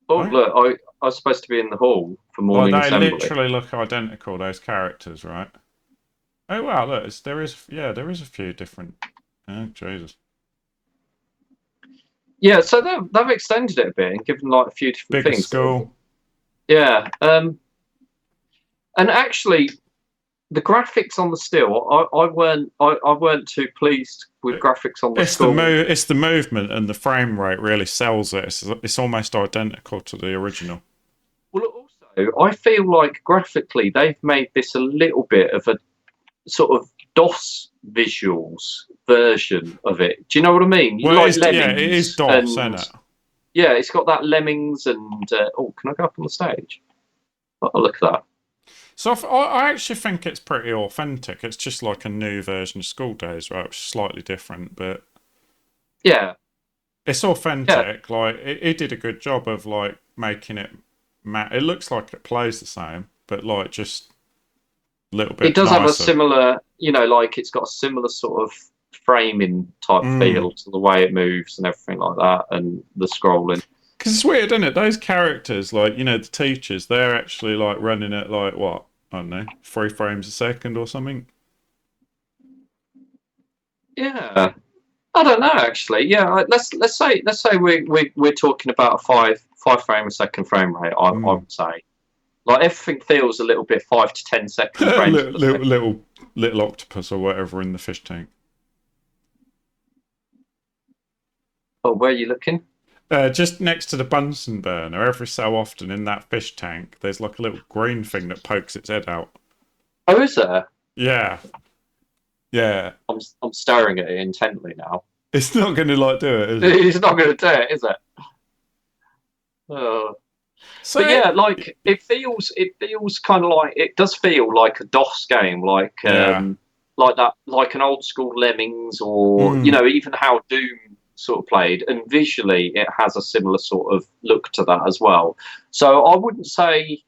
look, I was supposed to be in the hall for morning assembly. They
literally look identical, those characters, right? Oh wow, look, there is a few different. Oh Jesus.
Yeah, so they've extended it a bit and given like a few different
Bigger
things.
School.
Yeah, and actually, the graphics on the still, I weren't too pleased with graphics on the School.
It's the movement and the frame rate really sells it. It's almost identical to the original.
Well, also, I feel like graphically they've made this a little bit of a sort of DOS visuals version of it. Do you know what I mean?
Well, it is DOS, isn't it?
Yeah, it's got that lemmings and oh, can I go up on the stage? Oh, look at that.
So I actually think it's pretty authentic. It's just like a new version of School Days, right? Which is slightly different, but
Yeah,
it's
yeah.
authentic. Like it did a good job of like making it It looks like it plays the same, but like just a little
It
bit
does have a
nicer.
similar, like it's got a similar sort of framing type
Mm.
feel to the way it moves and everything like that, and the scrolling.
Because it's weird, isn't it? Those characters, like the teachers, they're actually like running at like what, I don't know, 3 frames a second or something.
Yeah, I don't know actually. Yeah, let's say we're talking about a five frame a second frame rate. I
Mm.
would say like everything feels a little bit 5 to 10 second frames
little,
per
little
second.
little little octopus or whatever in the fish tank.
Oh, where are you looking?
Just next to the Bunsen burner, every so often in that fish tank, there's like a little green thing that pokes its head out.
Oh, is there?
Yeah, yeah.
I'm staring at it intently now.
It's not going to like do it, is it?
It's not going to do it, is it? Oh. But
So,
yeah, like it feels kind of like it does feel like a DOS game,
yeah.
like that, like an old school Lemmings, or
Mm.
even how Doom sort of played, and visually it has a similar sort of look to that as well. So I wouldn't say,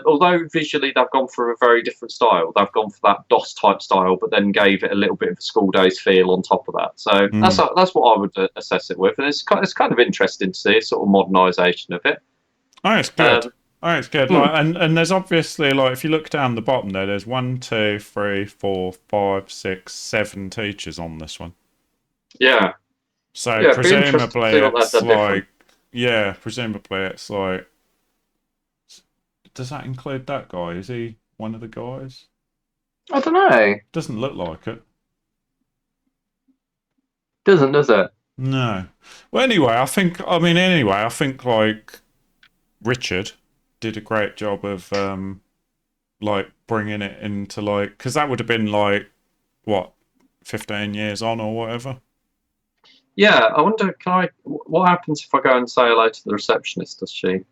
although visually they've gone for a very different style, they've gone for that DOS type style, but then gave it a little bit of a School Days feel on top of that. So
Mm.
that's what I would assess it with, and it's kind of interesting to see a sort of modernisation of it.
Oh, it's good.
Um,
Oh, it's good.
hmm,
Like, and there's obviously like if you look down the bottom there, there's 1, 2, 3, 4, 5, 6, 7 teachers on this one.
yeah,
So
yeah, it'd be interesting to
presumably
see what they've
it's
done different.
like, yeah, presumably it's like, does that include that guy? Is he one of the guys?
I don't know.
Doesn't look like it.
Doesn't, does it?
No. Well, anyway, I think like Richard did a great job of like bringing it into like, because that would have been like what, 15 years on or whatever.
Yeah, I wonder. What happens if I go and say hello to the receptionist? Does she?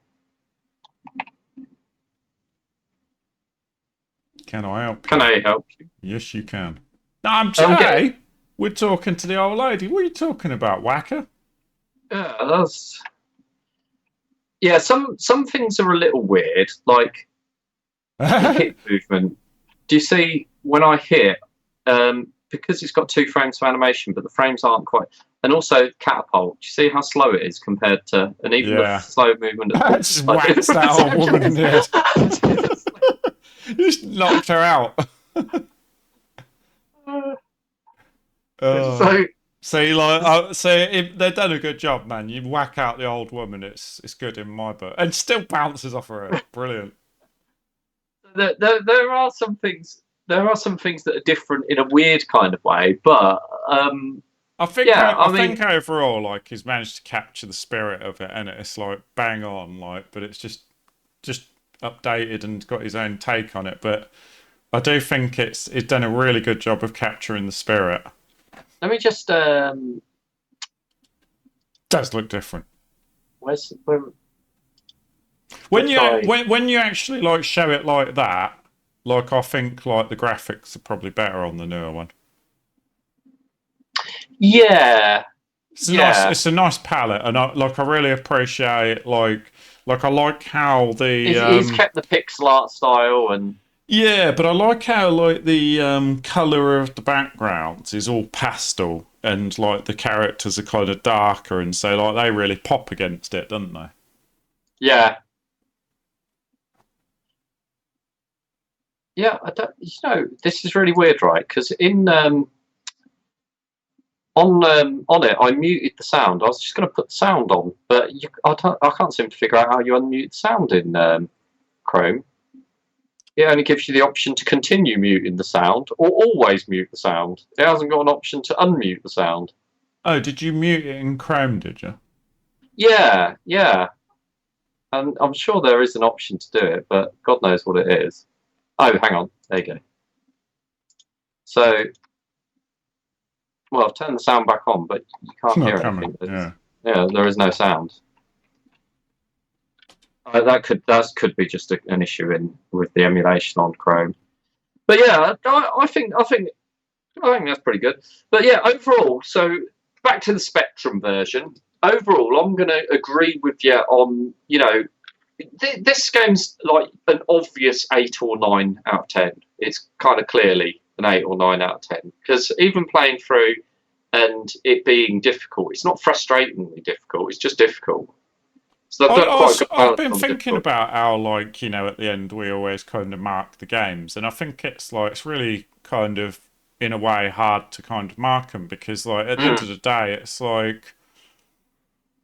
Can I help
Can
you?
I help you?
Yes, you can. No, I'm
I'm getting.
Jay. We're talking to the old lady. What are you talking about, Whacker?
Yeah, that's. Yeah, some things are a little weird, like the hit movement. Do you see when I hit? Because it's got 2 frames of animation, but the frames aren't quite. And also catapult. Do you see how slow it is compared to? And even the
Yeah.
slow movement of the
Just
like,
whacks that old woman in the head. Just knocked her out. Oh.
so
So if they've done a good job, man. You whack out the old woman, it's good in my book, and still bounces off her head. Brilliant.
there are some things. There are some things that are different in a weird kind of way, but yeah,
I
I mean,
think overall, like he's managed to capture the spirit of it, and it's like bang on, like, but it's just updated and got his own take on it. But I do think it's done a really good job of capturing the spirit.
let me just
Does look different
where
when
let's
you
try.
when you actually like show it like that. Like I think like the graphics are probably better on the newer one.
Yeah, yeah.
It's a nice palette, and I really appreciate like I like how the
He's kept the pixel art style, and
yeah, but I like how like the color of the backgrounds is all pastel, and like the characters are kind of darker, and so like they really pop against it, don't they?
yeah, yeah. I don't. This is really weird, right? Because in on it, I muted the sound. I was just going to put the sound on, but I can't seem to figure out how you unmute the sound in Chrome. It only gives you the option to continue muting the sound or always mute the sound. It hasn't got an option to unmute the sound.
Oh, did you mute it in Chrome? Did you?
Yeah, yeah. And I'm sure there is an option to do it, but God knows what it is. Oh, hang on. There you go. So Well, I've turned the sound back on, but you can't
Not
hear
coming.
anything.
Yeah.
Yeah, there is no sound. That could be just an issue with the emulation on Chrome. But yeah, I think that's pretty good. But yeah, overall, so back to the Spectrum version. Overall, I'm going to agree with you on, this game's like an obvious 8 or 9 out of 10. It's kind of clearly an 8 or 9 out of 10. Because even playing through and it being difficult, it's not frustratingly difficult, it's just difficult. So they've done quite a good
I've
balance
been
on
thinking
difficult.
about how, like, at the end we always kind of mark the games, and I think it's really kind of in a way hard to kind of mark them because, like, at the end of the day, it's like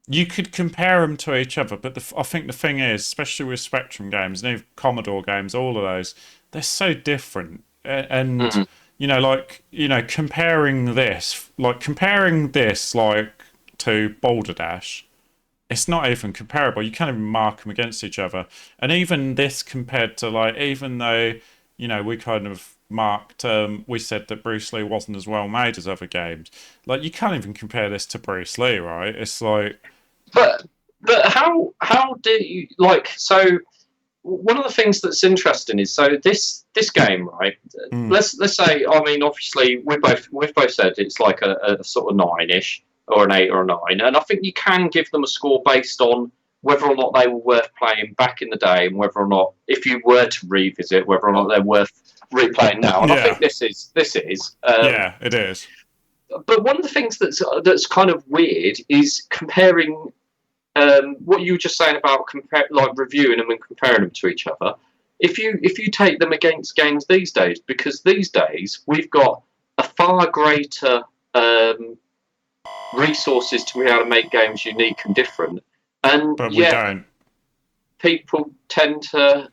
you could compare them to each other, but I think the thing is, especially with Spectrum games and even Commodore games, all of those, they're so different. And comparing this, like, to Boulder Dash, it's not even comparable. You can't even mark them against each other. And even this compared to, like, even though, we kind of marked, we said that Bruce Lee wasn't as well made as other games. Like, you can't even compare this to Bruce Lee, right? It's like,
But how do you like so? One of the things that's interesting is so this game, right? Let's say, I mean, obviously we've both said it's like a sort of 9-ish or an 8 or a 9, and I think you can give them a score based on whether or not they were worth playing back in the day, and whether or not, if you were to revisit, whether or not they're worth replaying now. And I think this is.
Yeah, it is.
But one of the things that's kind of weird is comparing what you were just saying about reviewing them and comparing them to each other. If you take them against games these days, because these days we've got a far greater resources to be able to make games unique and different, and
But we
yet
don't.
people tend to.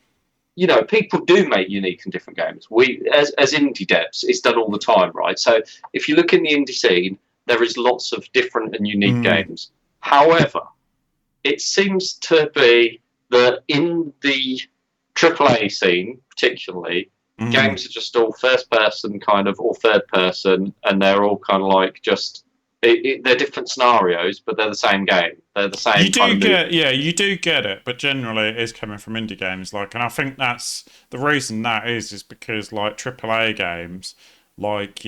People do make unique and different games. We, as indie devs, it's done all the time, right? So if you look in the indie scene, there is lots of different and unique games. However, it seems to be that in the AAA scene, particularly, games are just all first person kind of, or third person, and they're all kind of like just. They're different scenarios, but they're the same game. They're the same.
You do get it, but generally it is coming from indie games. Like, and I think that's the reason that is because, like, AAA games, like,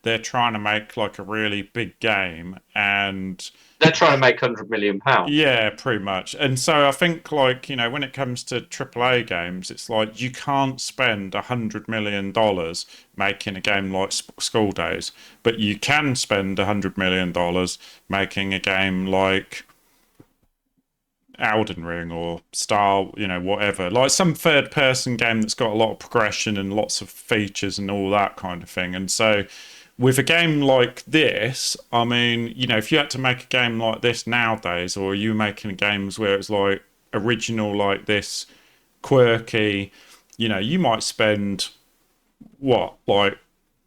they're trying to make like a really big game, and
they're trying to make £100 million.
yeah, pretty much. And so I think, like, when it comes to AAA games, it's like you can't spend $100 million making a game like Skool Daze, but you can spend $100 million making a game like Elden Ring or Star, whatever. Like some third person game that's got a lot of progression and lots of features and all that kind of thing. And so with a game like this, I mean, if you had to make a game like this nowadays, or are you making games where it's like original like this, quirky, you might spend what, like,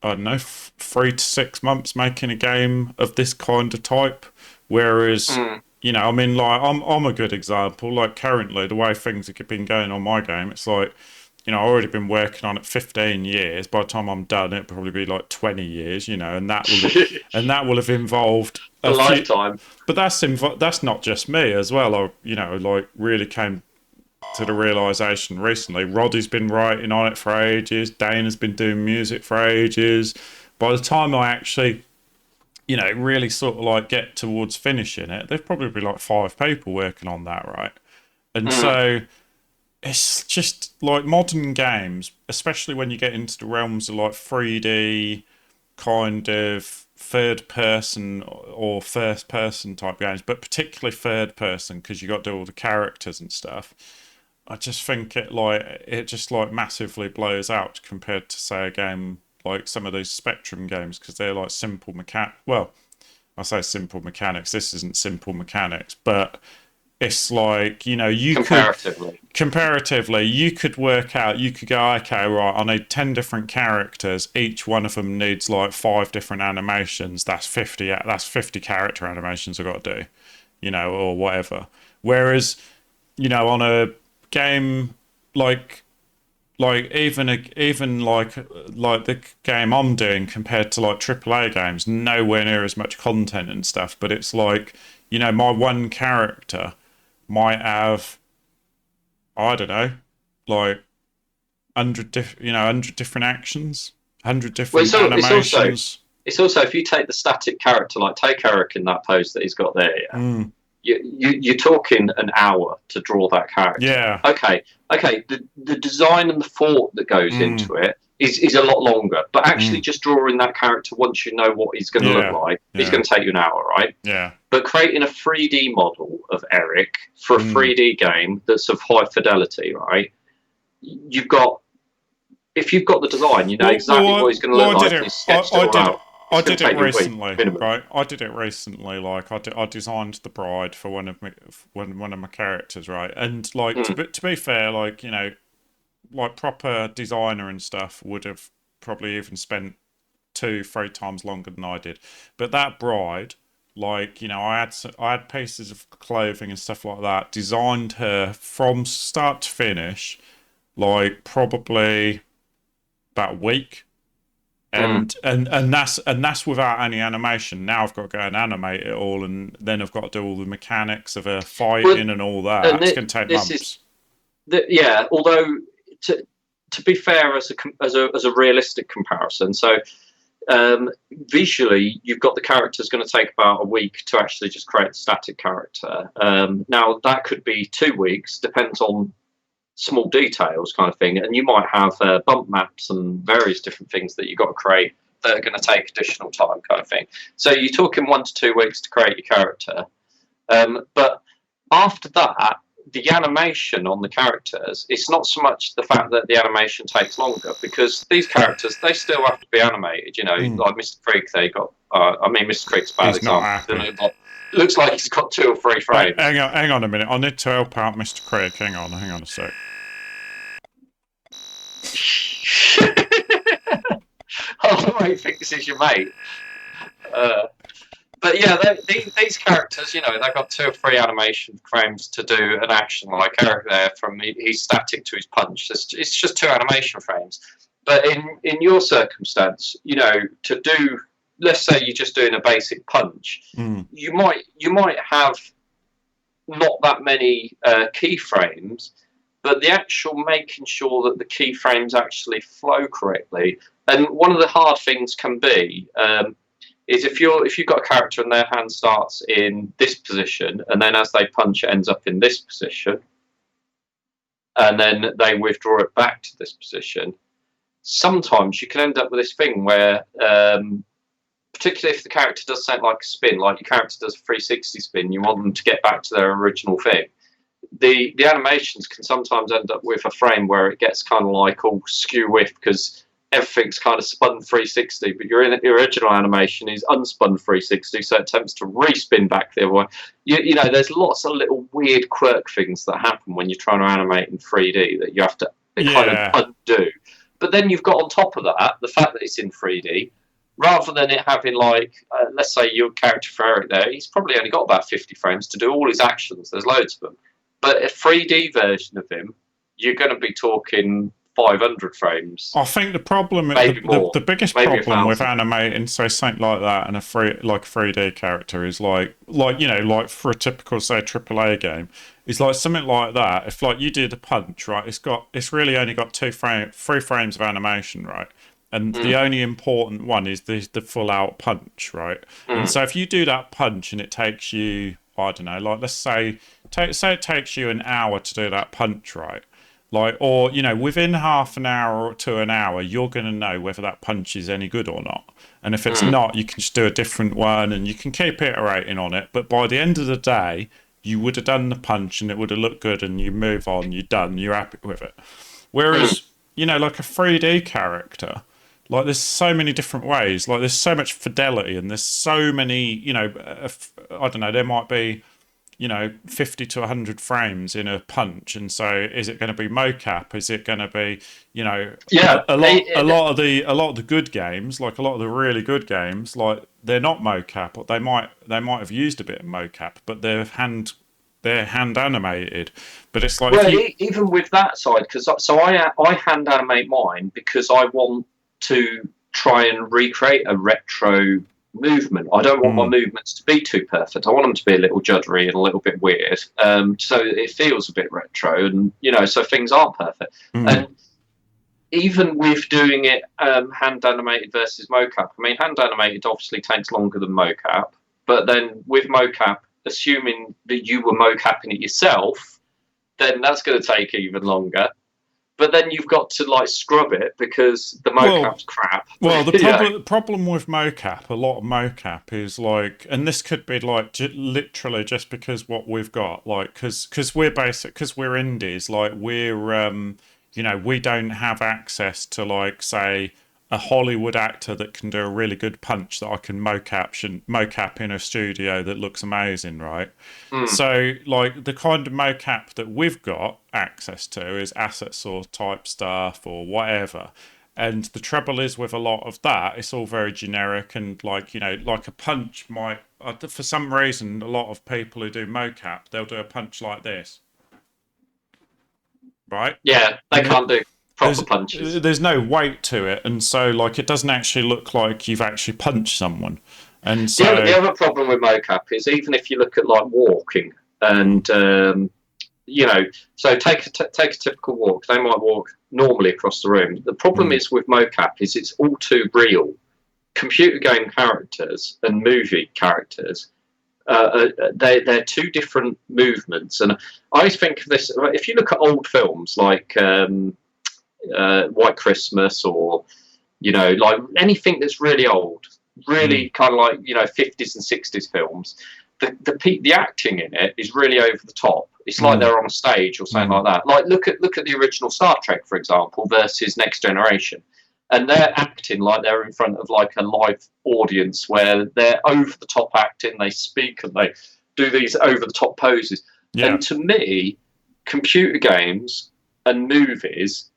I don't know, 3 to 6 months making a game of this kind of type. Whereas, I mean, like, I'm a good example. Like, currently, the way things have been going on my game, it's like, I've already been working on it 15 years. By the time I'm done, it'll probably be like 20 years, and that will have involved
a lifetime.
But that's not just me as well. I, like, really came to the realization recently. Roddy's been writing on it for ages. Dana's been doing music for ages. By the time I actually, really sort of like get towards finishing it, there's probably like 5 people working on that, right? And so it's just like modern games, especially when you get into the realms of like 3D kind of third person or first person type games, but particularly third person because you got to do all the characters and stuff. I just think it just like massively blows out compared to, say, a game like some of these Spectrum games, because they're like simple well, I say simple mechanics, this isn't simple mechanics, but it's like, comparatively you could work out, you could go, okay, right, I need 10 different characters, each one of them needs like 5 different animations, that's 50 character animations I've got to do, or whatever. Whereas, on a game like like even like the game I'm doing compared to like AAA games, nowhere near as much content and stuff. But it's like, my one character might have, I don't know, like 100 different actions, 100
Well,
different
it's also
animations.
if you take the static character, like take Eric in that pose that he's got there, yeah,
Mm,
you're talking an hour to draw that character.
yeah.
Okay, the design and the thought that goes
Mm,
into it is a lot longer. But actually,
mm,
just drawing that character once you know what he's going to look
yeah.
like, it's
Yeah.
going to take you an hour, right?
Yeah.
But creating a 3D model of Eric for a
Mm.
3D game that's of high fidelity, right? You've got If you've got the design, you know exactly what he's going to look like, and he's sketched it all out.
I
It's going
did
to
it
take you a week
recently,
minimum.
right? I did it recently. Like I designed the bride for one of my characters, right? And like
Mm.
to be fair, like like proper designer and stuff would have probably even spent 2-3 times longer than I did. But that bride, like I had pieces of clothing and stuff like that, designed her from start to finish, like probably about a week.
Mm.
And that's without any animation. Now I've got to go and animate it all, and then I've got to do all the mechanics of
Well,
fighting and all that.
and
It's going to take
this is
months.
yeah. Although to be fair, as a realistic comparison, so visually, you've got the character's going to take about a week to actually just create the static character. Now that could be 2 weeks, depends on small details, kind of thing, and you might have bump maps and various different things that you've got to create that are going to take additional time, kind of thing. So you're talking 1 to 2 weeks to create your character, but after that, the animation on the characters, it's not so much the fact that the animation takes longer, because these characters, they still have to be animated,
Mm.
like Mr. Creek, they got Mr. Creek's a bad
He's not
example.
happy.
It looks like he's got 2 or 3
Right,
frames.
hang on a minute. I need to help out Mr. Craig. Hang on a sec.
Oh, I think this is your mate. But yeah, these characters, they've got 2 or 3 animation frames to do an action. Like Eric there, from he's static to his punch. It's just 2 animation frames. But in your circumstance, to do, let's say you're just doing a basic punch,
Mm.
you might have not that many keyframes, but the actual making sure that the keyframes actually flow correctly. And one of the hard things can be is if you've got a character and their hand starts in this position, and then as they punch it ends up in this position, and then they withdraw it back to this position. Sometimes you can end up with this thing where, particularly if the character does something like a spin, like your character does a 360 spin, you want them to get back to their original thing. The animations can sometimes end up with a frame where it gets kind of like all skew with, because everything's kind of spun 360, but your original animation is unspun 360, so it attempts to respin back the other way. There's lots of little weird quirk things that happen when you're trying to animate in 3D that you have to kind of undo. But then you've got on top of that the fact that it's in 3D, rather than it having like, let's say your character for Eric there, he's probably only got about 50 frames to do all his actions. There's loads of them. But a 3D version of him, you're going to be talking 500 frames.
I think the problem,
Maybe more.
the biggest
Maybe
problem with
1,000.
animating, say something like that, and a 3D character is like like for a typical say AAA game, is like something like that. If like you do the punch, right, it's really only got 3 frames of animation, right, and the only important one is the full out punch, right, and so if you do that punch and it takes you, I don't know, like let's say it takes you an hour to do that punch, right. Like, or, within half an hour to an hour, you're going to know whether that punch is any good or not. And if it's not, you can just do a different one and you can keep iterating on it. But by the end of the day, you would have done the punch and it would have looked good and you move on, you're done, you're happy with it. Whereas, like a 3D character, like there's so many different ways. Like there's so much fidelity and there's so many, I don't know, there might be 50 to 100 frames in a punch, and so is it going to be mocap, is it going to be
Yeah,
a lot of the good games, like a lot of the really good games, like they're not mocap, or they might have used a bit of mocap, but they're they're hand animated. But it's like
well, even with that side, because I hand animate mine because I want to try and recreate a retro movement. I don't want my movements to be too perfect. I want them to be a little juddery and a little bit weird, so it feels a bit retro, and so things aren't perfect. And even with doing it hand animated versus mocap, I mean, hand animated obviously takes longer than mocap, but then with mocap, assuming that you were mocapping it yourself, then that's going to take even longer. But then you've got to like scrub it because the mocap's crap.
Well, the problem with mocap, a lot of mocap is like, and this could be like literally just because what we've got, like, because we're indies, like we're we don't have access to like say a Hollywood actor that can do a really good punch that I can mocap in a studio that looks amazing, right? So, like, the kind of mocap that we've got access to is asset source type stuff or whatever. And the trouble is with a lot of that, it's all very generic and like, like a punch might, for some reason, a lot of people who do mocap, they'll do a punch like this. Right?
Yeah, they can't do proper punches.
There's no weight to it, and so like it doesn't actually look like you've actually punched someone. And so
the other problem with mocap is even if you look at like walking and so take a typical walk, they might walk normally across the room. The problem is with mocap is it's all too real. Computer game characters and movie characters, they're two different movements, and I always think of this. If you look at old films like White Christmas, or like anything that's really old, really kind of like 50s and 60s films, the acting in it is really over the top. It's like they're on a stage or something like that. Like look at the original Star Trek, for example, versus Next Generation, and they're acting like they're in front of like a live audience where they're over the top acting. They speak and they do these over the top poses. And to me, computer games and movies,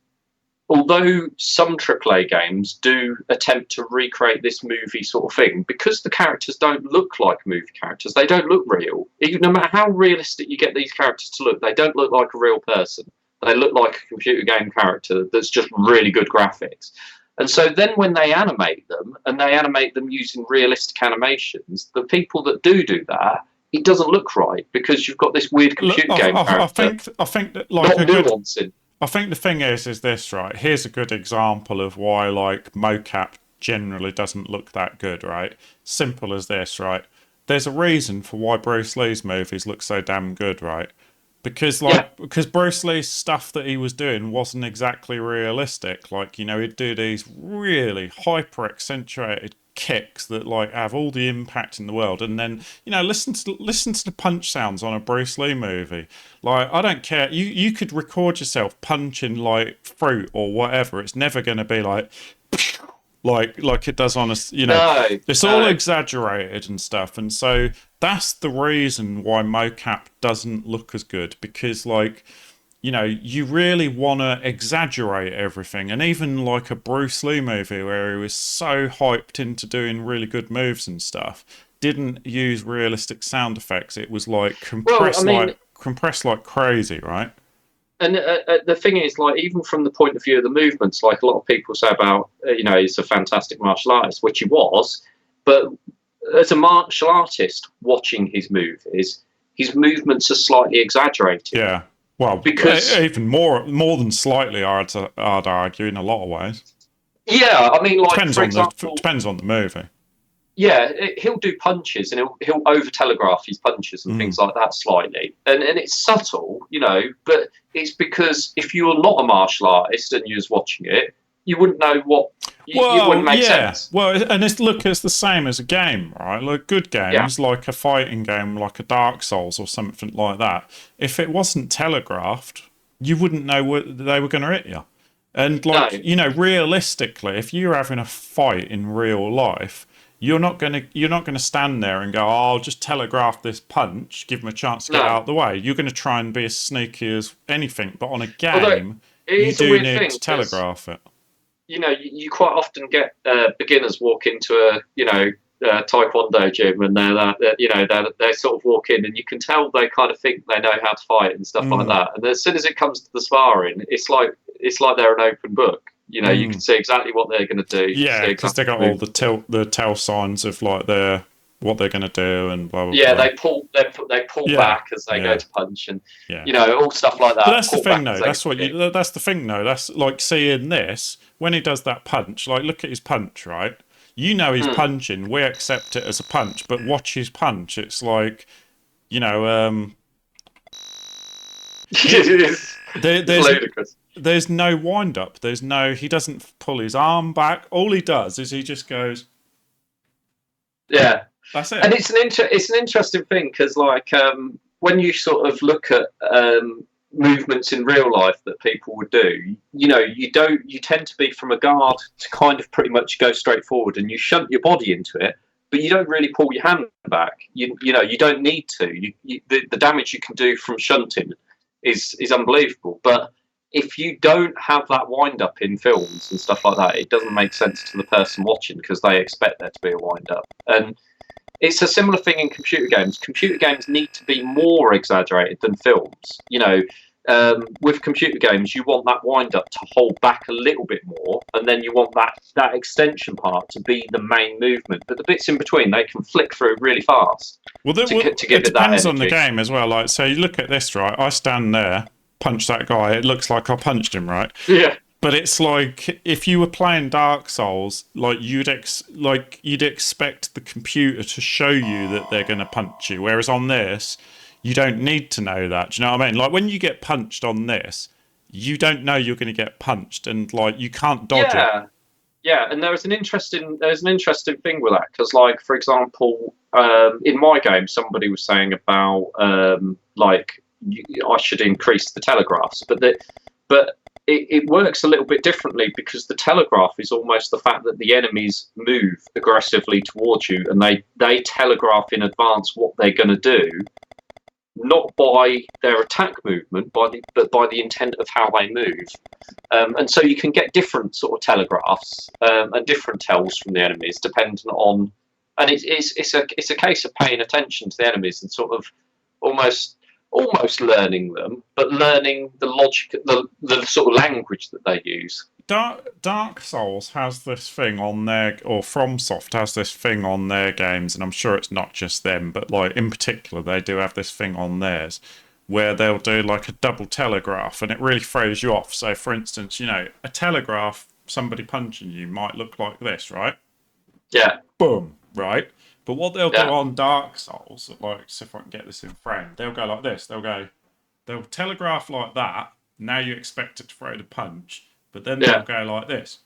although some AAA games do attempt to recreate this movie sort of thing, because the characters don't look like movie characters, they don't look real. Even no matter how realistic you get these characters to look, they don't look like a real person. They look like a computer game character that's just really good graphics. And so then when they animate them, and they animate them using realistic animations, the people that do that, it doesn't look right because you've got this weird computer game character.
I think that like
not nuancing.
I think the thing is this, right? Here's a good example of why like mocap generally doesn't look that good, right? Simple as this, right? There's a reason for why Bruce Lee's movies look so damn good, right? Because because Bruce Lee's stuff that he was doing wasn't exactly realistic. Like, he'd do these really hyper accentuated kicks that like have all the impact in the world, and then listen to the punch sounds on a Bruce Lee movie. Like, I don't care, you could record yourself punching like fruit or whatever, it's never going to be like it does on a it's all exaggerated and stuff. And so that's the reason why mocap doesn't look as good, because like you really want to exaggerate everything. And even like a Bruce Lee movie where he was so hyped into doing really good moves and stuff didn't use realistic sound effects. It was like compressed like crazy, right?
And the thing is, like, even from the point of view of the movements, like a lot of people say about, he's a fantastic martial artist, which he was, but as a martial artist watching his movies, his movements are slightly exaggerated.
Yeah. Well, because even more than slightly, I'd argue, in a lot of ways.
Yeah, I mean, like, for example,
depends on the movie.
Yeah, he'll do punches and he'll over telegraph his punches and things like that slightly, and it's subtle, but it's because if you're not a martial artist and you're just watching it, you wouldn't know what. You wouldn't make sense.
Well, and it's the same as a game, right? Like good games, like a fighting game, like a Dark Souls or something like that. If it wasn't telegraphed, you wouldn't know they were going to hit you. And like realistically, if you're having a fight in real life, you're not gonna stand there and go, oh, I'll just telegraph this punch, give him a chance to get out of the way. You're going to try and be as sneaky as anything. But on a game, you do need to telegraph it.
You quite often get beginners walk into taekwondo gym, and they sort of walk in, and you can tell they kind of think they know how to fight and stuff like that. And as soon as it comes to the sparring, it's like they're an open book. You can see exactly what they're going to do.
Yeah, because they got all the tell signs of like what they're going to do and blah blah.
Yeah,
blah.
they pull back as they go to punch, and all stuff like that.
But that's the thing, though. That's the thing, though. That's like seeing this when he does that punch. Like, look at his punch, right? You know he's punching. We accept it as a punch, but watch his punch. It's like,
It's ludicrous.
There's no wind up. He doesn't pull his arm back. All he does is he just goes.
Yeah,
that's it.
And it's an interesting thing because, like, when you sort of look at movements in real life that people would do, you tend to be from a guard to kind of pretty much go straight forward, and you shunt your body into it, but you don't really pull your hand back. You don't need to. The damage you can do from shunting is unbelievable. But if you don't have that wind up in films and stuff like that, it doesn't make sense to the person watching because they expect there to be a wind up. And it's a similar thing in computer games. Computer games need to be more exaggerated than films. With computer games, you want that wind up to hold back a little bit more, and then you want that extension part to be the main movement. But the bits in between, they can flick through really fast.
Well, it depends on the game as well. Like, so you look at this, right? I stand there, punch that guy. It looks like I punched him, right?
Yeah.
But it's like if you were playing Dark Souls, like you'd expect the computer to show you that they're going to punch you, whereas on this, you don't need to know that. Do you know what I mean? Like when you get punched on this, you don't know you're going to get punched, and like you can't dodge it.
Yeah, and there's an interesting thing with that because, like, for example, in my game, somebody was saying about I should increase the telegraphs, but it works a little bit differently because the telegraph is almost the fact that the enemies move aggressively towards you, and they telegraph in advance what they're going to do, not by their attack movement, but by the intent of how they move. And so you can get different sort of telegraphs and different tells from the enemies depending on, and it's a case of paying attention to the enemies and sort of almost learning them, but learning the logic, the sort of language that they use.
Dark Souls has this thing on their, or FromSoft has this thing on their games, and I'm sure it's not just them, but like in particular, they do have this thing on theirs where they'll do like a double telegraph, and it really throws you off. So, for instance, a telegraph, somebody punching you might look like this, right?
Yeah.
Boom, right? But what they'll do on Dark Souls, like, so if I can get this in frame, they'll go like this. They'll telegraph like that. Now you expect it to throw the punch, but then they'll go like this.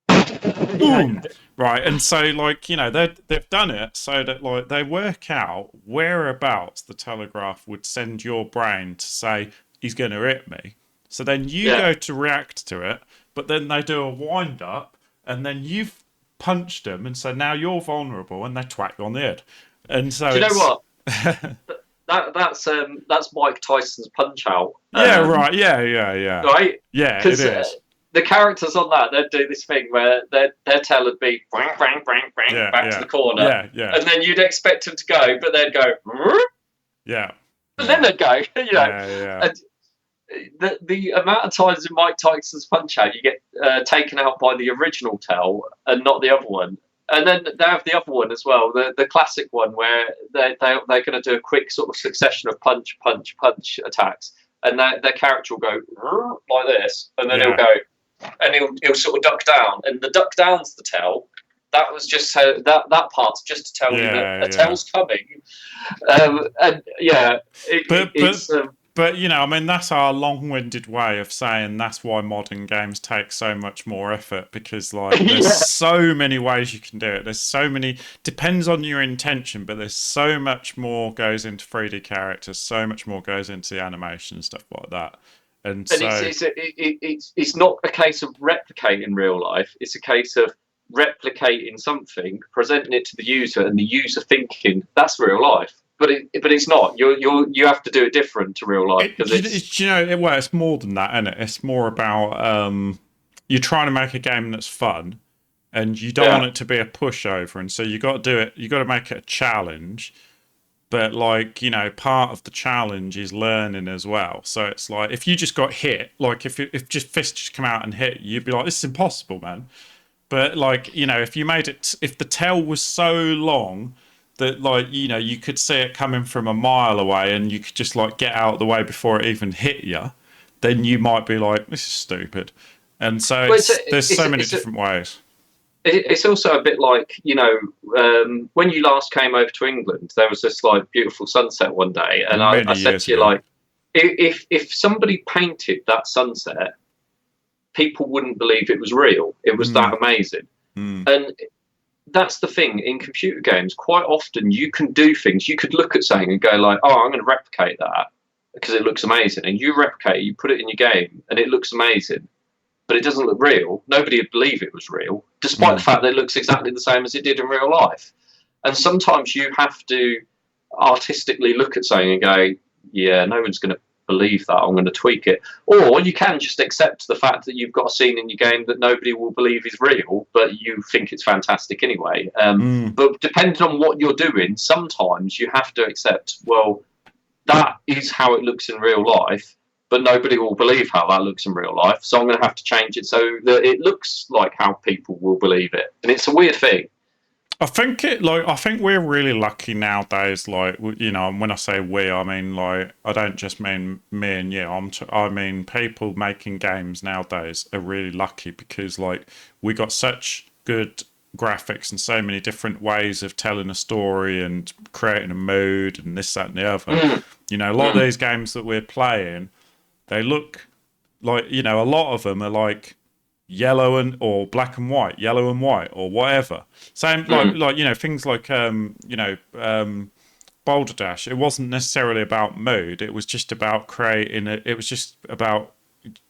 Boom! Right, and so, like, they've done it so that, like, they work out whereabouts the telegraph would send your brain to say, he's going to hit me. So then you go to react to it, but then they do a wind-up, and then you've punched them, and so now you're vulnerable, and they twat you on the head. And so
do you know what? That's Mike Tyson's Punch Out.
Right. Yeah.
Right.
Yeah, it is.
The characters on that, they'd do this thing where their tail would be back to the corner, and then you'd expect them to go, but they'd go, and then they'd go, And the amount of times in Mike Tyson's Punch Out you get taken out by the original tail and not the other one. And then they have the other one as well, the classic one where they're going to do a quick sort of succession of punch attacks, and their character will go like this, and then he'll go, and he'll sort of duck down, and the duck down's the tell. That was just so that part's just to tell you that a tell's coming,
But, I mean, that's our long-winded way of saying that's why modern games take so much more effort, because, like, there's so many ways you can do it. There's so many, depends on your intention, but there's so much more goes into 3D characters, so much more goes into the animation and stuff like that. And so
it's not a case of replicating real life. It's a case of replicating something, presenting it to the user, and the user thinking that's real life. But it's not. You have to do it different to real life because
it's more than that, isn't it? It's more about you're trying to make a game that's fun, and you don't want it to be a pushover, and so you got to do it. You got to make it a challenge. But like, part of the challenge is learning as well. So it's like if you just got hit, like if just fists just come out and hit you, you'd be like, this is impossible, man. But like, if you made it, if the tail was so long that like, you could see it coming from a mile away and you could just like get out of the way before it even hit you, then you might be like, this is stupid. And so there's so many different ways.
It's also a bit like, when you last came over to England, there was this like beautiful sunset one day, and I said to you, like, if somebody painted that sunset, people wouldn't believe it was real. It was that amazing. And that's the thing in computer games. Quite often you can do things. You could look at something and go like, oh, I'm going to replicate that because it looks amazing. And you replicate it, you put it in your game, and it looks amazing. But it doesn't look real. Nobody would believe it was real, despite the fact that it looks exactly the same as it did in real life. And sometimes you have to artistically look at something and go, yeah, no one's going to believe that. I'm going to tweak it. Or you can just accept the fact that you've got a scene in your game that nobody will believe is real, but you think it's fantastic anyway. But depending on what you're doing, sometimes you have to accept, well, that is how it looks in real life, but nobody will believe how that looks in real life. So I'm going to have to change it so that it looks like how people will believe it. And it's a weird thing.
I think we're really lucky nowadays. Like, when I say we, I mean like I don't just mean me and you. I mean people making games nowadays are really lucky because like we got such good graphics and so many different ways of telling a story and creating a mood and this, that, and the other. A lot of these games that we're playing, they look like, a lot of them are like yellow or black and white, yellow and white, or whatever. Same like things like Boulder Dash. It wasn't necessarily about mood. It was just about creating it. It was just about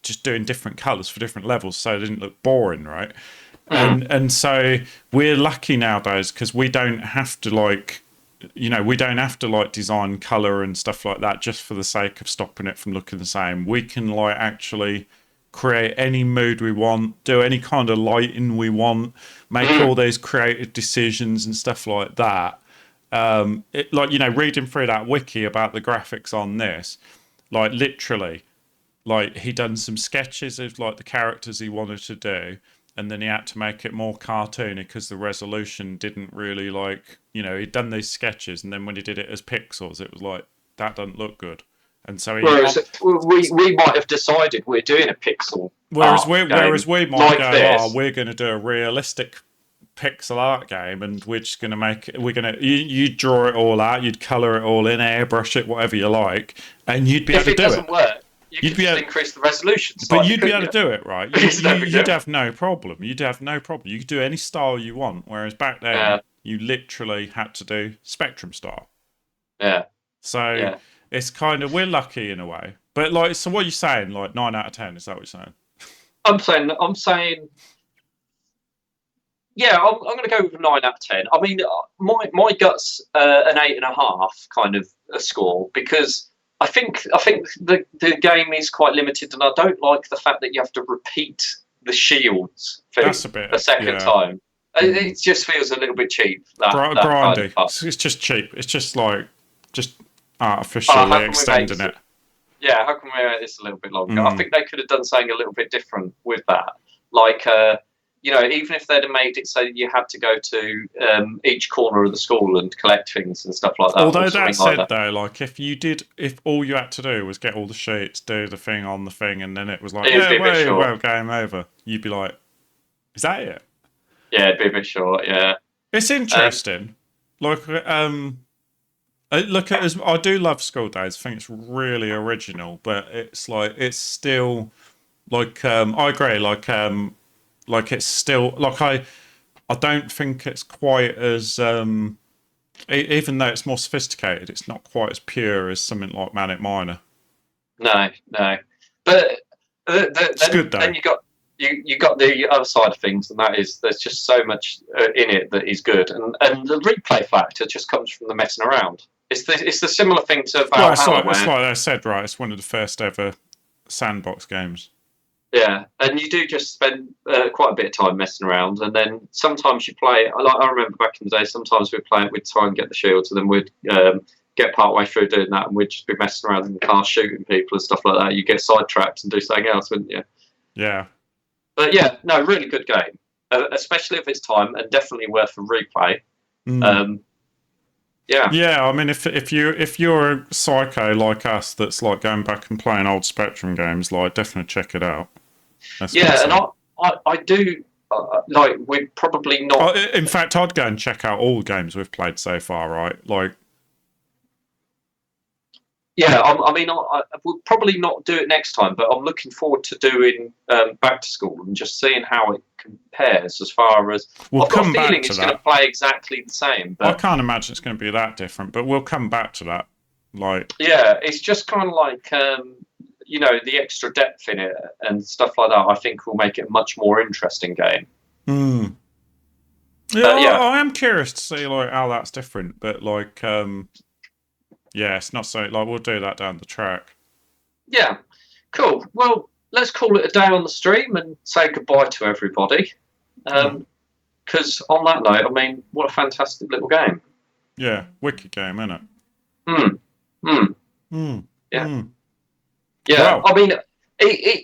just doing different colors for different levels, so it didn't look boring, right? And so we're lucky nowadays because we don't have to like. We don't have to like design color and stuff like that just for the sake of stopping it from looking the same. We can like actually create any mood we want, do any kind of lighting we want, make all those creative decisions and stuff like that. Reading through that wiki about the graphics on this, like literally, like he done some sketches of like the characters he wanted to do, and then he had to make it more cartoony because the resolution didn't really like, he'd done these sketches, and then when he did it as pixels, it was like, that doesn't look good. And so
whereas we might have decided we're doing a pixel.
Whereas we might
like
go, we're going to do a realistic pixel art game, and we're just going to make it. You draw it all out, you'd color it all in, airbrush it, whatever you like, and you'd be able to do it.
If it doesn't work, you'd be able to increase the resolution.
But you'd be able to do it, right? You'd have no problem. You'd have no problem. You could do any style you want. Whereas back then, you literally had to do Spectrum style.
Yeah.
So it's kind of, we're lucky in a way. But like, so what are you saying? Like 9 out of 10? Is that what you're saying?
I'm saying. Yeah, I'm going to go with 9 out of 10. I mean, my gut's an 8.5 kind of a score because. I think the game is quite limited, and I don't like the fact that you have to repeat the shields thing a second time. It just feels a little bit cheap.
Grindy. It's just cheap. It's just like artificially extending it.
Yeah, how can we make this a little bit longer? I think they could have done something a little bit different with that. Like, even if they'd have made it so you had to go to each corner of the school and collect things and stuff like that.
Although that said, though, like if all you had to do was get all the sheets, do the thing on the thing, and then it was like, well, game over, you'd be like, is that it?
Yeah, it'd be a bit short. Yeah,
it's interesting. I do love Skool Daze. I think it's really original, but it's like it's still like I agree. Like it's still like I don't think it's quite as even though it's more sophisticated, it's not quite as pure as something like Manic Miner.
No, but
it's good though.
Then you got the other side of things, and that is there's just so much in it that is good, and the replay factor just comes from the messing around. It's the similar thing to Valhalla.
It's like I said, right? It's one of the first ever sandbox games.
Yeah, and you do just spend quite a bit of time messing around, and then sometimes you play. I remember back in the day, sometimes we'd play it, we'd try and get the shields, and then we'd get part way through doing that, and we'd just be messing around in the car shooting people and stuff like that. You get sidetracked and do something else, wouldn't you?
Yeah.
But yeah, no, really good game, especially if it's time, and definitely worth a replay. Yeah.
Yeah, I mean, if you're a psycho like us that's like going back and playing old Spectrum games, like definitely check it out.
Yeah, and I do like we're probably not.
In fact, I'd go and check out all the games we've played so far, right? Like,
yeah, I mean, I would probably not do it next time, but I'm looking forward to doing Back to School and just seeing how it compares as far as.
We'll
I've got
come
a feeling
back to
it's
that.
going to play exactly the same. But
I can't imagine it's going to be that different, but we'll come back to that. Like,
yeah, it's just kind of like you know, the extra depth in it and stuff like that. I think will make it a much more interesting game.
Yeah, I am curious to see like how that's different, but like, yeah, it's not so like we'll do that down the track.
Yeah, cool. Well, let's call it a day on the stream and say goodbye to everybody. Because on that note, I mean, what a fantastic little game.
Yeah, wicked game, isn't it?
Yeah. Yeah,
Wow.
I mean,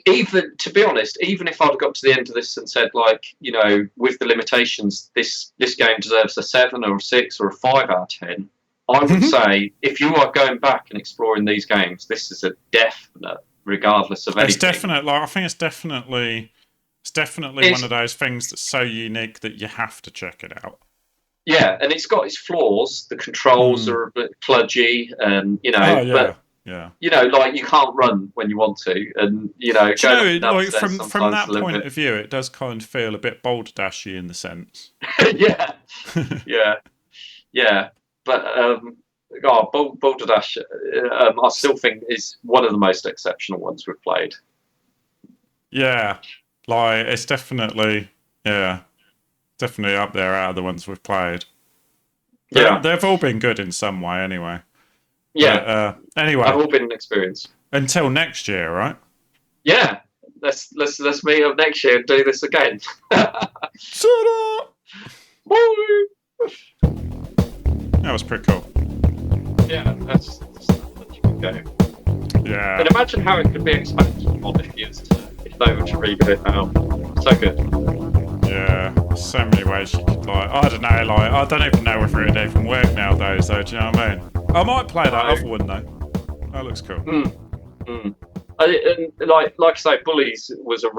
even to be honest, even if I'd got to the end of this and said, like, you know, with the limitations, this game deserves a 7 or a 6 or a 5 out of 10, I would say if you are going back and exploring these games, this is a definite, regardless of anything.
It's definite. Like, I think it's definitely one of those things that's so unique that you have to check it out.
Yeah, and it's got its flaws. The controls are a bit kludgy, and you know, but.
Yeah.
You know, like you can't run when you want to, and you know,
like from that point of view, it does kind of feel a bit Boulder-dashy in the sense.
Yeah. But Boulder Dash, I still think is one of the most exceptional ones we've played. Yeah,
like it's definitely up there out of the ones we've played. They've all been good in some way, anyway.
Yeah.
But, anyway,
I've all been an experience. Until
next year, right?
Yeah. Let's meet up next year and do this again.
Shut up!
Bye!
That was pretty cool.
Yeah, that's a good game.
Yeah.
And imagine how it could be expanded on if they were to reboot it now. So good.
Yeah. So many ways you could like. I don't know. Like I don't even know whether it'd even work nowadays. Though, do you know what I mean? I might play that other one though. That looks cool.
And like I say, Bullies was a